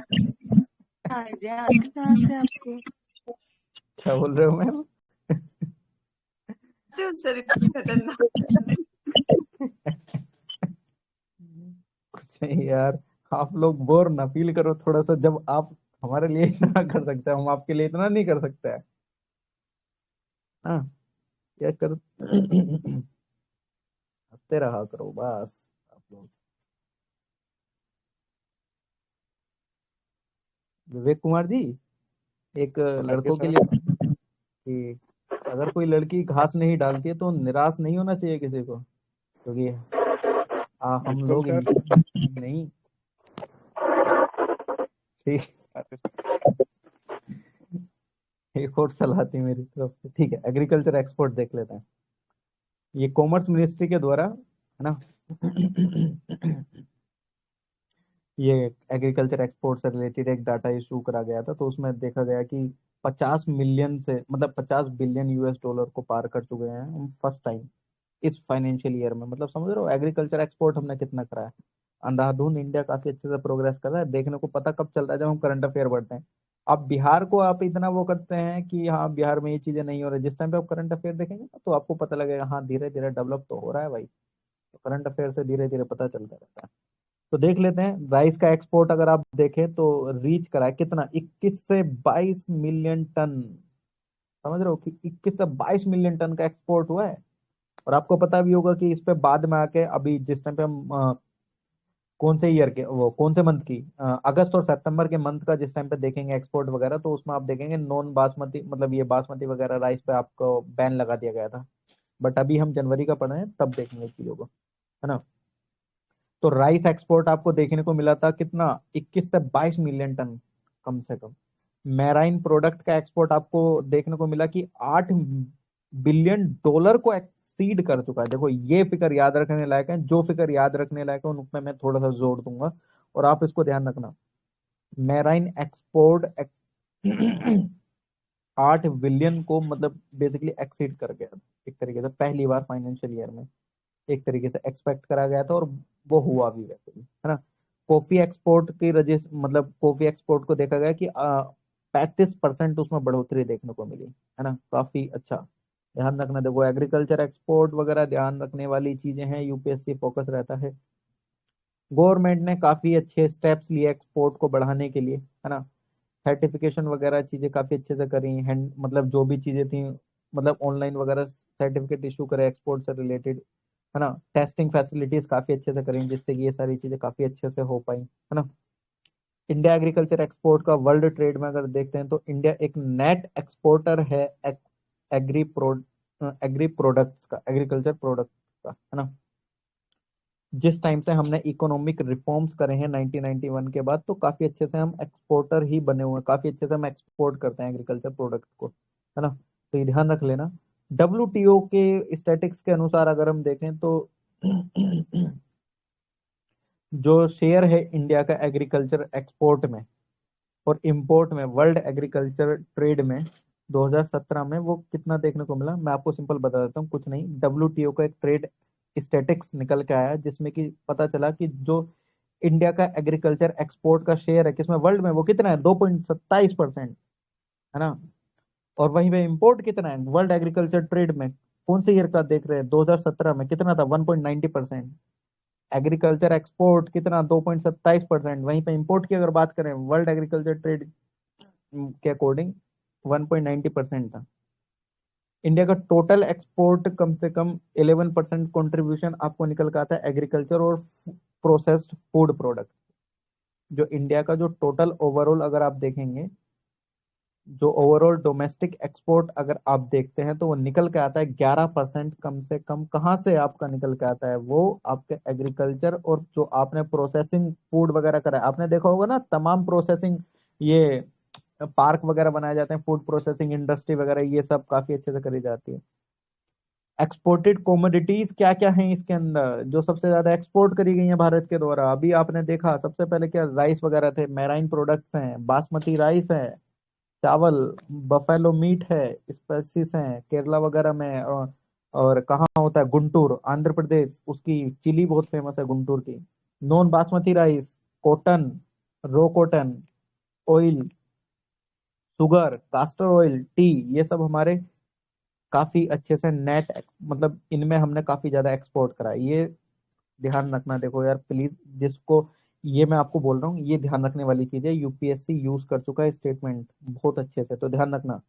आइडिया आता कहाँ से आपको? क्या बोल रहे हो मैम? तो सर इतनी खतरनाक। कुछ नहीं यार, आप लोग बोर ना फील करो थोड़ा सा, जब आप हमारे लिए इतना कर सकते हैं हम आपके लिए इतना नहीं कर सकते हैं, हाँ, क्या कर हंसते रहा करो बस आप लोग। विवेक कुमार जी, एक आगे लड़कों के सर। लिए कि अगर कोई लड़की घास नहीं डालती है तो निराश नहीं होना चाहिए किसी को, क्योंकि हम बिल्कुल लोग सर। नहीं, ठीक, आगे एक और सलाह थी मेरी तरफ से, ठीक है, एग्रीकल्चर एक्सपोर्ट देख लेते हैं। ये कॉमर्स मिनिस्ट्री के द्वारा, है ना, ये एग्रीकल्चर एक्सपोर्ट से रिलेटेड एक डाटा इशू करा गया था, तो उसमें देखा गया कि 50 मिलियन से मतलब 50 बिलियन यूएस डॉलर को पार कर चुके हैं हम फर्स्ट टाइम इस फाइनेंशियल ईयर में, मतलब समझ रहे हो एग्रीकल्चर एक्सपोर्ट हमने कितना करा है, अंधाधुंध इंडिया काफी अच्छे से प्रोग्रेस कर रहा है, देखने को पता कब चलता है जब हम करंट अफेयर पढ़ते हैं। अब बिहार को आप इतना वो करते हैं कि हाँ बिहार में ये चीजें नहीं हो रही, जिस टाइम पे आप करंट अफेयर देखेंगे ना तो आपको पता लगेगा हाँ धीरे धीरे डेवलप तो हो रहा है भाई, तो करंट अफेयर से धीरे धीरे पता चलता रहता है। तो देख लेते हैं राइस का एक्सपोर्ट अगर आप देखें तो रीच करा है कितना, 21 से 22 मिलियन टन। समझ रहे हो कि 21 से 22 मिलियन टन का एक्सपोर्ट हुआ है। और आपको पता भी होगा कि इस पे बाद में आके अभी जिस टाइम पे हम कौन से ईयर के, वो कौन से मंथ की, अगस्त और सितंबर के मंथ का जिस टाइम पे देखेंगे एक्सपोर्ट वगैरह, तो उसमें आप देखेंगे नॉन बासमती, मतलब ये बासमती वगैरह राइस पे आपको बैन लगा दिया गया था। बट अभी हम जनवरी का पढ़ रहे हैं, तब देखेंगे चीजों को, है ना। तो राइस एक्सपोर्ट आपको देखने को मिला था कितना, 21 से 22 मिलियन टन कम से कम। मैराइन प्रोडक्ट का एक्सपोर्ट आपको देखने को मिला कि 8 बिलियन डॉलर को एक्सीड कर चुका है। देखो ये फिगर याद रखने लायक है, जो फिगर याद रखने लायक है उन पे मैं थोड़ा सा जोर दूंगा और आप इसको ध्यान रखना। मैराइन एक्सपोर्ट 8 बिलियन को मतलब बेसिकली एक्सीड कर गया एक तरीके से, पहली बार फाइनेंशियल ईयर में एक तरीके से एक्सपेक्ट करा गया था, और वो हुआ भी वैसे भी, है ना। कॉफी एक्सपोर्ट की रजिस्टर, मतलब कॉफी एक्सपोर्ट को देखा गया कि 35% उसमें बढ़ोतरी देखने को मिली, है ना, काफी अच्छा। ध्यान रखना, देखो एग्रीकल्चर एक्सपोर्ट वगैरह ध्यान रखने वाली चीजें हैं, यूपीएससी फोकस रहता है। गवर्नमेंट ने काफी अच्छे स्टेप्स लिए एक्सपोर्ट को बढ़ाने के लिए, है ना। सर्टिफिकेशन वगैरह चीजें काफी अच्छे से करी हैंड, मतलब जो भी चीजें थी, मतलब ऑनलाइन वगैरह सर्टिफिकेट इशू करे एक्सपोर्ट से रिलेटेड, है ना। टेस्टिंग फैसिलिटीज काफी अच्छे से करें जिससे कि ये सारी चीजें काफी अच्छे से हो पाई, है ना। इंडिया एग्रीकल्चर एक्सपोर्ट का वर्ल्ड ट्रेड में अगर देखते हैं तो इंडिया एक नेट एक्सपोर्टर है एग्री प्रोडक्ट्स का, एग्रीकल्चर प्रोडक्ट का, है ना। जिस टाइम से हमने इकोनॉमिक रिफॉर्म्स करे हैं 1991 के बाद, तो काफी अच्छे से हम एक्सपोर्टर ही बने हुए हैं, काफी अच्छे से हम एक्सपोर्ट करते हैं एग्रीकल्चर प्रोडक्ट को, है ना। तो ये ध्यान रख लेना। डब्ल्यूटीओ के स्टैटिक्स के अनुसार अगर हम देखें तो जो शेयर है इंडिया का एग्रीकल्चर एक्सपोर्ट में और इंपोर्ट में वर्ल्ड एग्रीकल्चर ट्रेड में 2017 में, वो कितना देखने को मिला, मैं आपको सिंपल बता देता हूँ, कुछ नहीं, डब्ल्यूटीओ का एक ट्रेड स्टैटिक्स निकल के आया जिसमें कि पता चला कि जो इंडिया का एग्रीकल्चर एक्सपोर्ट का शेयर है किसमें, वर्ल्ड में, वो कितना है, 2.27%, है ना। और वहीं पे इंपोर्ट कितना है वर्ल्ड एग्रीकल्चर ट्रेड में, कौन से ईयर का देख रहे हैं, 2017 में कितना था, 1.90%। एग्रीकल्चर एक्सपोर्ट कितना, 2.27%। वहीं पे इंपोर्ट की अगर बात करें वर्ल्ड एग्रीकल्चर ट्रेड के अकॉर्डिंग 1.90% था। इंडिया का टोटल एक्सपोर्ट कम से कम 11% कंट्रीब्यूशन आपको निकल का आता है एग्रीकल्चर और प्रोसेस्ड फूड प्रोडक्ट। जो इंडिया का जो टोटल ओवरऑल अगर आप देखेंगे, जो ओवरऑल डोमेस्टिक एक्सपोर्ट अगर आप देखते हैं तो वो निकल के आता है 11% कम से कम। कहाँ से आपका निकल के आता है, वो आपके एग्रीकल्चर और जो आपने प्रोसेसिंग फूड वगैरह करा है, आपने देखा होगा ना, तमाम प्रोसेसिंग ये पार्क वगैरह बनाए जाते हैं, फूड प्रोसेसिंग इंडस्ट्री वगैरह, ये सब काफी अच्छे से करी जाती है। एक्सपोर्टेड कमोडिटीज क्या क्या हैं इसके अंदर, जो सबसे ज्यादा एक्सपोर्ट करी गई है भारत के द्वारा, अभी आपने देखा सबसे पहले क्या, राइस वगैरह थे, मैराइन प्रोडक्ट्स हैं, बासमती राइस है, चावल, बफेलो मीट है, स्पाइसेस हैं केरला वगैरह में, और कहाँ होता है, गुंटूर आंध्र प्रदेश, उसकी चिली बहुत फेमस है गुंटूर की। Non basmati rice, cotton, raw cotton, oil, sugar, castor oil, tea, ये सब हमारे काफी अच्छे से नेट, मतलब इनमें हमने काफी ज्यादा एक्सपोर्ट करा है। ये ध्यान रखना, देखो यार प्लीज, जिसको ये मैं आपको बोल रहा हूँ ये ध्यान रखने वाली चीज है, यूपीएससी यूज कर चुका है स्टेटमेंट बहुत अच्छे से, तो ध्यान रखना।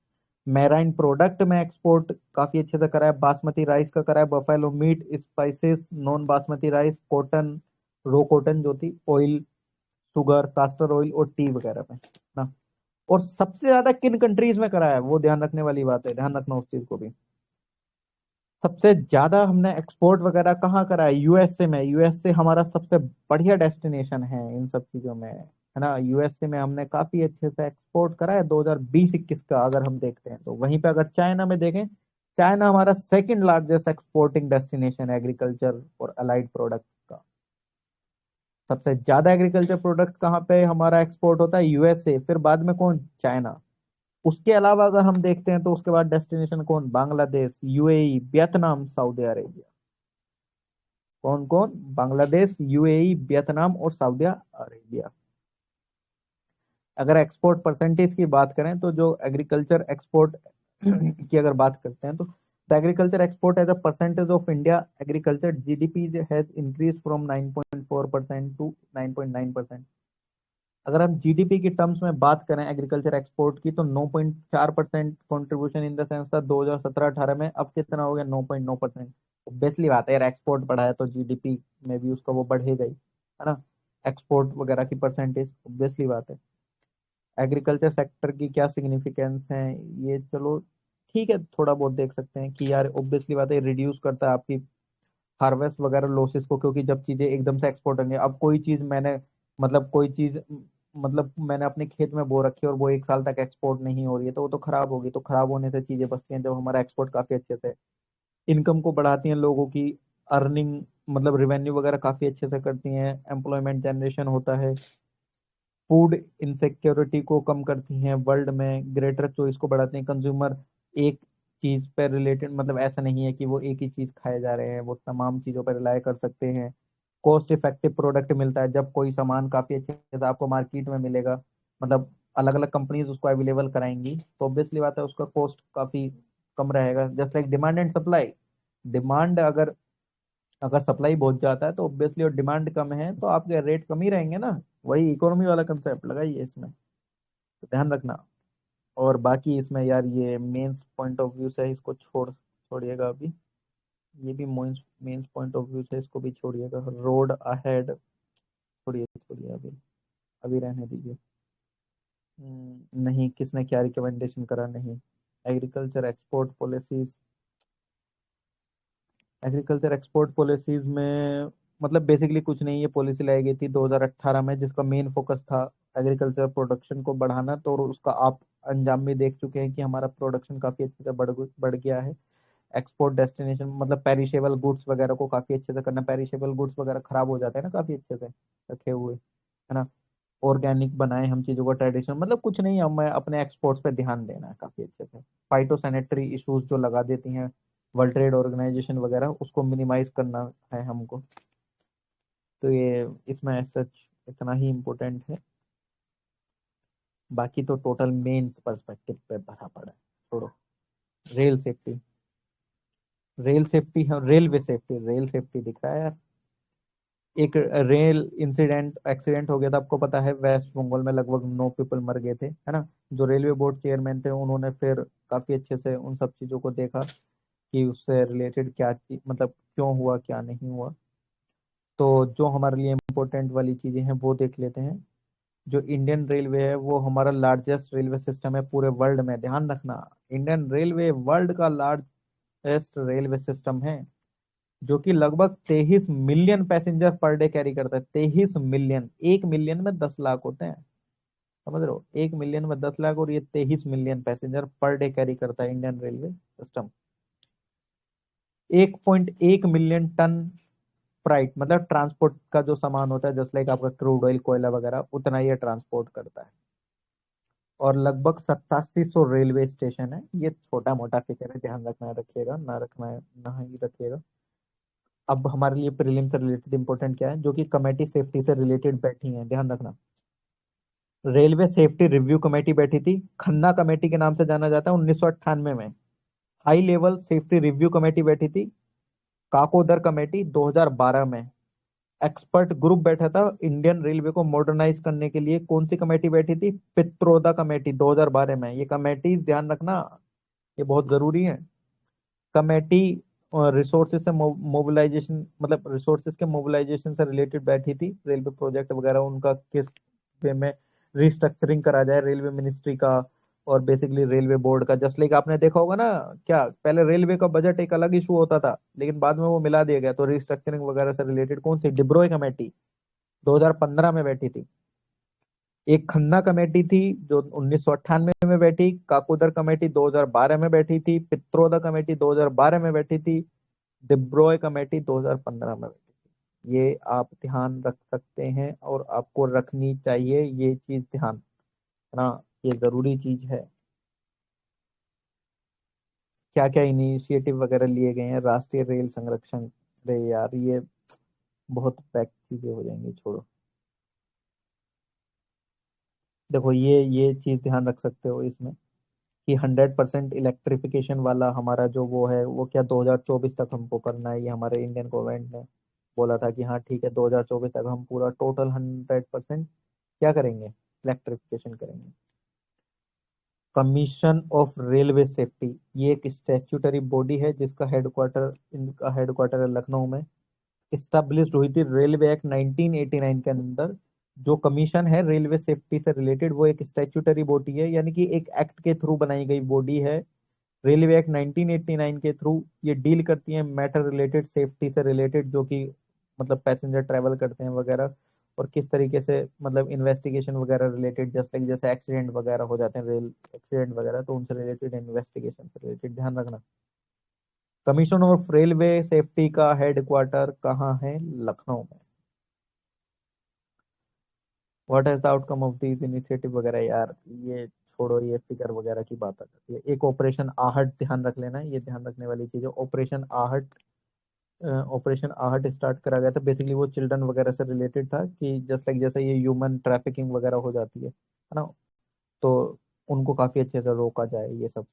मैराइन प्रोडक्ट में एक्सपोर्ट काफी अच्छे से करा है, बासमती राइस का करा है, buffalo meat, spices, non basmati rice, cotton, raw cotton जो थी, ऑयल, शुगर, कास्टर ऑयल और टी वगैरह में ना। और सबसे ज्यादा किन कंट्रीज में करा है, वो ध्यान रखने वाली बात है, ध्यान रखना उस चीज को भी। सबसे ज्यादा हमने एक्सपोर्ट वगैरह कहाँ करा है, यूएसए में। यूएसए हमारा सबसे बढ़िया डेस्टिनेशन है इन सब चीजों में, है ना। यूएसए में हमने काफी अच्छे से एक्सपोर्ट करा है 2020-21 का अगर हम देखते हैं तो। वहीं पे अगर चाइना में देखें, चाइना हमारा सेकंड लार्जेस्ट एक्सपोर्टिंग डेस्टिनेशन है एग्रीकल्चर और अलाइड प्रोडक्ट का। सबसे ज्यादा एग्रीकल्चर प्रोडक्ट कहाँ पे हमारा एक्सपोर्ट होता है, यूएसए, फिर बाद में कौन, चाइना। उसके अलावा अगर हम देखते हैं तो उसके बाद डेस्टिनेशन कौन, Bangladesh, UAE, Vietnam, Saudi Arabia. कौन कौन, बांग्लादेश, यूएई, वियतनाम और सऊदी अरेबिया। अगर एक्सपोर्ट परसेंटेज की बात करें तो जो एग्रीकल्चर एक्सपोर्ट की अगर बात करते हैं तो The agriculture export as a percentage of India agriculture GDP has increased from 9.4% to 9.9%। अगर हम जीडीपी की टर्म्स में बात करें एग्रीकल्चर एक्सपोर्ट की तो 9.4% कंट्रीब्यूशन इन द सेंस था 2017-18 में, अब कितना हो गया 9.9%। ऑब्वियसली बात है यार, एक्सपोर्ट बढ़ा है तो जीडीपी में भी उसका वो बढ़ेगा ही, है ना, एक्सपोर्ट वगैरह की परसेंटेज, ऑब्वियसली बात है। एग्रीकल्चर सेक्टर की क्या सिग्निफिकेंस है, ये चलो ठीक है, थोड़ा बहुत देख सकते हैं कि यार ऑब्वियसली बात है रिड्यूस करता है आपकी हार्वेस्ट वगैरह लॉसेस को, क्योंकि जब चीजें एकदम से एक्सपोर्ट होंगे, अब कोई चीज मैंने मतलब कोई चीज मतलब मैंने अपने खेत में बो रखी है और वो 1 साल तक एक्सपोर्ट नहीं हो रही है तो वो तो खराब होगी, तो खराब होने से चीजें बचती हैं जब हमारा एक्सपोर्ट काफी अच्छे से इनकम को बढ़ाती हैं, लोगों की अर्निंग मतलब रेवेन्यू वगैरह काफी अच्छे से करती हैं, एम्प्लॉयमेंट जनरेशन होता है, फूड इनसिक्योरिटी को कम करती हैं वर्ल्ड में, ग्रेटर चॉइस को बढ़ाती हैं, कंज्यूमर एक चीज पर रिलेटेड मतलब ऐसा नहीं है कि वो एक ही चीज खाए जा रहे हैं, वो तमाम चीजों पर रिलाय कर सकते हैं। कॉस्ट इफेक्टिव प्रोडक्ट मिलता है, जब कोई सामान काफी अच्छे से आपको मार्केट में मिलेगा, मतलब अलग अलग कंपनीज उसको अवेलेबल कराएंगी तो ऑब्वियसली बात है उसका कॉस्ट काफी कम रहेगा। Just like demand and supply, demand अगर अगर सप्लाई बहुत जाता है तो ऑब्वियसली और डिमांड कम है तो आपके रेट कम ही रहेंगे ना, वही इकोनॉमी वाला कंसेप्ट लगाइए इसमें, तो ध्यान रखना। और बाकी इसमें यार ये मेंस पॉइंट ऑफ व्यू से इसको छोड़िएगा अभी, ये भी मेंस पॉइंट ऑफ व्यू से इसको भी छोड़िएगा, रोड अहेड छोड़िए छोड़िए अभी, अभी रहने दीजिए। नहीं, किसने क्या रिकमेंडेशन करा, नहीं। Agriculture export policies, agriculture export policies में मतलब बेसिकली कुछ नहीं, ये पॉलिसी लाई गई थी 2018 में जिसका मेन फोकस था एग्रीकल्चर प्रोडक्शन को बढ़ाना, तो उसका आप अंजाम भी देख चुके हैं कि हमारा प्रोडक्शन काफी अच्छे से बढ़ गया है। एक्सपोर्ट डेस्टिनेशन मतलब पेरिशेबल गुड्स वगैरह को काफी अच्छे से करना, पेरिशेबल गुड्स वगैरह खराब हो जाते हैं ना काफी अच्छे से रखे हुए, है ना, ऑर्गेनिक बनाए हम चीजों को, ट्रेडिशनल मतलब कुछ नहीं, हमें अपने एक्सपोर्ट्स पे ध्यान देना है काफी अच्छे से। फाइटो सैनिटरी इश्यूज जो लगा देती हैं वर्ल्ड ट्रेड ऑर्गेनाइजेशन वगैरह, उसको मिनिमाइज करना है हमको, तो ये इसमें सच इतना ही इम्पोर्टेंट है, बाकी तो टोटल मेंस पर्सपेक्टिव पे भरा पड़ा है, छोड़ो। रेल सेफ्टी, रेल सेफ्टी है, रेलवे सेफ्टी, रेल सेफ्टी दिख रहा है यार, एक रेल इंसिडेंट एक्सीडेंट हो गया था आपको पता है, वेस्ट बंगाल में लगभग 9 पीपल मर गए थे, है ना, जो रेलवे बोर्ड चेयरमैन थे उन्होंने फिर काफी अच्छे से उन सब चीजों को देखा कि उससे रिलेटेड क्या चीज मतलब क्यों हुआ क्या नहीं हुआ, तो जो हमारे लिए इम्पोर्टेंट वाली चीजें हैं वो देख लेते हैं। जो इंडियन रेलवे है वो हमारा लार्जेस्ट रेलवे सिस्टम है पूरे वर्ल्ड में, ध्यान रखना, इंडियन रेलवे वर्ल्ड का लार्जेस्ट रेलवे सिस्टम है, जो कि लगभग 23 million passenger per day carry करता है, 23 मिलियन, 1 मिलियन में 10 लाख होते हैं, समझ रहे हो, 1 मिलियन में 10 लाख, और ये 23 million passenger per day carry करता है Indian railway system. 1.1 million tonne freight मतलब ट्रांसपोर्ट का जो सामान होता है जस्ट लाइक आपका क्रूड ऑयल कोयला वगैरह, उतना ये ट्रांसपोर्ट करता है, और लगभग 8700 रेलवे स्टेशन है, ये छोटा मोटा फिगर है, ध्यान रखना है, रखिएगा ना, रखना है ना ही रखिएगा। अब हमारे लिए प्रीलिम से रिलेटेड इंपॉर्टेंट क्या है, जो कि कमेटी सेफ्टी से रिलेटेड बैठी है, ध्यान रखना। रेलवे सेफ्टी रिव्यू कमेटी बैठी थी, खन्ना कमेटी के नाम से जाना जाता है, 1998 में। High level safety review committee बैठी थी, काकोदर कमेटी 2012 में। एक्सपर्ट ग्रुप बैठा था इंडियन रेलवे को मॉडर्नाइज करने के लिए, कौन सी कमेटी बैठी थी, पित्रोदा कमेटी 2012 में। ये कमेटी ध्यान रखना, ये बहुत जरूरी है। कमेटी रिसोर्सेज से मोबिलाइजेशन मतलब रिसोर्सेज के मोबिलाइजेशन से रिलेटेड बैठी थी, रेलवे प्रोजेक्ट वगैरह उनका किस वे में रिस्ट्रक्चरिंग करा जाए रेलवे मिनिस्ट्री का और बेसिकली रेलवे बोर्ड का। जस्ट लाइक आपने देखा होगा ना, क्या पहले रेलवे का बजट एक अलग इशू होता था लेकिन बाद में वो मिला दिया गया, तो रिस्ट्रक्चरिंग वगैरह से रिलेटेड कौन सी, डिब्रोय कमेटी 2015 में बैठी थी। एक खन्ना कमेटी थी जो 1998 में बैठी, काकोदर कमेटी 2012 में बैठी थी, पित्रोदा कमेटी 2012 में बैठी थी, डिब्रोय कमेटी 2015 में बैठी थी। ये आप ध्यान रख सकते हैं और आपको रखनी चाहिए ये चीज ध्यान, है ना, ये जरूरी चीज है। क्या क्या इनिशिएटिव वगैरह लिए गए हैं, राष्ट्रीय रेल संरक्षण, अरे यार ये बहुत पैक चीजें हो जाएंगी, छोड़ो। देखो ये चीज ध्यान रख सकते हो इसमें कि 100% इलेक्ट्रिफिकेशन वाला हमारा जो वो है वो क्या 2024 तक हमको करना है। ये हमारे इंडियन गवर्नमेंट ने बोला था कि हाँ ठीक है 2024 तक हम पूरा टोटल 100% क्या करेंगे, इलेक्ट्रिफिकेशन करेंगे। कमीशन ऑफ रेलवे सेफ्टी, ये एक स्टैट्यूटरी बॉडी है जिसका इनका हेडक्वार्टर है लखनऊ में। इस्टेब्लिश हुई थी रेलवे एक्ट 1989 के अंदर। जो कमीशन है रेलवे सेफ्टी से रिलेटेड वो एक स्टैट्यूटरी बॉडी है, यानी कि एक एक्ट के थ्रू बनाई गई बॉडी है। रेलवे एक्ट 1989 के थ्रू ये डील करती है मैटर रिलेटेड सेफ्टी से रिलेटेड, जो कि मतलब पैसेंजर ट्रेवल करते हैं वगैरह, और किस तरीके से मतलब इन्वेस्टिगेशन वगैरह रिलेटेड, जैसे एक्सीडेंट वगैरह हो जाते हैं, रेल एक्सीडेंट वगैरह, तो उनसे रिलेटेड इन्वेस्टिगेशन से रिलेटेड ध्यान रखना। कमीशन ऑफ रेलवे सेफ्टी का हेडक्वार्टर कहाँ है, लखनऊ में। What is the outcome of this initiative वगैरह, यार ये छोड़ो, ये फिगर वगैरह की बात आती है। एक ऑपरेशन आहट ध्यान रख लेना, ये ध्यान रखने वाली चीज है। ऑपरेशन आहट स्टार्ट करा गया था, बेसिकली वो चिल्ड्रन वगैरह से रिलेटेड था कि जस्ट लाइक जैसे ये ह्यूमन ट्रैफिकिंग वगैरह हो जाती है ना, तो उनको काफी अच्छे से रोका जाए, ये सब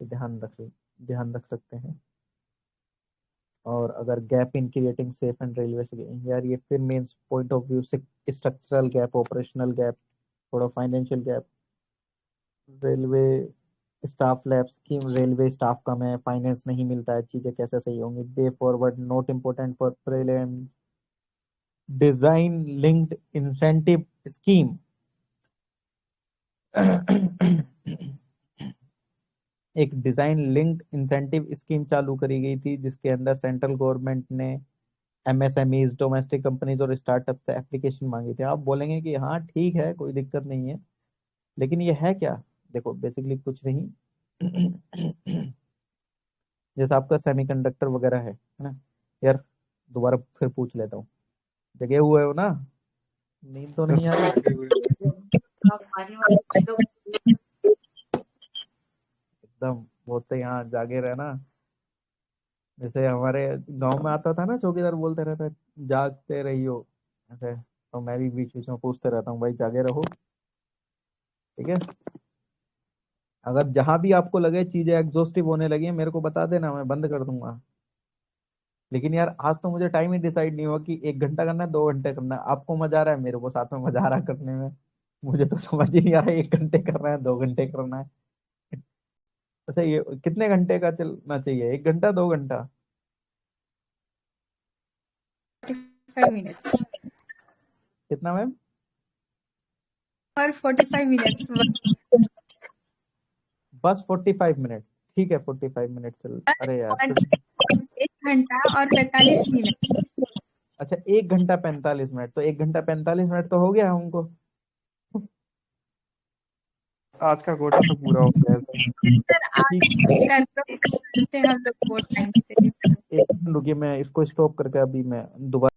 ध्यान रख सकते हैं। और अगर gap in creating safe and railway से, यार ये फिर मेन पॉइंट ऑफ व्यू से स्ट्रक्चरल गैप, ऑपरेशनल गैप, थोड़ा financial gap, railway staff labs की, रेलवे स्टाफ कम है, फाइनेंस नहीं मिलता है, चीजें कैसे सही होंगी। Way forward not important for prelim design linked incentive scheme. एक डिजाइन लिंक्ड इंसेंटिव स्कीम चालू करी गई थी जिसके अंदर सेंट्रल गवर्नमेंट ने एमएसएमईज, डोमेस्टिक कंपनीज और स्टार्टअप से एप्लीकेशन मांगी थी। आप बोलेंगे कि हाँ ठीक है कोई दिक्कत नहीं है, लेकिन ये है क्या, देखो बेसिकली कुछ नहीं। जैसे आपका सेमीकंडक्टर वगैरह है ना, यार दोबारा फिर पूछ लेता हूँ, जगे हुए हो ना, नींद तो नहीं आ रही एकदम, बहुत से यहाँ जागे रहना। जैसे हमारे गांव में आता था ना, चौकीदार बोलते रहता जागते रहियो, ऐसे तो मैं भी बीच बीच में पूछते रहता हूँ भाई जागे रहो, ठीक है। अगर जहां भी आपको लगे चीजें एग्जॉस्टिव होने लगी है मेरे को बता देना, मैं बंद कर दूंगा। लेकिन यार आज तो मुझे टाइम ही डिसाइड नहीं हुआ कि 1 घंटा करना है 2 घंटे करना है। आपको मजा आ रहा है, मेरे को साथ में मजा आ रहा है करने में, मुझे तो समझ ही नहीं आ रहा है 1 घंटे करना है 2 घंटे करना है। अच्छा ये कितने घंटे का चलना चाहिए, 1 घंटा 2 घंटा? 45 minutes कितना मैम? or 45 minutes बस 45 मिनट, ठीक है 45 मिनट चल। अरे यार और फिर 1 घंटा और 45 मिनट। अच्छा 1 घंटा 45 मिनट, तो 1 घंटा 45 मिनट तो हो गया हमको। आज का कोटा तो पूरा हो गया है। सर आज ठीक, कंफर्म करते हैं हम लोग वो टाइम से। एक मिनट रुकिए, मैं इसको स्टॉप करके अभी मैं दोबारा